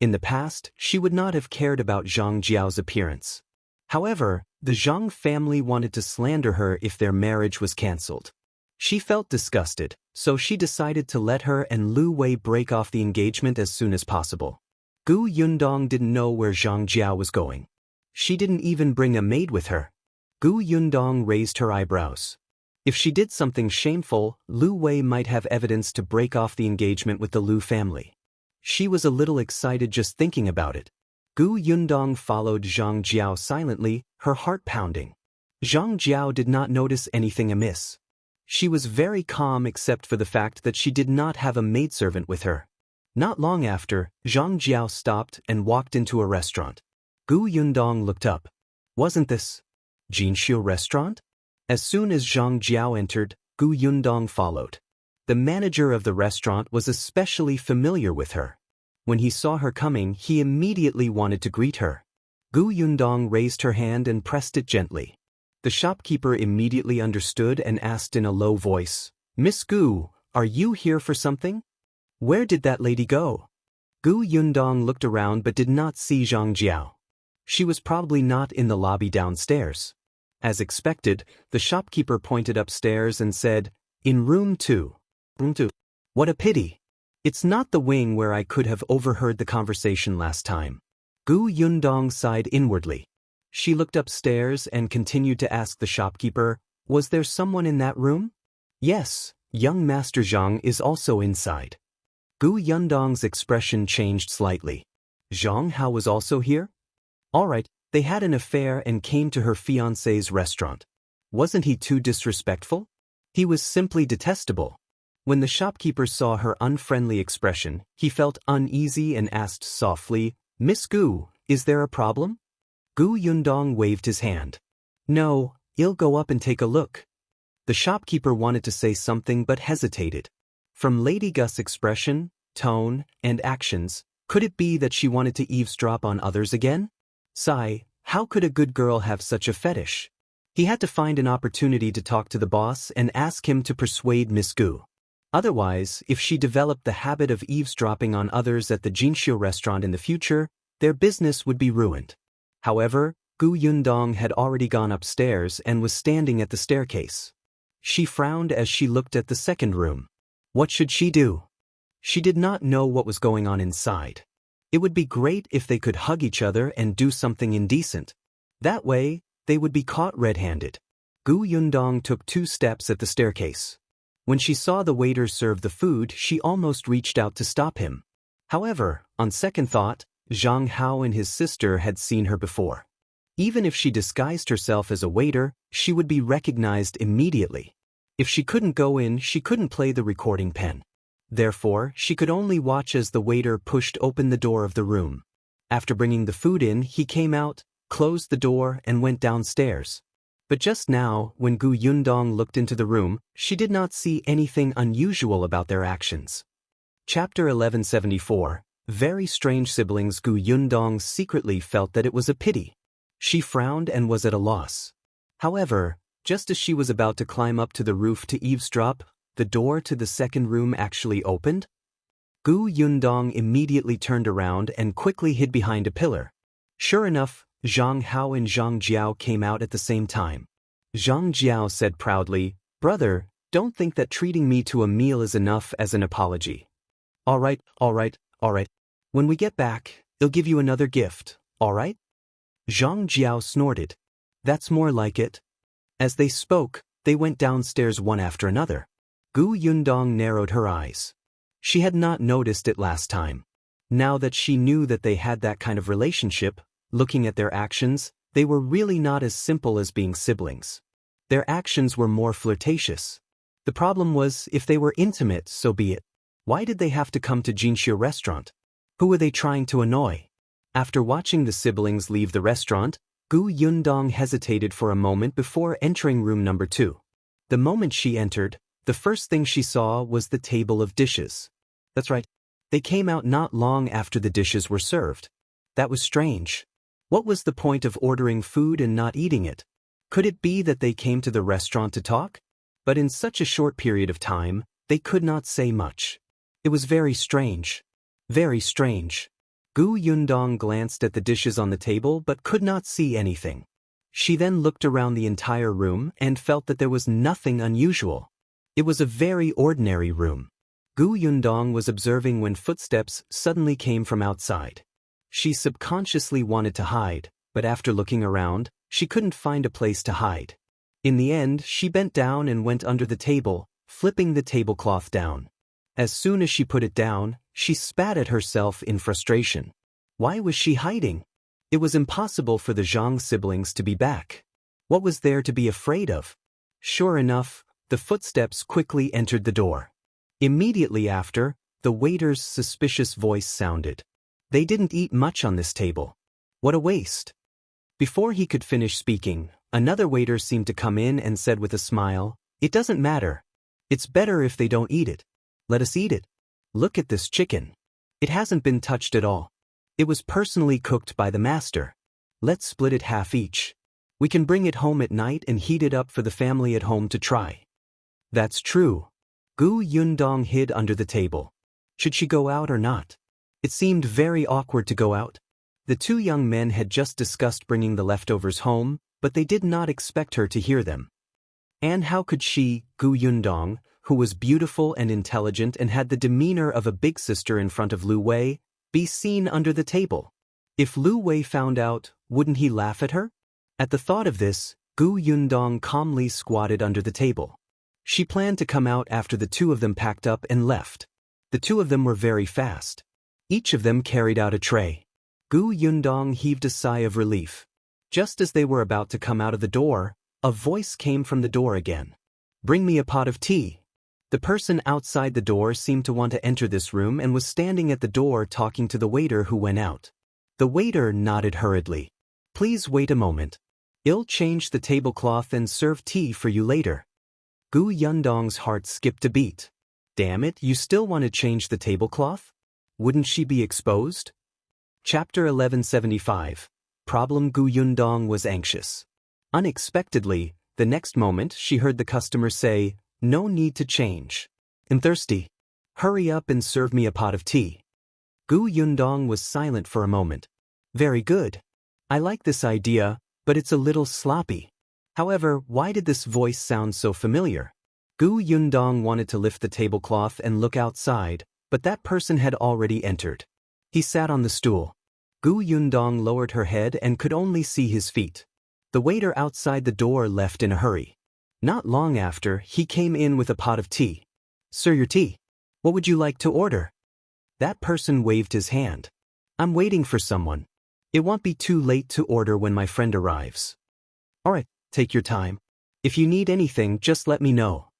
In the past, she would not have cared about Zhang Jiao's appearance. However, the Zhang family wanted to slander her if their marriage was cancelled. She felt disgusted, so she decided to let her and Lu Wei break off the engagement as soon as possible. Gu Yundong didn't know where Zhang Jiao was going. She didn't even bring a maid with her. Gu Yundong raised her eyebrows. If she did something shameful, Lu Wei might have evidence to break off the engagement with the Lu family. She was a little excited just thinking about it. Gu Yundong followed Zhang Jiao silently, her heart pounding. Zhang Jiao did not notice anything amiss. She was very calm except for the fact that she did not have a maidservant with her. Not long after, Zhang Jiao stopped and walked into a restaurant. Gu Yundong looked up. Wasn't this Xianxia restaurant? As soon as Zhang Jiao entered, Gu Yundong followed. The manager of the restaurant was especially familiar with her. When he saw her coming, he immediately wanted to greet her. Gu Yundong raised her hand and pressed it gently. The shopkeeper immediately understood and asked in a low voice, "Miss Gu, are you here for something? Where did that lady go?" Gu Yundong looked around but did not see Zhang Jiao. She was probably not in the lobby downstairs. As expected, the shopkeeper pointed upstairs and said, "In room 2. Room 2. What a pity. It's not the wing where I could have overheard the conversation last time." Gu Yundong sighed inwardly. She looked upstairs and continued to ask the shopkeeper, "Was there someone in that room?" "Yes, young Master Zhang is also inside." Gu Yundong's expression changed slightly. Zhang Hao was also here? Alright, they had an affair and came to her fiancé's restaurant. Wasn't he too disrespectful? He was simply detestable. When the shopkeeper saw her unfriendly expression, he felt uneasy and asked softly, "Miss Gu, is there a problem?" Gu Yundong waved his hand. "No, I'll go up and take a look." The shopkeeper wanted to say something but hesitated. From Lady Gus's expression, tone, and actions, could it be that she wanted to eavesdrop on others again? Sigh, how could a good girl have such a fetish? He had to find an opportunity to talk to the boss and ask him to persuade Miss Gu. Otherwise, if she developed the habit of eavesdropping on others at the Xianxia restaurant in the future, their business would be ruined. However, Gu Yundong had already gone upstairs and was standing at the staircase. She frowned as she looked at the second room. What should she do? She did not know what was going on inside. It would be great if they could hug each other and do something indecent. That way, they would be caught red-handed. Gu Yundong took 2 steps at the staircase. When she saw the waiter serve the food, she almost reached out to stop him. However, on second thought, Zhang Hao and his sister had seen her before. Even if she disguised herself as a waiter, she would be recognized immediately. If she couldn't go in, she couldn't play the recording pen. Therefore, she could only watch as the waiter pushed open the door of the room. After bringing the food in, he came out, closed the door, and went downstairs. But just now, when Gu Yundong looked into the room, she did not see anything unusual about their actions. Chapter 1174. Very strange siblings. Gu Yundong secretly felt that it was a pity. She frowned and was at a loss. However, just as she was about to climb up to the roof to eavesdrop, the door to the second room actually opened. Gu Yundong immediately turned around and quickly hid behind a pillar. Sure enough, Zhang Hao and Zhang Jiao came out at the same time. Zhang Jiao said proudly, "Brother, don't think that treating me to a meal is enough as an apology." Alright. When we get back, I'll give you another gift, alright?" Zhang Jiao snorted. "That's more like it." As they spoke, they went downstairs one after another. Gu Yundong narrowed her eyes. She had not noticed it last time. Now that she knew that they had that kind of relationship, looking at their actions, they were really not as simple as being siblings. Their actions were more flirtatious. The problem was, if they were intimate, so be it. Why did they have to come to Xianxia restaurant? Who were they trying to annoy? After watching the siblings leave the restaurant, Gu Yundong hesitated for a moment before entering room number 2. The moment she entered, the first thing she saw was the table of dishes. That's right, They came out not long after the dishes were served. That was strange. What was the point of ordering food and not eating it? Could it be that they came to the restaurant to talk? But in such a short period of time, they could not say much. It was very strange. Very strange. Gu Yundong glanced at the dishes on the table but could not see anything. She then looked around the entire room and felt that there was nothing unusual. It was a very ordinary room. Gu Yundong was observing when footsteps suddenly came from outside. She subconsciously wanted to hide, but after looking around, she couldn't find a place to hide. In the end, she bent down and went under the table, flipping the tablecloth down. As soon as she put it down, she spat at herself in frustration. Why was she hiding? It was impossible for the Zhang siblings to be back. What was there to be afraid of? Sure enough, the footsteps quickly entered the door. Immediately after, the waiter's suspicious voice sounded. They didn't eat much on this table. What a waste. Before he could finish speaking, another waiter seemed to come in and said with a smile, "It doesn't matter. It's better if they don't eat it. Let us eat it. Look at this chicken. It hasn't been touched at all. It was personally cooked by the master. Let's split it half each. We can bring it home at night and heat it up for the family at home to try." That's true. Gu Yundong hid under the table. Should she go out or not? It seemed very awkward to go out. The two young men had just discussed bringing the leftovers home, but they did not expect her to hear them. And how could she, Gu Yundong, who was beautiful and intelligent and had the demeanor of a big sister in front of Lu Wei, be seen under the table? If Lu Wei found out, wouldn't he laugh at her? At the thought of this, Gu Yundong calmly squatted under the table. She planned to come out after the two of them packed up and left. The two of them were very fast. Each of them carried out a tray. Gu Yundong heaved a sigh of relief. Just as they were about to come out of the door, a voice came from the door again. "Bring me a pot of tea." The person outside the door seemed to want to enter this room and was standing at the door talking to the waiter who went out. The waiter nodded hurriedly. "Please wait a moment. I'll change the tablecloth and serve tea for you later." Gu Yundong's heart skipped a beat. Damn it, you still want to change the tablecloth? Wouldn't she be exposed? Chapter 1175. Problem. Gu Yundong was anxious. Unexpectedly, the next moment she heard the customer say, "No need to change. I'm thirsty. Hurry up and serve me a pot of tea." Gu Yundong was silent for a moment. "Very good. I like this idea, but it's a little sloppy. However, why did this voice sound so familiar?" Gu Yundong wanted to lift the tablecloth and look outside, but that person had already entered. He sat on the stool. Gu Yundong lowered her head and could only see his feet. The waiter outside the door left in a hurry. Not long after, he came in with a pot of tea. "Sir, your tea. What would you like to order?" That person waved his hand. "I'm waiting for someone. It won't be too late to order when my friend arrives." "Alright, take your time. If you need anything, just let me know."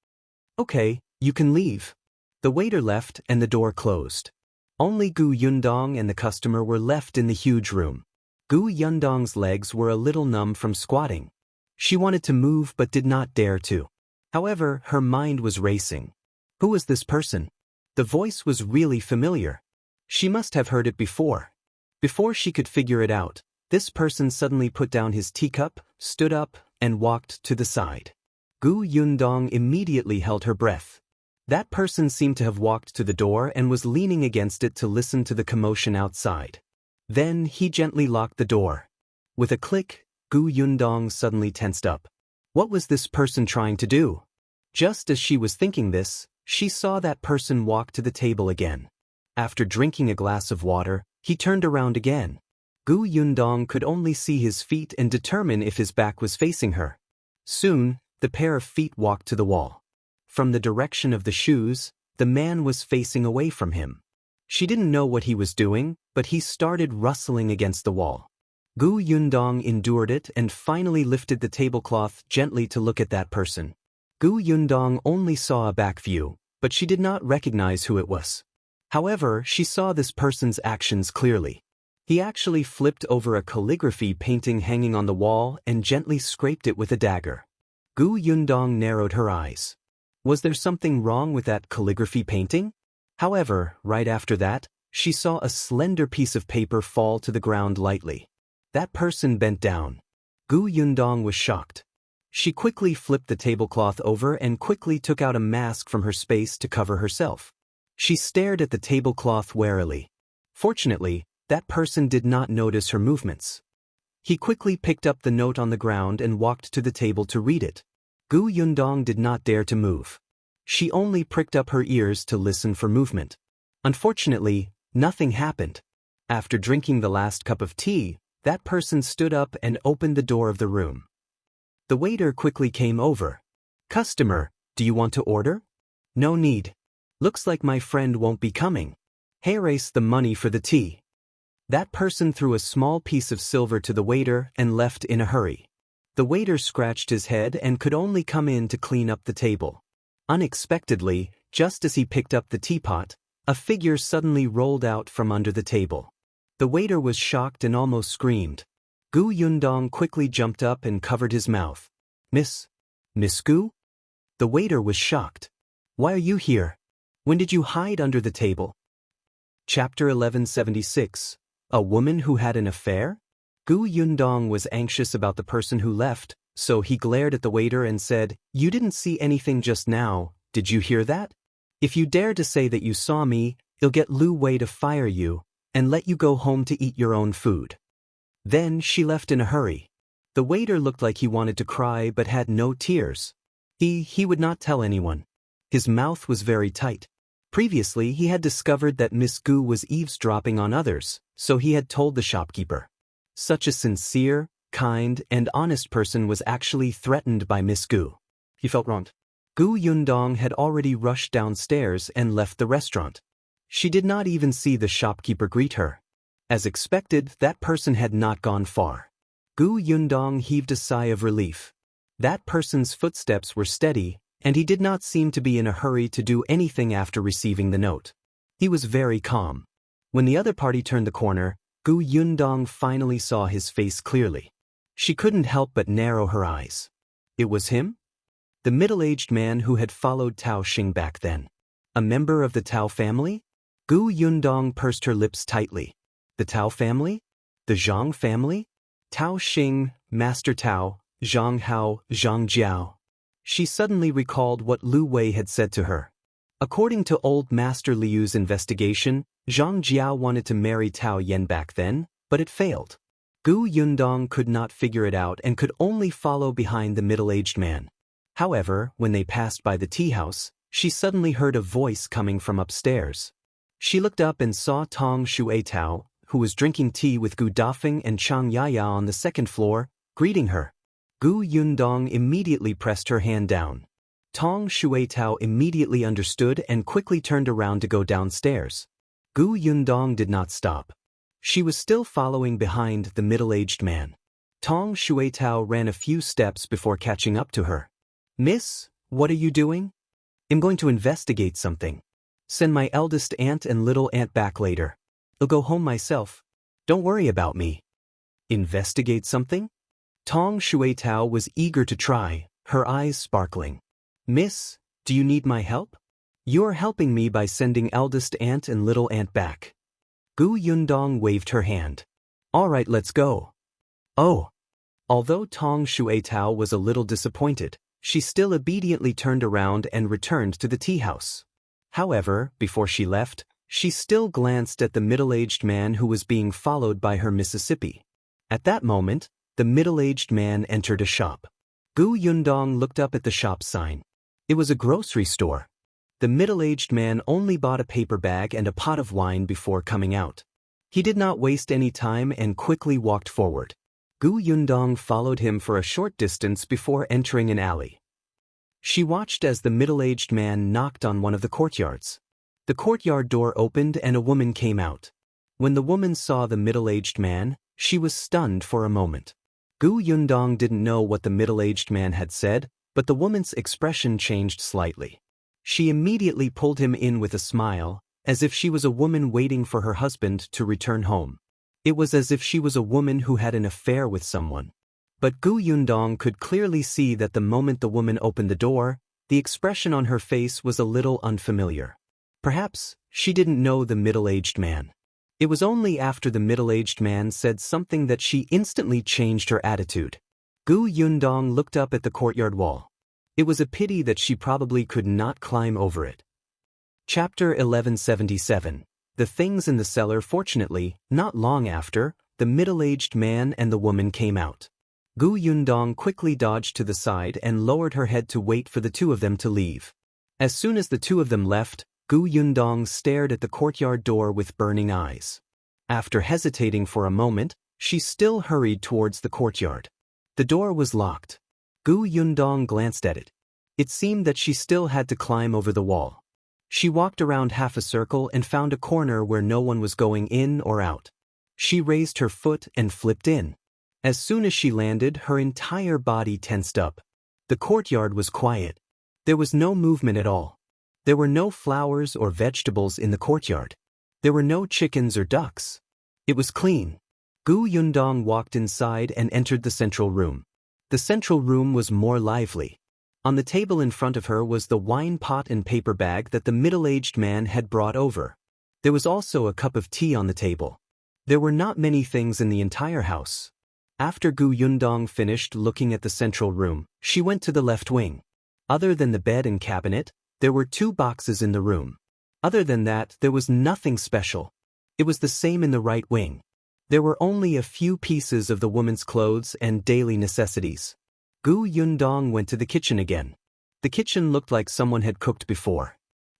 "Okay, you can leave." The waiter left and the door closed. Only Gu Yundong and the customer were left in the huge room. Gu Yundong's legs were a little numb from squatting. She wanted to move but did not dare to. However, her mind was racing. Who was this person? The voice was really familiar. She must have heard it before. Before she could figure it out, this person suddenly put down his teacup, stood up, and walked to the side. Gu Yundong immediately held her breath. That person seemed to have walked to the door and was leaning against it to listen to the commotion outside. Then he gently locked the door. With a click, Gu Yundong suddenly tensed up. What was this person trying to do? Just as she was thinking this, she saw that person walk to the table again. After drinking a glass of water, he turned around again. Gu Yundong could only see his feet and determine if his back was facing her. Soon, the pair of feet walked to the wall. From the direction of the shoes, the man was facing away from him. She didn't know what he was doing, but he started rustling against the wall. Gu Yundong endured it and finally lifted the tablecloth gently to look at that person. Gu Yundong only saw a back view, but she did not recognize who it was. However, she saw this person's actions clearly. He actually flipped over a calligraphy painting hanging on the wall and gently scraped it with a dagger. Gu Yundong narrowed her eyes. Was there something wrong with that calligraphy painting? However, right after that, she saw a slender piece of paper fall to the ground lightly. That person bent down. Gu Yundong was shocked. She quickly flipped the tablecloth over and quickly took out a mask from her space to cover herself. She stared at the tablecloth warily. Fortunately, that person did not notice her movements. He quickly picked up the note on the ground and walked to the table to read it. Gu Yundong did not dare to move. She only pricked up her ears to listen for movement. Unfortunately, nothing happened. After drinking the last cup of tea, that person stood up and opened the door of the room. The waiter quickly came over. "Customer, do you want to order?" "No need. Looks like my friend won't be coming. Erase the money for the tea." That person threw a small piece of silver to the waiter and left in a hurry. The waiter scratched his head and could only come in to clean up the table. Unexpectedly, just as he picked up the teapot, a figure suddenly rolled out from under the table. The waiter was shocked and almost screamed. Gu Yundong quickly jumped up and covered his mouth. Miss Gu?" The waiter was shocked. "Why are you here? When did you hide under the table?" Chapter 1176. A woman who had an affair? Gu Yundong was anxious about the person who left, so he glared at the waiter and said, "You didn't see anything just now, did you hear that? If you dare to say that you saw me, you'll get Lu Wei to fire you and let you go home to eat your own food." Then she left in a hurry. The waiter looked like he wanted to cry but had no tears. He would not tell anyone. His mouth was very tight. Previously he had discovered that Miss Gu was eavesdropping on others, so he had told the shopkeeper. Such a sincere, kind, and honest person was actually threatened by Miss Gu. He felt wronged. Gu Yundong had already rushed downstairs and left the restaurant. She did not even see the shopkeeper greet her. As expected, that person had not gone far. Gu Yundong heaved a sigh of relief. That person's footsteps were steady, and he did not seem to be in a hurry to do anything after receiving the note. He was very calm. When the other party turned the corner, Gu Yundong finally saw his face clearly. She couldn't help but narrow her eyes. It was him? The middle-aged man who had followed Tao Xing back then. A member of the Tao family? Gu Yundong pursed her lips tightly. The Tao family? The Zhang family? Tao Xing, Master Tao, Zhang Hao, Zhang Jiao. She suddenly recalled what Lu Wei had said to her. According to old Master Liu's investigation, Zhang Jiao wanted to marry Tao Yen back then, but it failed. Gu Yundong could not figure it out and could only follow behind the middle-aged man. However, when they passed by the tea house, she suddenly heard a voice coming from upstairs. She looked up and saw Tong Shuetao, who was drinking tea with Gu Dafeng and Chang Yaya on the second floor, greeting her. Gu Yundong immediately pressed her hand down. Tong Shuetao immediately understood and quickly turned around to go downstairs. Gu Yundong did not stop. She was still following behind the middle-aged man. Tong Shuetao ran a few steps before catching up to her. "Miss, what are you doing?" "I'm going to investigate something. Send my eldest aunt and little aunt back later. I'll go home myself. Don't worry about me." "Investigate something?" Tong Shuetao was eager to try, her eyes sparkling. "Miss, do you need my help? You're helping me by sending eldest aunt and little aunt back." Gu Yundong waved her hand. "All right, let's go." "Oh." Although Tong Shuetao was a little disappointed, she still obediently turned around and returned to the tea house. However, before she left, she still glanced at the middle-aged man who was being followed by her Mississippi. At that moment, the middle-aged man entered a shop. Gu Yundong looked up at the shop sign. It was a grocery store. The middle-aged man only bought a paper bag and a pot of wine before coming out. He did not waste any time and quickly walked forward. Gu Yundong followed him for a short distance before entering an alley. She watched as the middle-aged man knocked on one of the courtyards. The courtyard door opened and a woman came out. When the woman saw the middle-aged man, she was stunned for a moment. Gu Yundong didn't know what the middle-aged man had said, but the woman's expression changed slightly. She immediately pulled him in with a smile, as if she was a woman waiting for her husband to return home. It was as if she was a woman who had an affair with someone. But Gu Yundong could clearly see that the moment the woman opened the door, the expression on her face was a little unfamiliar. Perhaps she didn't know the middle-aged man. It was only after the middle-aged man said something that she instantly changed her attitude. Gu Yundong looked up at the courtyard wall. It was a pity that she probably could not climb over it. Chapter 1177. The Things in the Cellar. Fortunately, not long after, the middle-aged man and the woman came out. Gu Yundong quickly dodged to the side and lowered her head to wait for the two of them to leave. As soon as the two of them left, Gu Yundong stared at the courtyard door with burning eyes. After hesitating for a moment, she still hurried towards the courtyard. The door was locked. Gu Yundong glanced at it. It seemed that she still had to climb over the wall. She walked around half a circle and found a corner where no one was going in or out. She raised her foot and flipped in. As soon as she landed, her entire body tensed up. The courtyard was quiet. There was no movement at all. There were no flowers or vegetables in the courtyard. There were no chickens or ducks. It was clean. Gu Yundong walked inside and entered the central room. The central room was more lively. On the table in front of her was the wine pot and paper bag that the middle-aged man had brought over. There was also a cup of tea on the table. There were not many things in the entire house. After Gu Yundong finished looking at the central room, she went to the left wing. Other than the bed and cabinet, there were 2 boxes in the room. Other than that, there was nothing special. It was the same in the right wing. There were only a few pieces of the woman's clothes and daily necessities. Gu Yundong went to the kitchen again. The kitchen looked like someone had cooked before.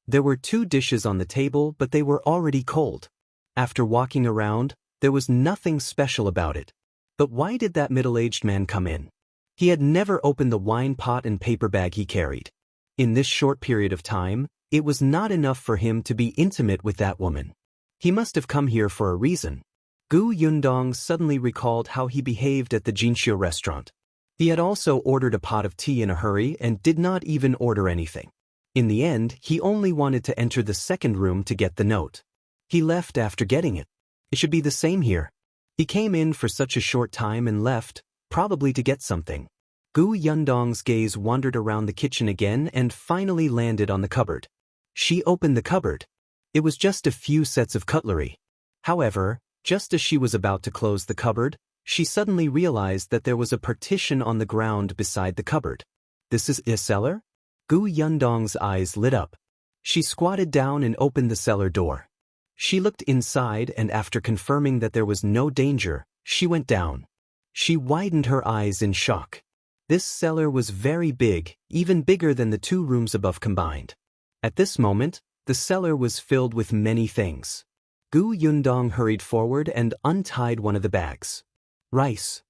There were 2 dishes on the table, but they were already cold. After walking around, there was nothing special about it. But why did that middle-aged man come in? He had never opened the wine pot and paper bag he carried. In this short period of time, it was not enough for him to be intimate with that woman. He must have come here for a reason. Gu Yundong suddenly recalled how he behaved at the Xianxia restaurant. He had also ordered a pot of tea in a hurry and did not even order anything. In the end, he only wanted to enter the second room to get the note. He left after getting it. It should be the same here. He came in for such a short time and left, probably to get something. Gu Yundong's gaze wandered around the kitchen again and finally landed on the cupboard. She opened the cupboard. It was just a few sets of cutlery. However, just as she was about to close the cupboard, she suddenly realized that there was a partition on the ground beside the cupboard. This is a cellar? Gu Yundong's eyes lit up. She squatted down and opened the cellar door. She looked inside and after confirming that there was no danger, she went down. She widened her eyes in shock. This cellar was very big, even bigger than the 2 rooms above combined. At this moment, the cellar was filled with many things. Gu Yundong hurried forward and untied one of the bags. Rice.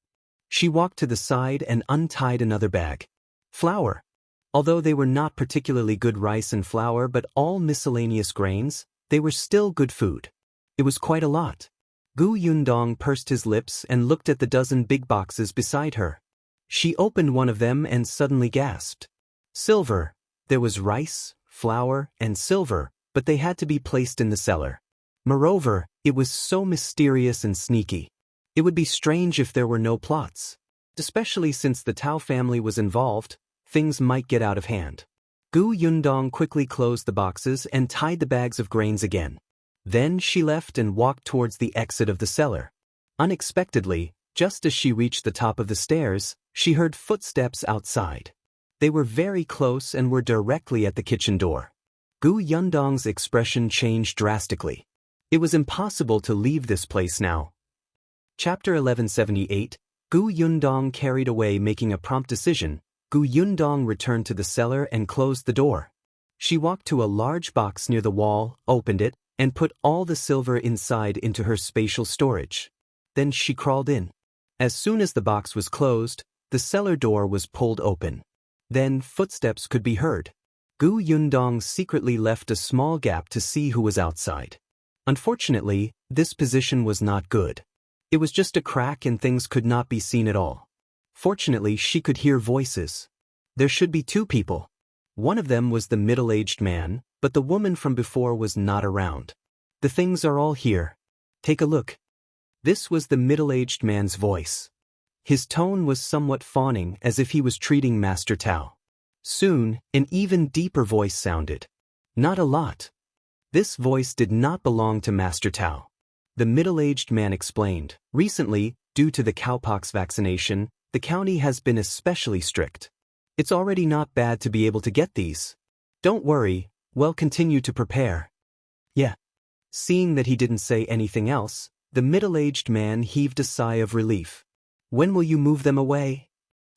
She walked to the side and untied another bag. Flour. Although they were not particularly good rice and flour but all miscellaneous grains, they were still good food. It was quite a lot. Gu Yundong pursed his lips and looked at the dozen big boxes beside her. She opened one of them and suddenly gasped. Silver. There was rice, flour, and silver, but they had to be placed in the cellar. Moreover, it was so mysterious and sneaky. It would be strange if there were no plots. Especially since the Tao family was involved, things might get out of hand. Gu Yundong quickly closed the boxes and tied the bags of grains again. Then she left and walked towards the exit of the cellar. Unexpectedly, just as she reached the top of the stairs, she heard footsteps outside. They were very close and were directly at the kitchen door. Gu Yundong's expression changed drastically. It was impossible to leave this place now. Chapter 1178. Gu Yundong carried away making a prompt decision. Gu Yundong returned to the cellar and closed the door. She walked to a large box near the wall, opened it, and put all the silver inside into her spatial storage. Then she crawled in. As soon as the box was closed, the cellar door was pulled open. Then footsteps could be heard. Gu Yundong secretly left a small gap to see who was outside. Unfortunately, this position was not good. It was just a crack and things could not be seen at all. Fortunately, she could hear voices. There should be 2 people. One of them was the middle-aged man, but the woman from before was not around. The things are all here. Take a look. This was the middle-aged man's voice. His tone was somewhat fawning, as if he was treating Master Tao. Soon, an even deeper voice sounded. Not a lot. This voice did not belong to Master Tao. The middle-aged man explained, "Recently, due to the cowpox vaccination, the county has been especially strict. It's already not bad to be able to get these. Don't worry, we'll continue to prepare." Yeah. Seeing that he didn't say anything else, the middle-aged man heaved a sigh of relief. "When will you move them away?"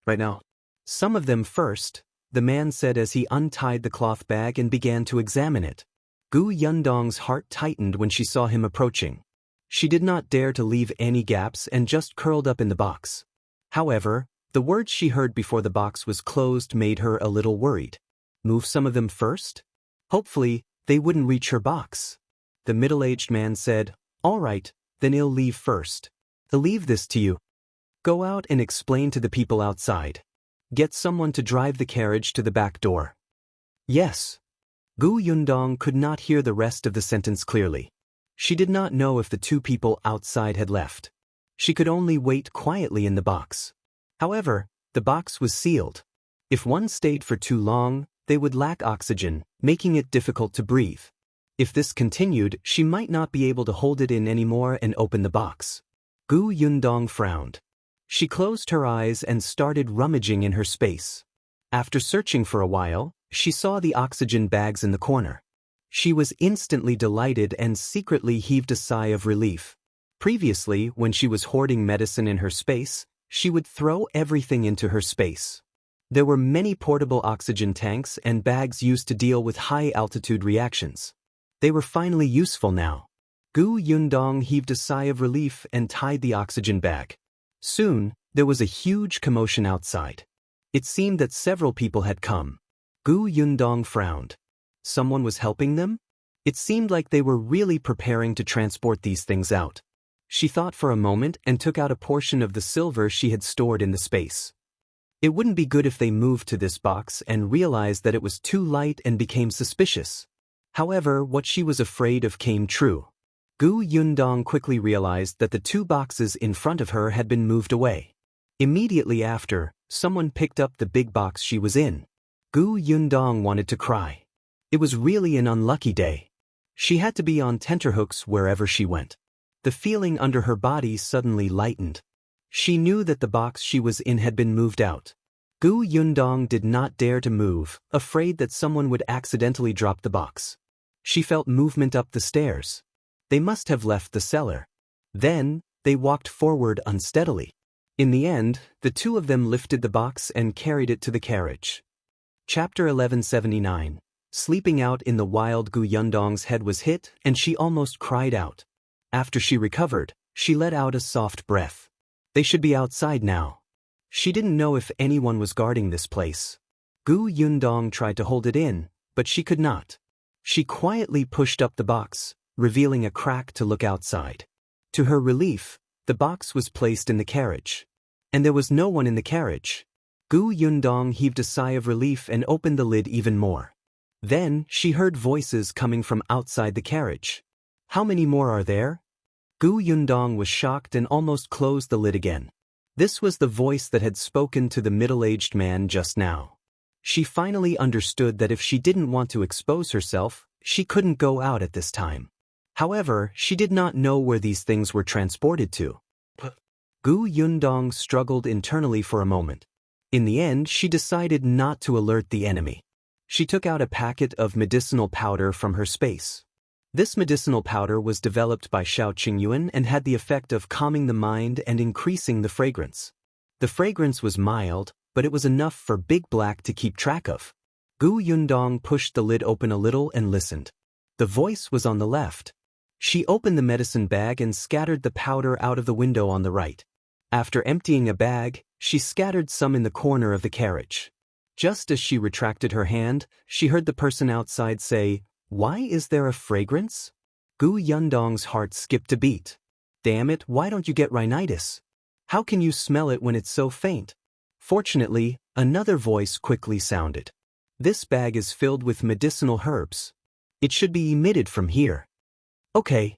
"Right now." "Some of them first," the man said as he untied the cloth bag and began to examine it. Gu Yundong's heart tightened when she saw him approaching. She did not dare to leave any gaps and just curled up in the box. However, the words she heard before the box was closed made her a little worried. Move some of them first? Hopefully, they wouldn't reach her box. The middle-aged man said, "All right, then I'll leave first. I'll leave this to you. Go out and explain to the people outside. Get someone to drive the carriage to the back door." "Yes." Gu Yundong could not hear the rest of the sentence clearly. She did not know if the two people outside had left. She could only wait quietly in the box. However, the box was sealed. If one stayed for too long, they would lack oxygen, making it difficult to breathe. If this continued, she might not be able to hold it in anymore and open the box. Gu Yundong frowned. She closed her eyes and started rummaging in her space. After searching for a while, she saw the oxygen bags in the corner. She was instantly delighted and secretly heaved a sigh of relief. Previously, when she was hoarding medicine in her space, she would throw everything into her space. There were many portable oxygen tanks and bags used to deal with high-altitude reactions. They were finally useful now. Gu Yundong heaved a sigh of relief and tied the oxygen bag. Soon, there was a huge commotion outside. It seemed that several people had come. Gu Yundong frowned. Someone was helping them? It seemed like they were really preparing to transport these things out. She thought for a moment and took out a portion of the silver she had stored in the space. It wouldn't be good if they moved to this box and realized that it was too light and became suspicious. However, what she was afraid of came true. Gu Yundong quickly realized that the two boxes in front of her had been moved away. Immediately after, someone picked up the big box she was in. Gu Yundong wanted to cry. It was really an unlucky day. She had to be on tenterhooks wherever she went. The feeling under her body suddenly lightened. She knew that the box she was in had been moved out. Gu Yundong did not dare to move, afraid that someone would accidentally drop the box. She felt movement up the stairs. They must have left the cellar. Then, they walked forward unsteadily. In the end, the two of them lifted the box and carried it to the carriage. Chapter 1179. Sleeping out in the wild. Gu Yundong's head was hit and she almost cried out. After she recovered, she let out a soft breath. They should be outside now. She didn't know if anyone was guarding this place. Gu Yundong tried to hold it in, but she could not. She quietly pushed up the box, revealing a crack to look outside. To her relief, the box was placed in the carriage. And there was no one in the carriage. Gu Yundong heaved a sigh of relief and opened the lid even more. Then, she heard voices coming from outside the carriage. "How many more are there?" Gu Yundong was shocked and almost closed the lid again. This was the voice that had spoken to the middle-aged man just now. She finally understood that if she didn't want to expose herself, she couldn't go out at this time. However, she did not know where these things were transported to. Gu Yundong struggled internally for a moment. In the end, she decided not to alert the enemy. She took out a packet of medicinal powder from her space. This medicinal powder was developed by Shao Qingyuan and had the effect of calming the mind and increasing the fragrance. The fragrance was mild, but it was enough for Big Black to keep track of. Gu Yundong pushed the lid open a little and listened. The voice was on the left. She opened the medicine bag and scattered the powder out of the window on the right. After emptying a bag, she scattered some in the corner of the carriage. Just as she retracted her hand, she heard the person outside say, "Why is there a fragrance?" Gu Yundong's heart skipped a beat. "Damn it, why don't you get rhinitis? How can you smell it when it's so faint?" Fortunately, another voice quickly sounded. "This bag is filled with medicinal herbs. It should be emitted from here." "Okay."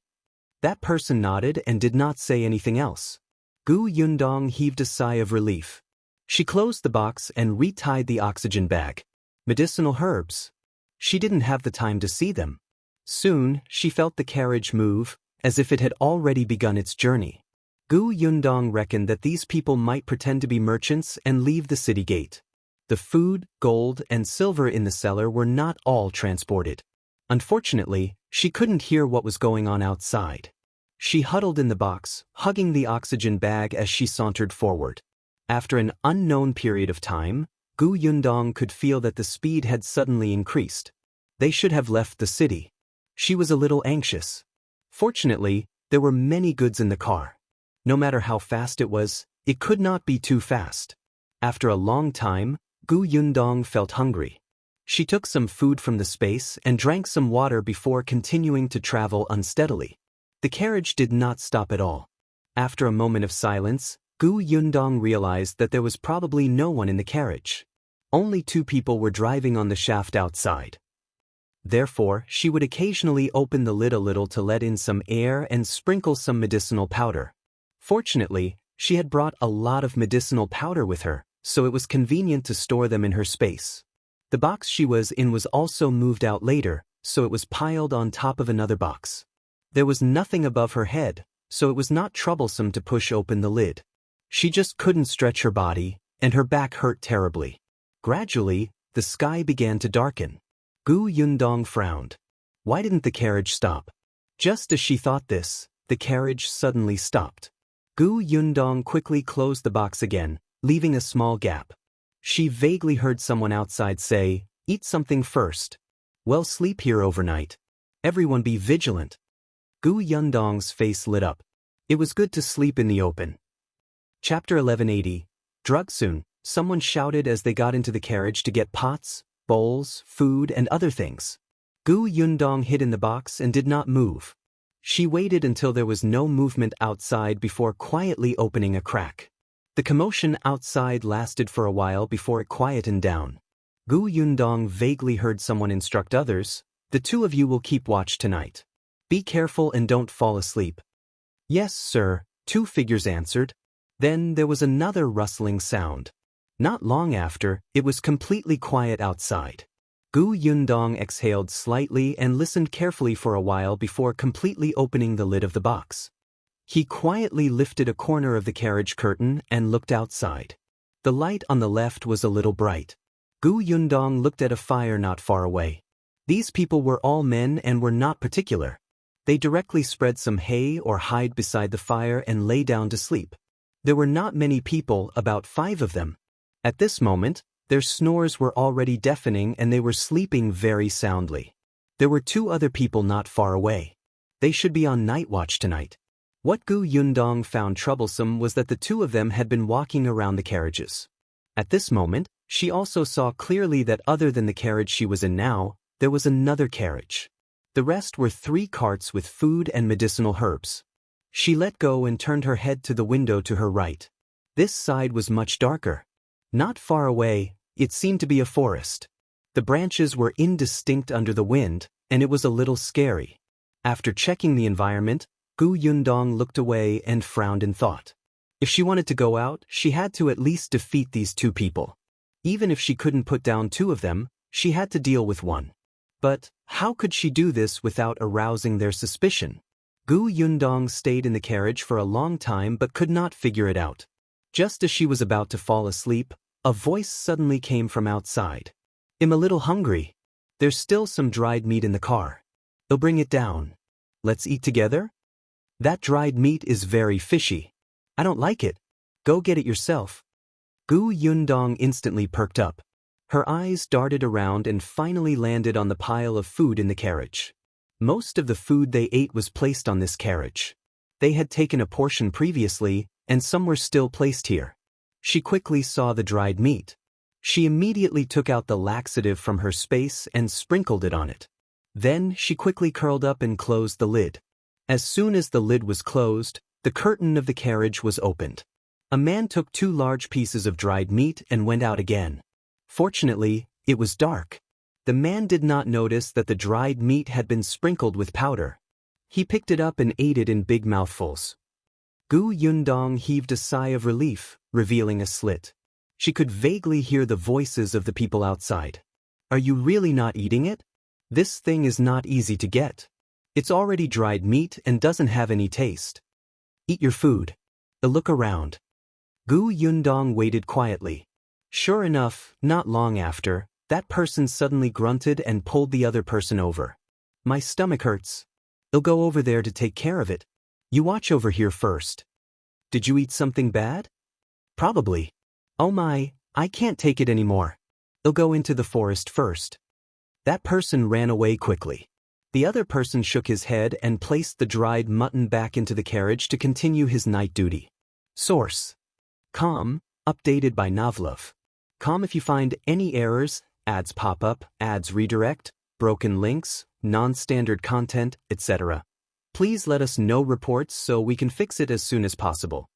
That person nodded and did not say anything else. Gu Yundong heaved a sigh of relief. She closed the box and retied the oxygen bag. Medicinal herbs. She didn't have the time to see them. Soon, she felt the carriage move, as if it had already begun its journey. Gu Yundong reckoned that these people might pretend to be merchants and leave the city gate. The food, gold, and silver in the cellar were not all transported. Unfortunately, she couldn't hear what was going on outside. She huddled in the box, hugging the oxygen bag as she sauntered forward. After an unknown period of time, Gu Yundong could feel that the speed had suddenly increased. They should have left the city. She was a little anxious. Fortunately, there were many goods in the car. No matter how fast it was, it could not be too fast. After a long time, Gu Yundong felt hungry. She took some food from the space and drank some water before continuing to travel unsteadily. The carriage did not stop at all. After a moment of silence, Gu Yundong realized that there was probably no one in the carriage. Only 2 people were driving on the shaft outside. Therefore, she would occasionally open the lid a little to let in some air and sprinkle some medicinal powder. Fortunately, she had brought a lot of medicinal powder with her, so it was convenient to store them in her space. The box she was in was also moved out later, so it was piled on top of another box. There was nothing above her head, so it was not troublesome to push open the lid. She just couldn't stretch her body, and her back hurt terribly. Gradually, the sky began to darken. Gu Yundong frowned. Why didn't the carriage stop? Just as she thought this, the carriage suddenly stopped. Gu Yundong quickly closed the box again, leaving a small gap. She vaguely heard someone outside say, "Eat something first. Well, sleep here overnight. Everyone be vigilant." Gu Yundong's face lit up. It was good to sleep in the open. Chapter 1180. Drug. Soon, someone shouted as they got into the carriage to get pots, bowls, food, and other things. Gu Yundong hid in the box and did not move. She waited until there was no movement outside before quietly opening a crack. The commotion outside lasted for a while before it quietened down. Gu Yundong vaguely heard someone instruct others, "The 2 of you will keep watch tonight. Be careful and don't fall asleep." "Yes, sir," 2 figures answered. Then there was another rustling sound. Not long after, it was completely quiet outside. Gu Yundong exhaled slightly and listened carefully for a while before completely opening the lid of the box. He quietly lifted a corner of the carriage curtain and looked outside. The light on the left was a little bright. Gu Yundong looked at a fire not far away. These people were all men and were not particular. They directly spread some hay or hide beside the fire and lay down to sleep. There were not many people, about 5 of them. At this moment, their snores were already deafening and they were sleeping very soundly. There were 2 other people not far away. They should be on night watch tonight. What Gu Yundong found troublesome was that the 2 of them had been walking around the carriages. At this moment, she also saw clearly that other than the carriage she was in now, there was another carriage. The rest were 3 carts with food and medicinal herbs. She let go and turned her head to the window to her right. This side was much darker. Not far away, it seemed to be a forest. The branches were indistinct under the wind, and it was a little scary. After checking the environment, Gu Yundong looked away and frowned in thought. If she wanted to go out, she had to at least defeat these 2 people. Even if she couldn't put down 2 of them, she had to deal with 1. But how could she do this without arousing their suspicion? Gu Yundong stayed in the carriage for a long time but could not figure it out. Just as she was about to fall asleep, a voice suddenly came from outside. "I'm a little hungry. There's still some dried meat in the car. They'll bring it down. Let's eat together? That dried meat is very fishy. I don't like it. Go get it yourself." Gu Yundong instantly perked up. Her eyes darted around and finally landed on the pile of food in the carriage. Most of the food they ate was placed on this carriage. They had taken a portion previously, and some were still placed here. She quickly saw the dried meat. She immediately took out the laxative from her space and sprinkled it on it. Then she quickly curled up and closed the lid. As soon as the lid was closed, the curtain of the carriage was opened. A man took 2 large pieces of dried meat and went out again. Fortunately, it was dark. The man did not notice that the dried meat had been sprinkled with powder. He picked it up and ate it in big mouthfuls. Gu Yundong heaved a sigh of relief, revealing a slit. She could vaguely hear the voices of the people outside. "Are you really not eating it? This thing is not easy to get. It's already dried meat and doesn't have any taste. Eat your food. Look around. Gu Yundong waited quietly. Sure enough, not long after, that person suddenly grunted and pulled the other person over. My stomach hurts. I'll go over there to take care of it. You watch over here first. Did you eat something bad? Probably. Oh my, I can't take it anymore. I'll go into the forest first. That person ran away quickly. The other person shook his head and placed the dried mutton back into the carriage to continue his night duty. Source: Com, updated by Novlov. Com if you find any errors, ads pop up, ads redirect, broken links, non-standard content, etc. Please let us know reports so we can fix it as soon as possible.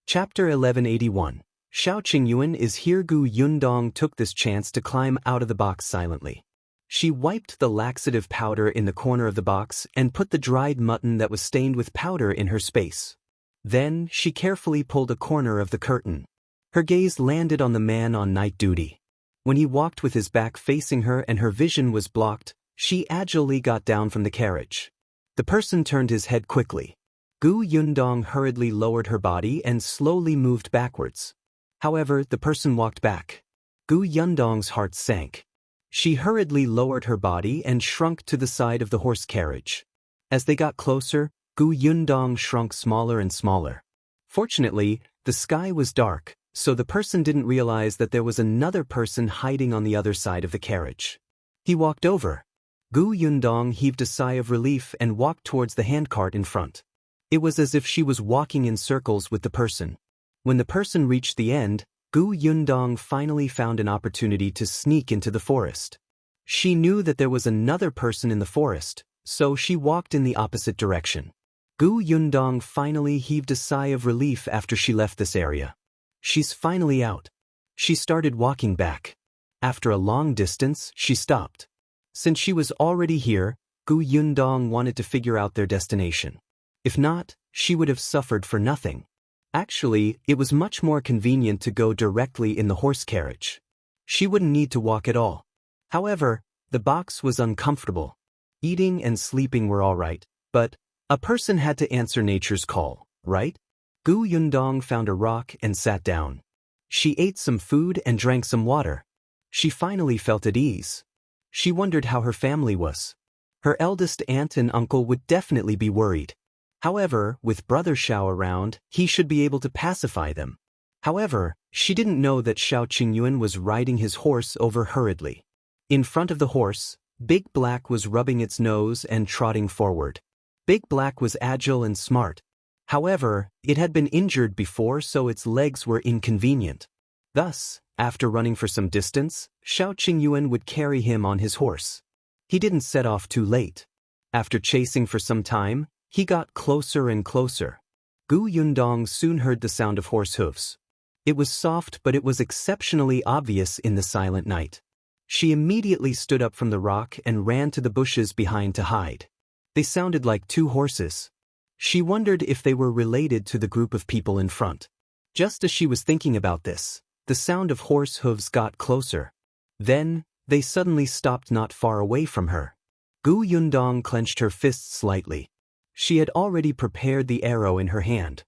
Chapter 1181. Shao Qingyuan is here. Gu Yundong took this chance to climb out of the box silently. She wiped the laxative powder in the corner of the box and put the dried mutton that was stained with powder in her space. Then, she carefully pulled a corner of the curtain. Her gaze landed on the man on night duty. When he walked with his back facing her and her vision was blocked, she agilely got down from the carriage. The person turned his head quickly. Gu Yundong hurriedly lowered her body and slowly moved backwards. However, the person walked back. Gu Yundong's heart sank. She hurriedly lowered her body and shrunk to the side of the horse carriage. As they got closer, Gu Yundong shrunk smaller and smaller. Fortunately, the sky was dark, so the person didn't realize that there was another person hiding on the other side of the carriage. He walked over. Gu Yundong heaved a sigh of relief and walked towards the handcart in front. It was as if she was walking in circles with the person. When the person reached the end, Gu Yundong finally found an opportunity to sneak into the forest. She knew that there was another person in the forest, so she walked in the opposite direction. Gu Yundong finally heaved a sigh of relief after she left this area. She's finally out. She started walking back. After a long distance, she stopped. Since she was already here, Gu Yundong wanted to figure out their destination. If not, she would have suffered for nothing. Actually, it was much more convenient to go directly in the horse carriage. She wouldn't need to walk at all. However, the box was uncomfortable. Eating and sleeping were all right, but a person had to answer nature's call, right? Gu Yundong found a rock and sat down. She ate some food and drank some water. She finally felt at ease. She wondered how her family was. Her eldest aunt and uncle would definitely be worried. However, with brother Shao around, he should be able to pacify them. However, she didn't know that Shao Qingyuan was riding his horse over hurriedly. In front of the horse, Big Black was rubbing its nose and trotting forward. Big Black was agile and smart. However, it had been injured before, so its legs were inconvenient. Thus, after running for some distance, Shao Qingyuan would carry him on his horse. He didn't set off too late. After chasing for some time, he got closer and closer. Gu Yundong soon heard the sound of horse hooves. It was soft, but it was exceptionally obvious in the silent night. She immediately stood up from the rock and ran to the bushes behind to hide. They sounded like two horses. She wondered if they were related to the group of people in front. Just as she was thinking about this, the sound of horse hooves got closer. Then, they suddenly stopped not far away from her. Gu Yundong clenched her fists slightly. She had already prepared the arrow in her hand.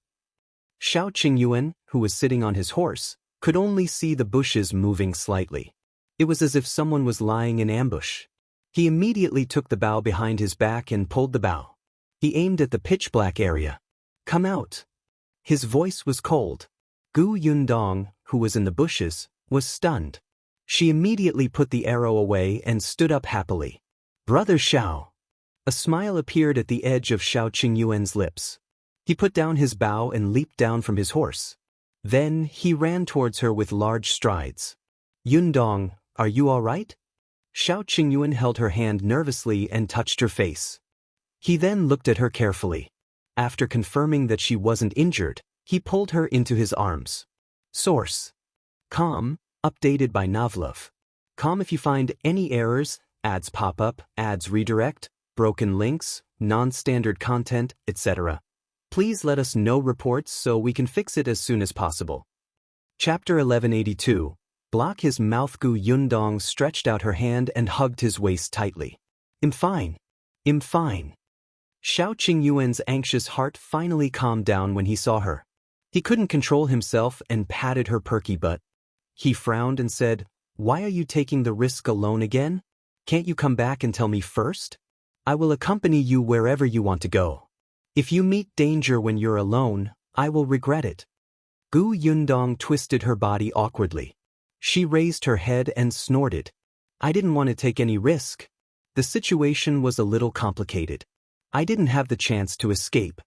Shao Qingyuan, who was sitting on his horse, could only see the bushes moving slightly. It was as if someone was lying in ambush. He immediately took the bow behind his back and pulled the bow. He aimed at the pitch-black area. "Come out." His voice was cold. Gu Yundong, who was in the bushes, was stunned. She immediately put the arrow away and stood up happily. "Brother Shao." A smile appeared at the edge of Shao Qingyuan's lips. He put down his bow and leaped down from his horse. Then, he ran towards her with large strides. "Yundong, are you all right?" Shao Qingyuan held her hand nervously and touched her face. He then looked at her carefully. After confirming that she wasn't injured, he pulled her into his arms. Source: Com, updated by Novlov. Com if you find any errors, ads pop up, ads redirect, broken links, non-standard content, etc. Please let us know reports so we can fix it as soon as possible. Chapter 1182. Block his mouth. Gu Yundong stretched out her hand and hugged his waist tightly. I'm fine. I'm fine. Shao Qingyuan's anxious heart finally calmed down when he saw her. He couldn't control himself and patted her perky butt. He frowned and said, "Why are you taking the risk alone again? Can't you come back and tell me first? I will accompany you wherever you want to go. If you meet danger when you're alone, I will regret it." Gu Yundong twisted her body awkwardly. She raised her head and snorted. "I didn't want to take any risk. The situation was a little complicated. I didn't have the chance to escape."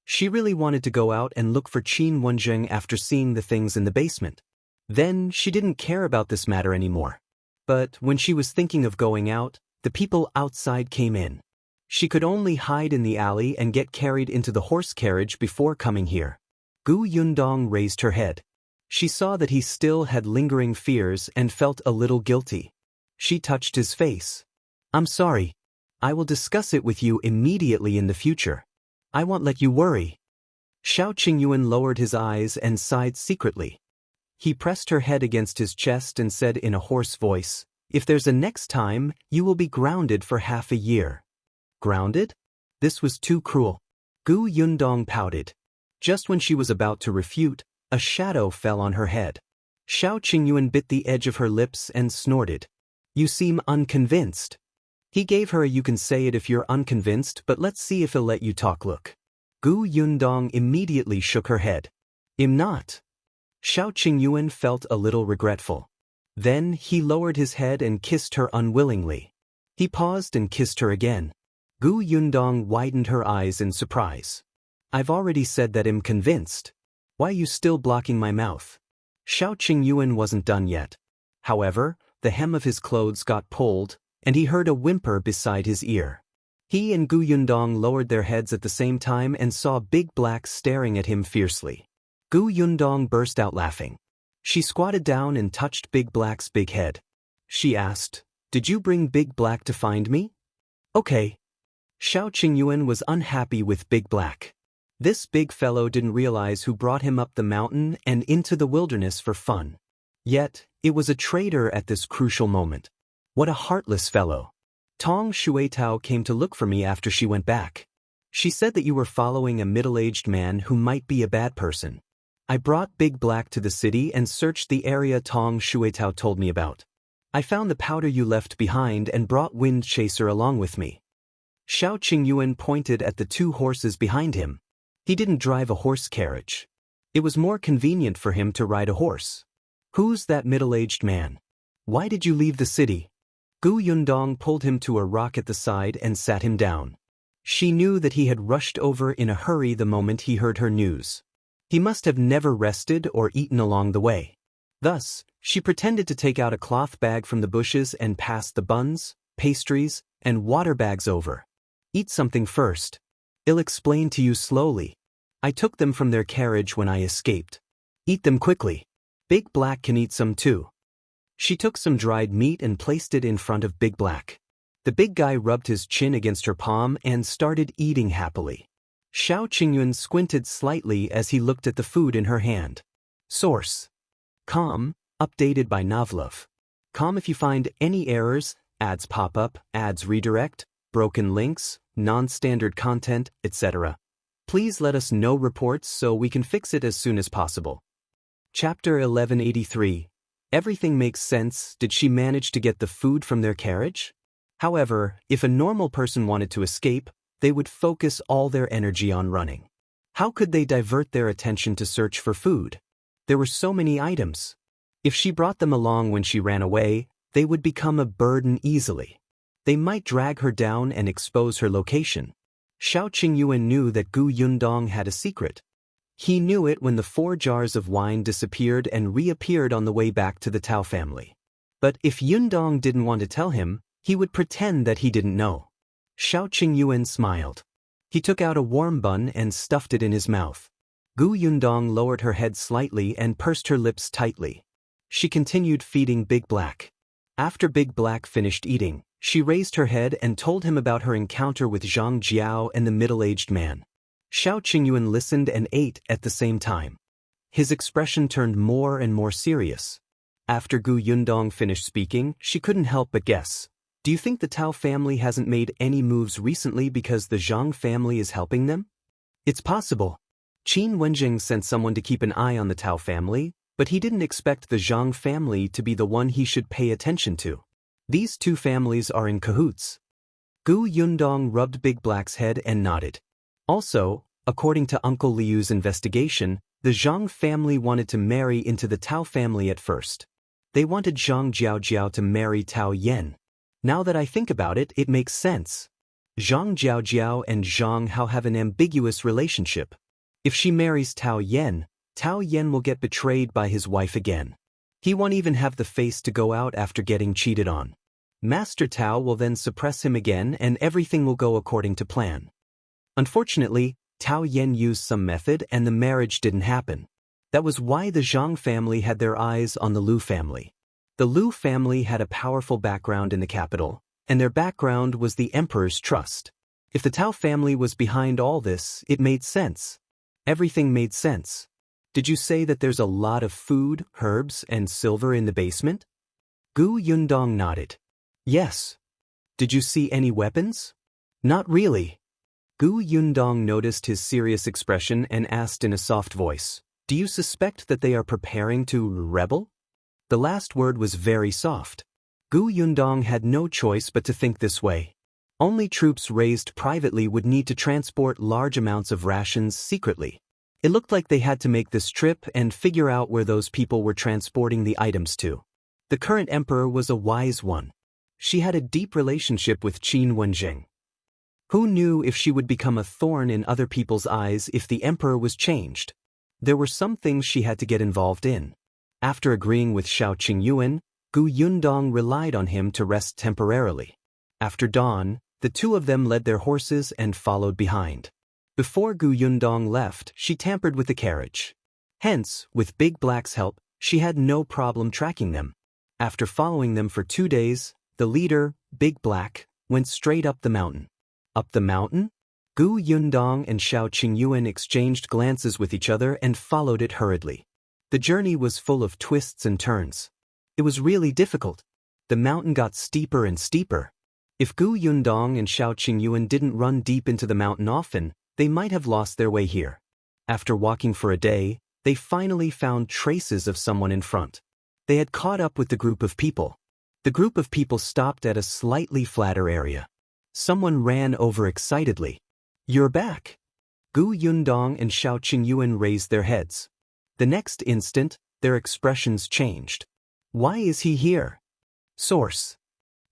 She really wanted to go out and look for Qin Wenjing after seeing the things in the basement. Then she didn't care about this matter anymore. But when she was thinking of going out, the people outside came in. She could only hide in the alley and get carried into the horse carriage before coming here. Gu Yundong raised her head. She saw that he still had lingering fears and felt a little guilty. She touched his face. "I'm sorry. I will discuss it with you immediately in the future. I won't let you worry." Shao Qingyuan lowered his eyes and sighed secretly. He pressed her head against his chest and said in a hoarse voice, "If there's a next time, you will be grounded for half a year." Grounded? This was too cruel. Gu Yundong pouted. Just when she was about to refute, a shadow fell on her head. Shao Qingyuan bit the edge of her lips and snorted. "You seem unconvinced." He gave her a "you can say it if you're unconvinced, but let's see if he'll let you talk" look. Gu Yundong immediately shook her head. "I'm not." Shao Qingyuan felt a little regretful. Then he lowered his head and kissed her unwillingly. He paused and kissed her again. Gu Yundong widened her eyes in surprise. "I've already said that I'm convinced. Why are you still blocking my mouth?" Shao Qingyuan wasn't done yet. However, the hem of his clothes got pulled, and he heard a whimper beside his ear. He and Gu Yundong lowered their heads at the same time and saw Big Black staring at him fiercely. Gu Yundong burst out laughing. She squatted down and touched Big Black's big head. She asked, "Did you bring Big Black to find me?" "Okay." Shao Qingyuan was unhappy with Big Black. This big fellow didn't realize who brought him up the mountain and into the wilderness for fun. Yet, it was a traitor at this crucial moment. What a heartless fellow. Tong Shuetao came to look for me after she went back. She said that you were following a middle-aged man who might be a bad person. I brought Big Black to the city and searched the area Tong Shuetao told me about. I found the powder you left behind and brought Wind Chaser along with me. Shao Qingyuan pointed at the two horses behind him. He didn't drive a horse carriage. It was more convenient for him to ride a horse. Who's that middle-aged man? Why did you leave the city? Gu Yundong pulled him to a rock at the side and sat him down. She knew that he had rushed over in a hurry the moment he heard her news. He must have never rested or eaten along the way. Thus, she pretended to take out a cloth bag from the bushes and passed the buns, pastries, and water bags over. "Eat something first. I'll explain to you slowly. I took them from their carriage when I escaped. Eat them quickly. Big Black can eat some too." She took some dried meat and placed it in front of Big Black. The big guy rubbed his chin against her palm and started eating happily. Shao Qingyuan squinted slightly as he looked at the food in her hand. Source: Com, updated by Novlov. Com if you find any errors, ads pop up, ads redirect, broken links, non-standard content, etc. Please let us know reports so we can fix it as soon as possible. Chapter 1183. Everything makes sense. Did she manage to get the food from their carriage? However, if a normal person wanted to escape, they would focus all their energy on running. How could they divert their attention to search for food? There were so many items. If she brought them along when she ran away, they would become a burden easily. They might drag her down and expose her location. Shao Qingyuan knew that Gu Yundong had a secret. He knew it when the 4 jars of wine disappeared and reappeared on the way back to the Tao family. But if Yundong didn't want to tell him, he would pretend that he didn't know. Shao Qingyuan smiled. He took out a warm bun and stuffed it in his mouth. Gu Yundong lowered her head slightly and pursed her lips tightly. She continued feeding Big Black. After Big Black finished eating, she raised her head and told him about her encounter with Zhang Jiao and the middle-aged man. Shao Qingyuan listened and ate at the same time. His expression turned more and more serious. After Gu Yundong finished speaking, she couldn't help but guess. Do you think the Tao family hasn't made any moves recently because the Zhang family is helping them? It's possible. Qin Wenjing sent someone to keep an eye on the Tao family, but he didn't expect the Zhang family to be the one he should pay attention to. These two families are in cahoots. Gu Yundong rubbed Big Black's head and nodded. Also, according to Uncle Liu's investigation, the Zhang family wanted to marry into the Tao family at first. They wanted Zhang Jiaojiao to marry Tao Yen. Now that I think about it, it makes sense. Zhang Jiaojiao and Zhang Hao have an ambiguous relationship. If she marries Tao Yen will get betrayed by his wife again. He won't even have the face to go out after getting cheated on. Master Tao will then suppress him again and everything will go according to plan. Unfortunately, Tao Yen used some method and the marriage didn't happen. That was why the Zhang family had their eyes on the Lu family. The Lu family had a powerful background in the capital, and their background was the emperor's trust. If the Tao family was behind all this, it made sense. Everything made sense. Did you say that there's a lot of food, herbs, and silver in the basement? Gu Yundong nodded. Yes. Did you see any weapons? Not really. Gu Yundong noticed his serious expression and asked in a soft voice, Do you suspect that they are preparing to rebel? The last word was very soft. Gu Yundong had no choice but to think this way. Only troops raised privately would need to transport large amounts of rations secretly. It looked like they had to make this trip and figure out where those people were transporting the items to. The current emperor was a wise one. She had a deep relationship with Qin Wenjing. Who knew if she would become a thorn in other people's eyes if the emperor was changed? There were some things she had to get involved in. After agreeing with Shao Qingyuan, Gu Yundong relied on him to rest temporarily. After dawn, the two of them led their horses and followed behind. Before Gu Yundong left, she tampered with the carriage. Hence, with Big Black's help, she had no problem tracking them. After following them for 2 days, the leader, Big Black, went straight up the mountain. Up the mountain? Gu Yundong and Shao Qingyuan exchanged glances with each other and followed it hurriedly. The journey was full of twists and turns. It was really difficult. The mountain got steeper and steeper. If Gu Yundong and Shao Qingyuan didn't run deep into the mountain often, they might have lost their way here. After walking for a day, they finally found traces of someone in front. They had caught up with the group of people. The group of people stopped at a slightly flatter area. Someone ran over excitedly. You're back. Gu Yundong and Shao Qingyuan raised their heads. The next instant, their expressions changed. Why is he here? Source.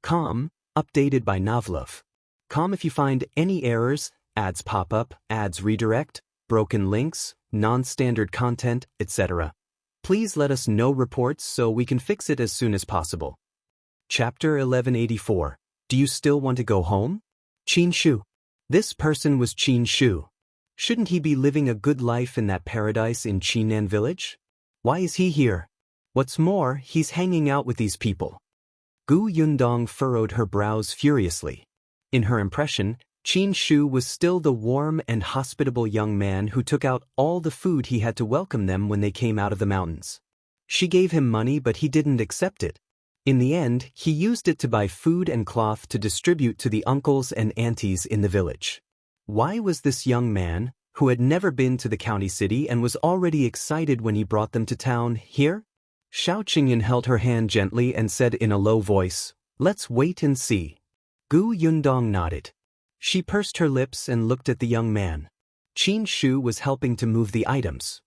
Com, updated by Novlov. Com if you find any errors, ads pop up, ads redirect, broken links, non-standard content, etc. Please let us know reports so we can fix it as soon as possible. Chapter 1184. Do you still want to go home? Qin Shu. This person was Qin Shu. Shouldn't he be living a good life in that paradise in Qinnan village? Why is he here? What's more, he's hanging out with these people. Gu Yundong furrowed her brows furiously. In her impression, Qin Shu was still the warm and hospitable young man who took out all the food he had to welcome them when they came out of the mountains. She gave him money but he didn't accept it. In the end, he used it to buy food and cloth to distribute to the uncles and aunties in the village. Why was this young man, who had never been to the county city and was already excited when he brought them to town, here? Shao Qingyuan held her hand gently and said in a low voice, Let's wait and see. Gu Yundong nodded. She pursed her lips and looked at the young man. Qin Shu was helping to move the items.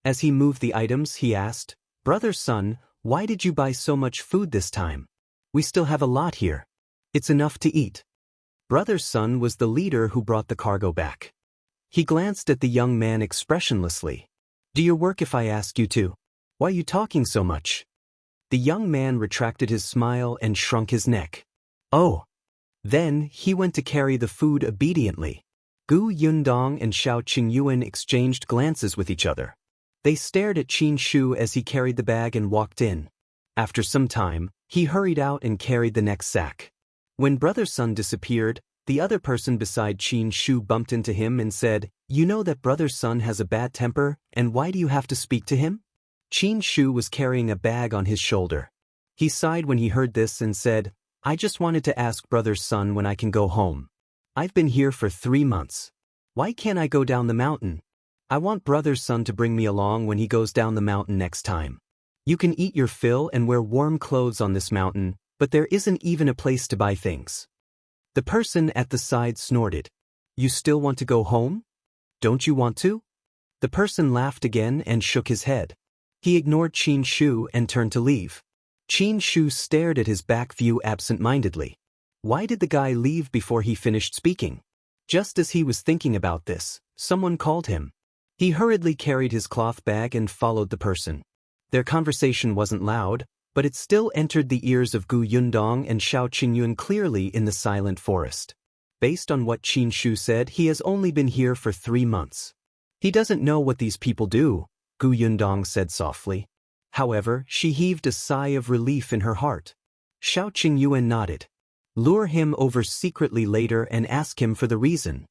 As he moved the items, he asked, Brother son, why did you buy so much food this time? We still have a lot here. It's enough to eat. Brother son was the leader who brought the cargo back. He glanced at the young man expressionlessly. Do you work if I ask you to? Why are you talking so much? The young man retracted his smile and shrunk his neck. Oh. Then he went to carry the food obediently. Gu Yundong and Shao Qingyuan exchanged glances with each other. They stared at Qin Shu as he carried the bag and walked in. After some time, he hurried out and carried the next sack. When Brother Sun disappeared, the other person beside Qin Shu bumped into him and said, You know that Brother Sun has a bad temper, and why do you have to speak to him? Qin Shu was carrying a bag on his shoulder. He sighed when he heard this and said, I just wanted to ask brother's son when I can go home. I've been here for 3 months. Why can't I go down the mountain? I want brother's son to bring me along when he goes down the mountain next time. You can eat your fill and wear warm clothes on this mountain, but there isn't even a place to buy things. The person at the side snorted. You still want to go home? Don't you want to? The person laughed again and shook his head. He ignored Qin Shu and turned to leave. Qin Shu stared at his back view absent-mindedly. Why did the guy leave before he finished speaking? Just as he was thinking about this, someone called him. He hurriedly carried his cloth bag and followed the person. Their conversation wasn't loud, but it still entered the ears of Gu Yundong and Shao Qingyuan clearly in the silent forest. Based on what Qin Shu said, he has only been here for 3 months. He doesn't know what these people do, Gu Yundong said softly. However, she heaved a sigh of relief in her heart. Shao Qingyuan nodded. Lure him over secretly later and ask him for the reason.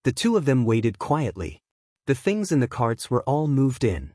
The two of them waited quietly. The things in the carts were all moved in.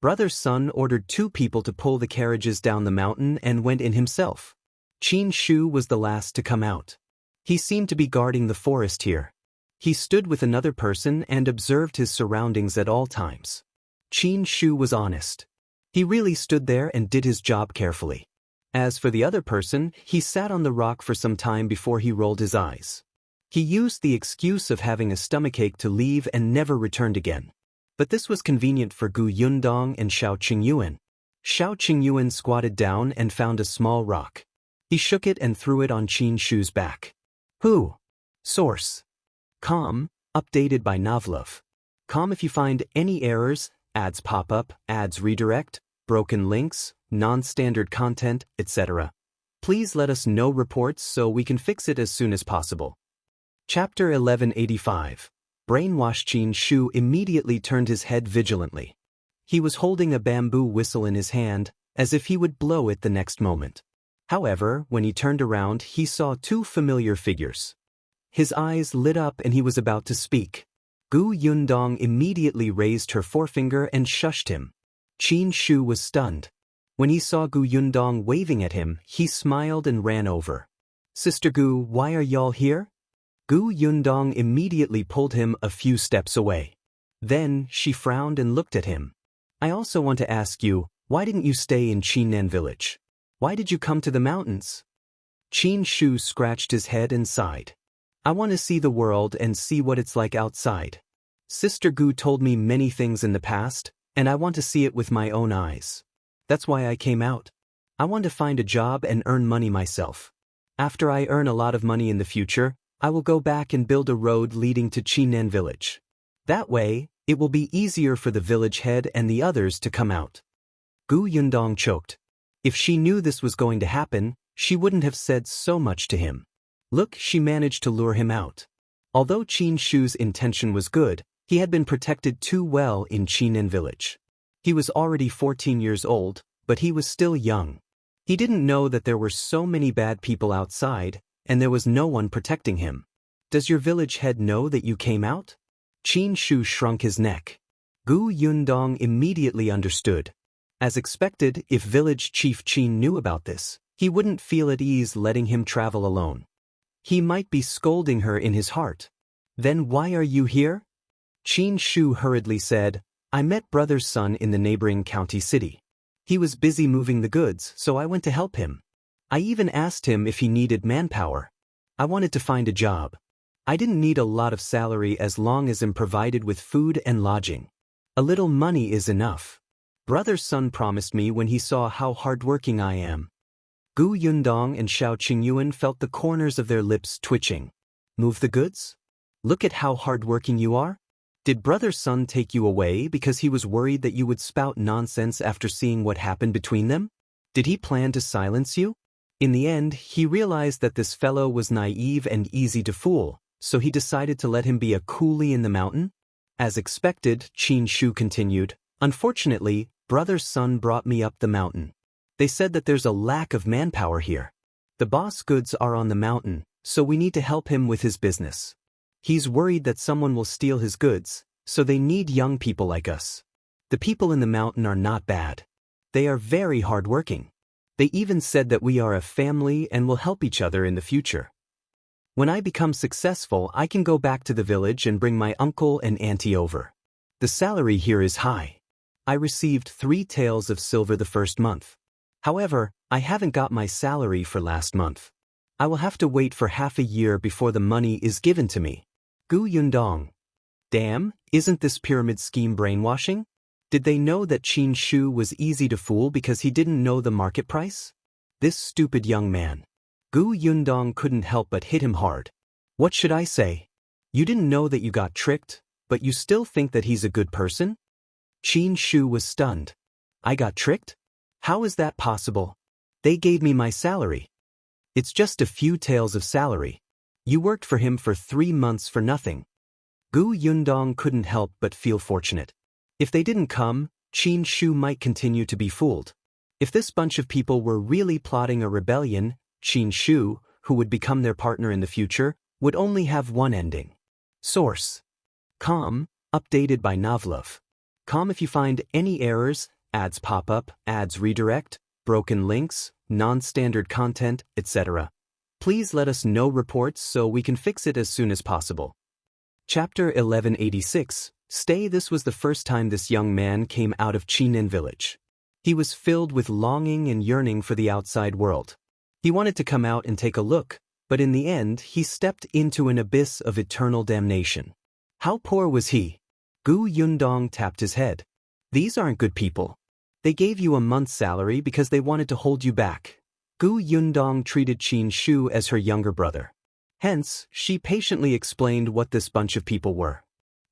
Brother's son ordered 2 people to pull the carriages down the mountain and went in himself. Qin Shu was the last to come out. He seemed to be guarding the forest here. He stood with another person and observed his surroundings at all times. Qin Shu was honest. He really stood there and did his job carefully. As for the other person, he sat on the rock for some time before he rolled his eyes. He used the excuse of having a stomachache to leave and never returned again. But this was convenient for Gu Yundong and Shao Qingyuan. Shao Qingyuan squatted down and found a small rock. He shook it and threw it on Qin Shu's back. Who? Source. Com, updated by Novlov. Com if you find any errors, ads pop up, ads redirect, broken links, non-standard content, etc. Please let us know reports so we can fix it as soon as possible. Chapter 1185. Brainwashed. Qin Shu immediately turned his head vigilantly. He was holding a bamboo whistle in his hand, as if he would blow it the next moment. However, when he turned around, he saw 2 familiar figures. His eyes lit up and he was about to speak. Gu Yundong immediately raised her forefinger and shushed him. Qin Shu was stunned. When he saw Gu Yundong waving at him, he smiled and ran over. Sister Gu, why are y'all here? Gu Yundong immediately pulled him a few steps away. Then, she frowned and looked at him. I also want to ask you, why didn't you stay in Qingyuan village? Why did you come to the mountains? Qin Shu scratched his head and sighed. I want to see the world and see what it's like outside. Sister Gu told me many things in the past, and I want to see it with my own eyes. That's why I came out. I want to find a job and earn money myself. After I earn a lot of money in the future, I will go back and build a road leading to Qingyuan village. That way, it will be easier for the village head and the others to come out. Gu Yundong choked. If she knew this was going to happen, she wouldn't have said so much to him. Look, she managed to lure him out. Although Qin Shu's intention was good, he had been protected too well in Qingyuan village. He was already 14 years old, but he was still young. He didn't know that there were so many bad people outside, and there was no one protecting him. Does your village head know that you came out? Qin Shu shrunk his neck. Gu Yundong immediately understood. As expected, if village chief Qin knew about this, he wouldn't feel at ease letting him travel alone. He might be scolding her in his heart. Then why are you here? Qin Shu hurriedly said, I met brother's son in the neighboring county city. He was busy moving the goods, so I went to help him. I even asked him if he needed manpower. I wanted to find a job. I didn't need a lot of salary as long as I'm provided with food and lodging. A little money is enough. Brother's son promised me when he saw how hardworking I am. Gu Yundong and Shao Qingyuan felt the corners of their lips twitching. Move the goods? Look at how hardworking you are. Did brother's son take you away because he was worried that you would spout nonsense after seeing what happened between them? Did he plan to silence you? In the end, he realized that this fellow was naive and easy to fool, so he decided to let him be a coolie in the mountain. As expected, Qin Shu continued, unfortunately, brother's son brought me up the mountain. They said that there's a lack of manpower here. The boss goods are on the mountain, so we need to help him with his business. He's worried that someone will steal his goods, so they need young people like us. The people in the mountain are not bad. They are very hardworking. They even said that we are a family and will help each other in the future. When I become successful, I can go back to the village and bring my uncle and auntie over. The salary here is high. I received 3 taels of silver the first month. However, I haven't got my salary for last month. I will have to wait for half a year before the money is given to me. Gu Yundong. Damn, isn't this pyramid scheme brainwashing? Did they know that Qin Shu was easy to fool because he didn't know the market price? This stupid young man. Gu Yundong couldn't help but hit him hard. What should I say? You didn't know that you got tricked, but you still think that he's a good person? Qin Shu was stunned. I got tricked? How is that possible? They gave me my salary. It's just a few taels of salary. You worked for him for 3 months for nothing. Gu Yundong couldn't help but feel fortunate. If they didn't come, Qin Shu might continue to be fooled. If this bunch of people were really plotting a rebellion, Qin Shu, who would become their partner in the future, would only have one ending. Source. Com, updated by Novlov. Com if you find any errors, ads pop up, ads redirect, broken links, non-standard content, etc. Please let us know reports so we can fix it as soon as possible. Chapter 1186. Stay. This was the first time this young man came out of Qingyuan village. He was filled with longing and yearning for the outside world. He wanted to come out and take a look, but in the end he stepped into an abyss of eternal damnation. How poor was he? Gu Yundong tapped his head. These aren't good people. They gave you a month's salary because they wanted to hold you back. Gu Yundong treated Qin Shu as her younger brother. Hence, she patiently explained what this bunch of people were.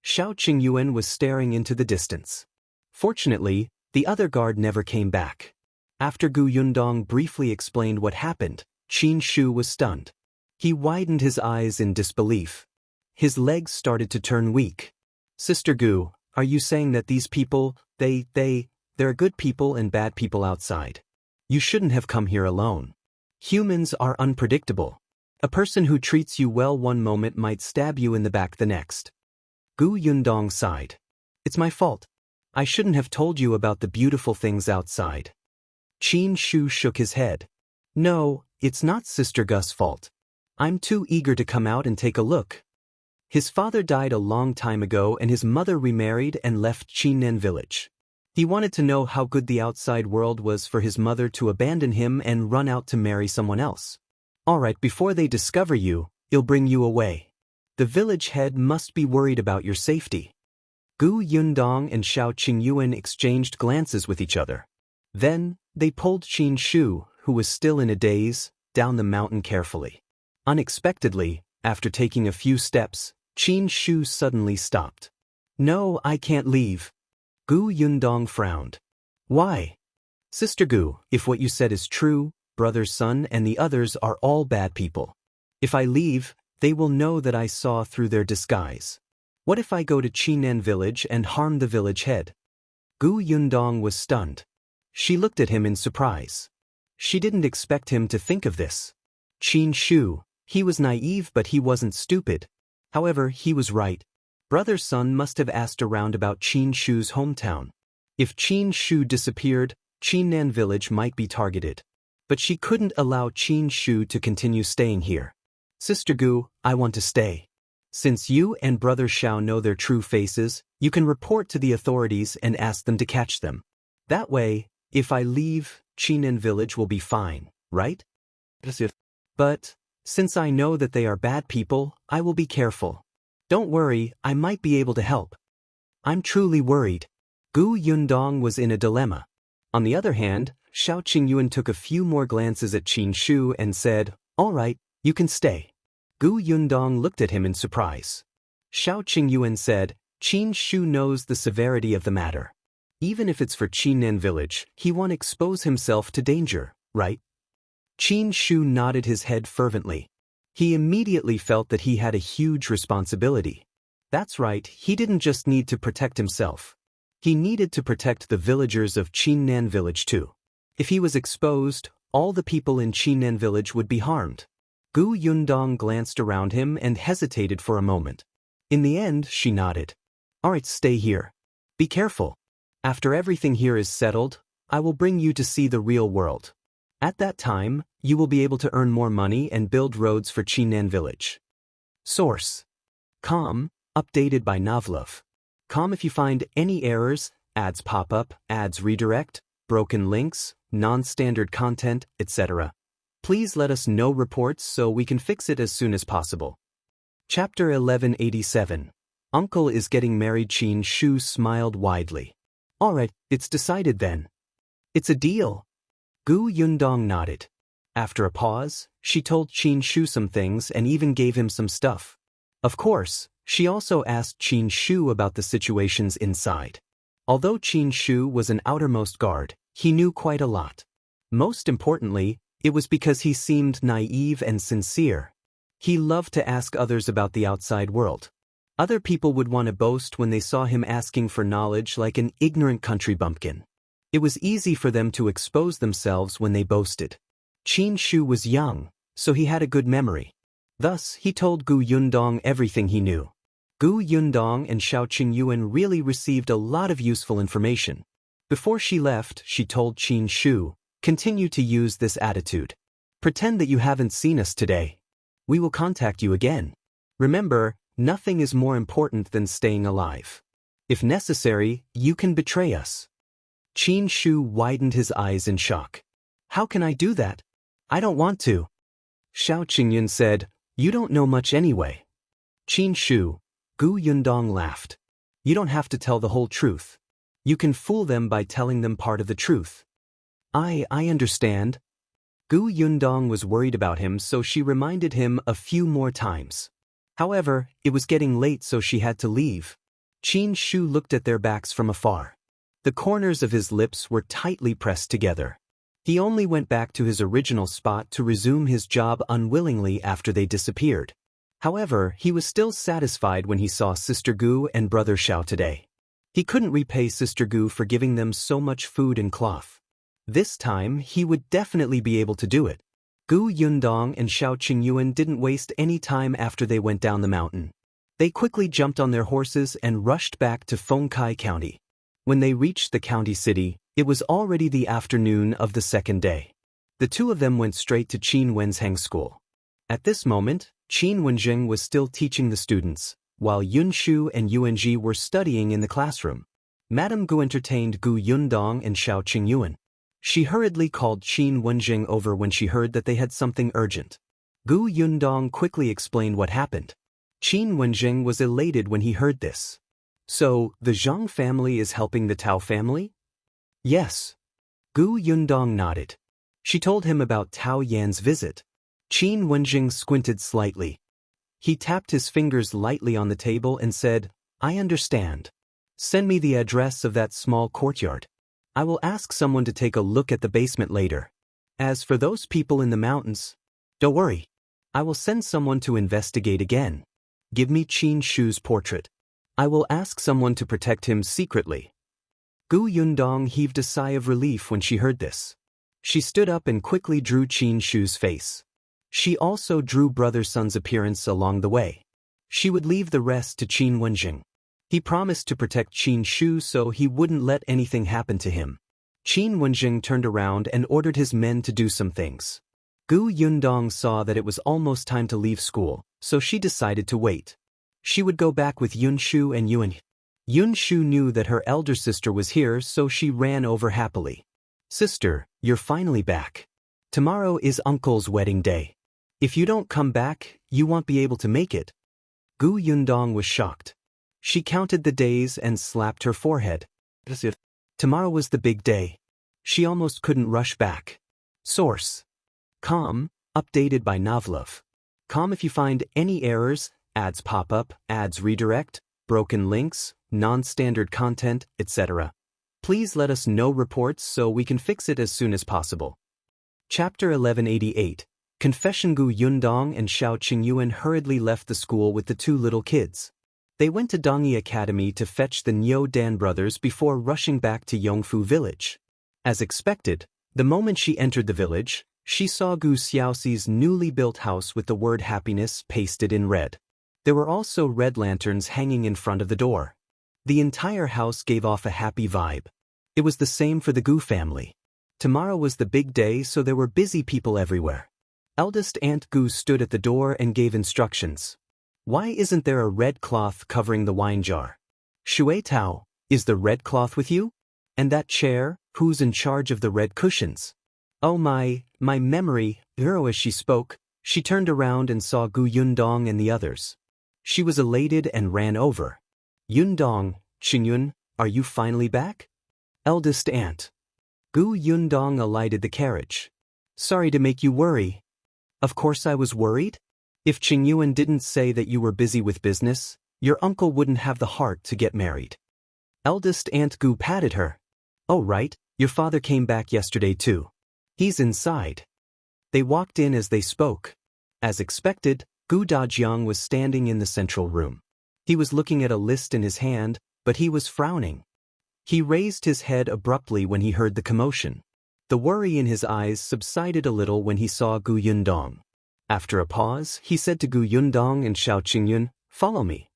Shao Qingyuan was staring into the distance. Fortunately, the other guard never came back. After Gu Yundong briefly explained what happened, Qin Shu was stunned. He widened his eyes in disbelief. His legs started to turn weak. Sister Gu, are you saying that these people, there are good people and bad people outside? You shouldn't have come here alone. Humans are unpredictable. A person who treats you well one moment might stab you in the back the next. Gu Yundong sighed. It's my fault. I shouldn't have told you about the beautiful things outside. Qin Shu shook his head. No, it's not Sister Gu's fault. I'm too eager to come out and take a look. His father died a long time ago and his mother remarried and left Qingyuan village. He wanted to know how good the outside world was for his mother to abandon him and run out to marry someone else. Alright, before they discover you, he'll bring you away. The village head must be worried about your safety. Gu Yundong and Shao Qingyuan exchanged glances with each other. Then, they pulled Qin Shu, who was still in a daze, down the mountain carefully. Unexpectedly, after taking a few steps, Qin Shu suddenly stopped. No, I can't leave. Gu Yundong frowned. Why? Sister Gu, if what you said is true, Brother's son and the others are all bad people. If I leave, they will know that I saw through their disguise. What if I go to Qingyuan village and harm the village head? Gu Yundong was stunned. She looked at him in surprise. She didn't expect him to think of this. Qin Shu, he was naive but he wasn't stupid. However, he was right. Brother's son must have asked around about Qin Shu's hometown. If Qin Shu disappeared, Qingyuan village might be targeted. But she couldn't allow Qin Shu to continue staying here. Sister Gu, I want to stay. Since you and Brother Shao know their true faces, you can report to the authorities and ask them to catch them. That way, if I leave, Qingyuan village will be fine, right? But, since I know that they are bad people, I will be careful. Don't worry, I might be able to help. I'm truly worried. Gu Yundong was in a dilemma. On the other hand, Shao Qingyuan took a few more glances at Qin Shu and said, All right, you can stay. Gu Yundong looked at him in surprise. Shao Qingyuan said, Qin Shu knows the severity of the matter. Even if it's for Qingyuan village, he won't expose himself to danger, right? Qin Shu nodded his head fervently. He immediately felt that he had a huge responsibility. That's right, he didn't just need to protect himself. He needed to protect the villagers of Qingyuan village too. If he was exposed, all the people in Qingyuan village would be harmed. Gu Yundong glanced around him and hesitated for a moment. In the end, she nodded. Alright, stay here. Be careful. After everything here is settled, I will bring you to see the real world. At that time, you will be able to earn more money and build roads for Qingyuan village. Source: Com, updated by Novlov. Com if you find any errors, ads pop up, ads redirect, broken links, non-standard content, etc. Please let us know reports so we can fix it as soon as possible. Chapter 1187. Uncle is getting married. Qin Shu smiled widely. Alright, it's decided then. It's a deal. Gu Yundong nodded. After a pause, she told Qin Shu some things and even gave him some stuff. Of course, she also asked Qin Shu about the situations inside. Although Qin Shu was an outermost guard, he knew quite a lot. Most importantly, it was because he seemed naive and sincere. He loved to ask others about the outside world. Other people would want to boast when they saw him asking for knowledge like an ignorant country bumpkin. It was easy for them to expose themselves when they boasted. Qin Shu was young, so he had a good memory. Thus, he told Gu Yundong everything he knew. Gu Yundong and Shao Qingyuan really received a lot of useful information. Before she left, she told Qin Shu, "Continue to use this attitude. Pretend that you haven't seen us today. We will contact you again. Remember, nothing is more important than staying alive. If necessary, you can betray us." Qin Shu widened his eyes in shock. "How can I do that? I don't want to." Shao Qingyuan said, "You don't know much anyway." Qin Shu, Gu Yundong laughed. "You don't have to tell the whole truth. You can fool them by telling them part of the truth." I understand." Gu Yundong was worried about him, so she reminded him a few more times. However, it was getting late, so she had to leave. Qin Shu looked at their backs from afar. The corners of his lips were tightly pressed together. He only went back to his original spot to resume his job unwillingly after they disappeared. However, he was still satisfied when he saw Sister Gu and Brother Shao today. He couldn't repay Sister Gu for giving them so much food and cloth. This time, he would definitely be able to do it. Gu Yundong and Shao Qingyuan didn't waste any time after they went down the mountain. They quickly jumped on their horses and rushed back to Fengkai County. When they reached the county city, it was already the afternoon of the second day. The two of them went straight to Qin Wenzheng School. At this moment, Qin Wenjing was still teaching the students, while Yun Shu and Yuanji were studying in the classroom. Madame Gu entertained Gu Yundong and Shao Qingyuan. She hurriedly called Qin Wenjing over when she heard that they had something urgent. Gu Yundong quickly explained what happened. Qin Wenjing was elated when he heard this. "So, the Zhang family is helping the Tao family?" "Yes." Gu Yundong nodded. She told him about Tao Yan's visit. Qin Wenjing squinted slightly. He tapped his fingers lightly on the table and said, "I understand. Send me the address of that small courtyard. I will ask someone to take a look at the basement later. As for those people in the mountains, don't worry. I will send someone to investigate again. Give me Qin Shu's portrait. I will ask someone to protect him secretly." Gu Yundong heaved a sigh of relief when she heard this. She stood up and quickly drew Qin Shu's face. She also drew Brother Sun's appearance along the way. She would leave the rest to Qin Wenjing. He promised to protect Qin Shu so he wouldn't let anything happen to him. Qin Wenjing turned around and ordered his men to do some things. Gu Yundong saw that it was almost time to leave school, so she decided to wait. She would go back with Yun Shu and Yuan. Yun Shu knew that her elder sister was here, so she ran over happily. "Sister, you're finally back. Tomorrow is Uncle's wedding day. If you don't come back, you won't be able to make it." Gu Yundong was shocked. She counted the days and slapped her forehead. Tomorrow was the big day. She almost couldn't rush back. Source: Com, updated by Novlov. Com if you find any errors, ads pop up, ads redirect, broken links, non-standard content, etc. Please let us know reports so we can fix it as soon as possible. Chapter 1188. Confession. Gu Yundong and Shao Qingyuan hurriedly left the school with the two little kids. They went to Dongyi Academy to fetch the Niu Dan brothers before rushing back to Yongfu village. As expected, the moment she entered the village, she saw Gu Xiaoxi's newly built house with the word happiness pasted in red. There were also red lanterns hanging in front of the door. The entire house gave off a happy vibe. It was the same for the Gu family. Tomorrow was the big day, so there were busy people everywhere. Eldest Aunt Gu stood at the door and gave instructions. Why isn't there a red cloth covering the wine jar? Shui Tao, is the red cloth with you? And that chair, who's in charge of the red cushions? Oh my memory. As she spoke, she turned around and saw Gu Yundong and the others. She was elated and ran over. Yundong, Qingyuan, are you finally back? Eldest aunt. Gu Yundong alighted the carriage. Sorry to make you worry. Of course I was worried. If Qingyuan didn't say that you were busy with business, your uncle wouldn't have the heart to get married. Eldest Aunt Gu patted her. Oh right, your father came back yesterday too. He's inside. They walked in as they spoke. As expected, Gu Dajiang was standing in the central room. He was looking at a list in his hand, but he was frowning. He raised his head abruptly when he heard the commotion. The worry in his eyes subsided a little when he saw Gu Yundong. After a pause, he said to Gu Yundong and Shao Qingyuan, "Follow me."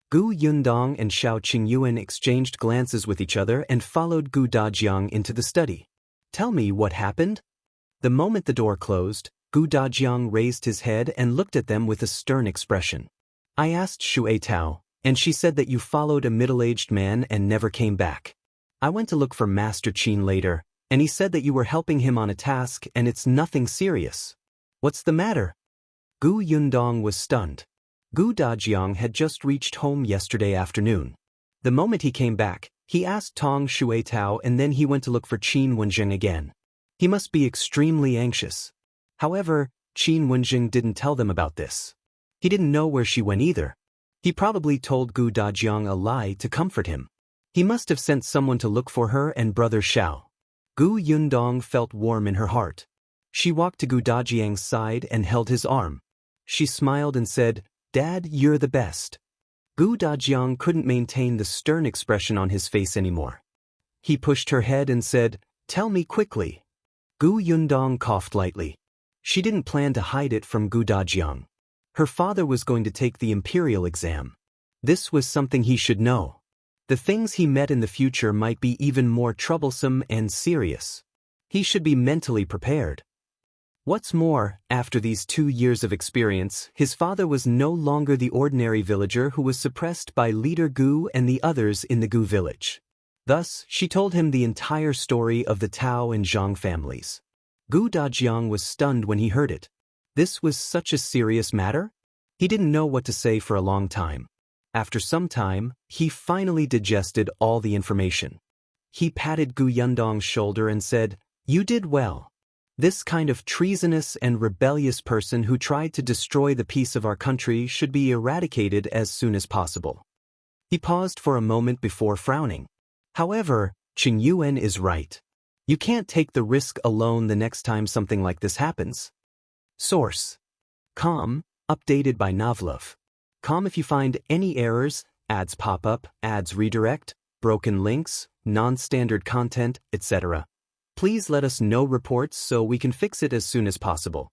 Gu Yundong and Shao Qingyuan exchanged glances with each other and followed Gu Dajiang into the study. Tell me what happened? The moment the door closed, Gu Dajiang raised his head and looked at them with a stern expression. I asked Shui Tao, and she said that you followed a middle-aged man and never came back. I went to look for Master Qin later, and he said that you were helping him on a task and it's nothing serious. What's the matter? Gu Yundong was stunned. Gu Dajiang had just reached home yesterday afternoon. The moment he came back, he asked Tong Shui Tao and then he went to look for Qin Wenjing again. He must be extremely anxious. However, Qin Wenjing didn't tell them about this. He didn't know where she went either. He probably told Gu Dajiang a lie to comfort him. He must have sent someone to look for her and brother Shao. Gu Yundong felt warm in her heart. She walked to Gu Dajiang's side and held his arm. She smiled and said, Dad, you're the best. Gu Dajiang couldn't maintain the stern expression on his face anymore. He pushed her head and said, Tell me quickly. Gu Yundong coughed lightly. She didn't plan to hide it from Gu Dajiang. Her father was going to take the imperial exam. This was something he should know. The things he met in the future might be even more troublesome and serious. He should be mentally prepared. What's more, after these 2 years of experience, his father was no longer the ordinary villager who was suppressed by leader Gu and the others in the Gu village. Thus, she told him the entire story of the Tao and Zhang families. Gu Dajiang was stunned when he heard it. This was such a serious matter? He didn't know what to say for a long time. After some time, he finally digested all the information. He patted Gu Yundong's shoulder and said, You did well. This kind of treasonous and rebellious person who tried to destroy the peace of our country should be eradicated as soon as possible. He paused for a moment before frowning. However, Qingyuan is right. You can't take the risk alone the next time something like this happens. Source: Com, updated by Novlov. Com if you find any errors, ads pop up, ads redirect, broken links, non-standard content, etc. Please let us know reports so we can fix it as soon as possible.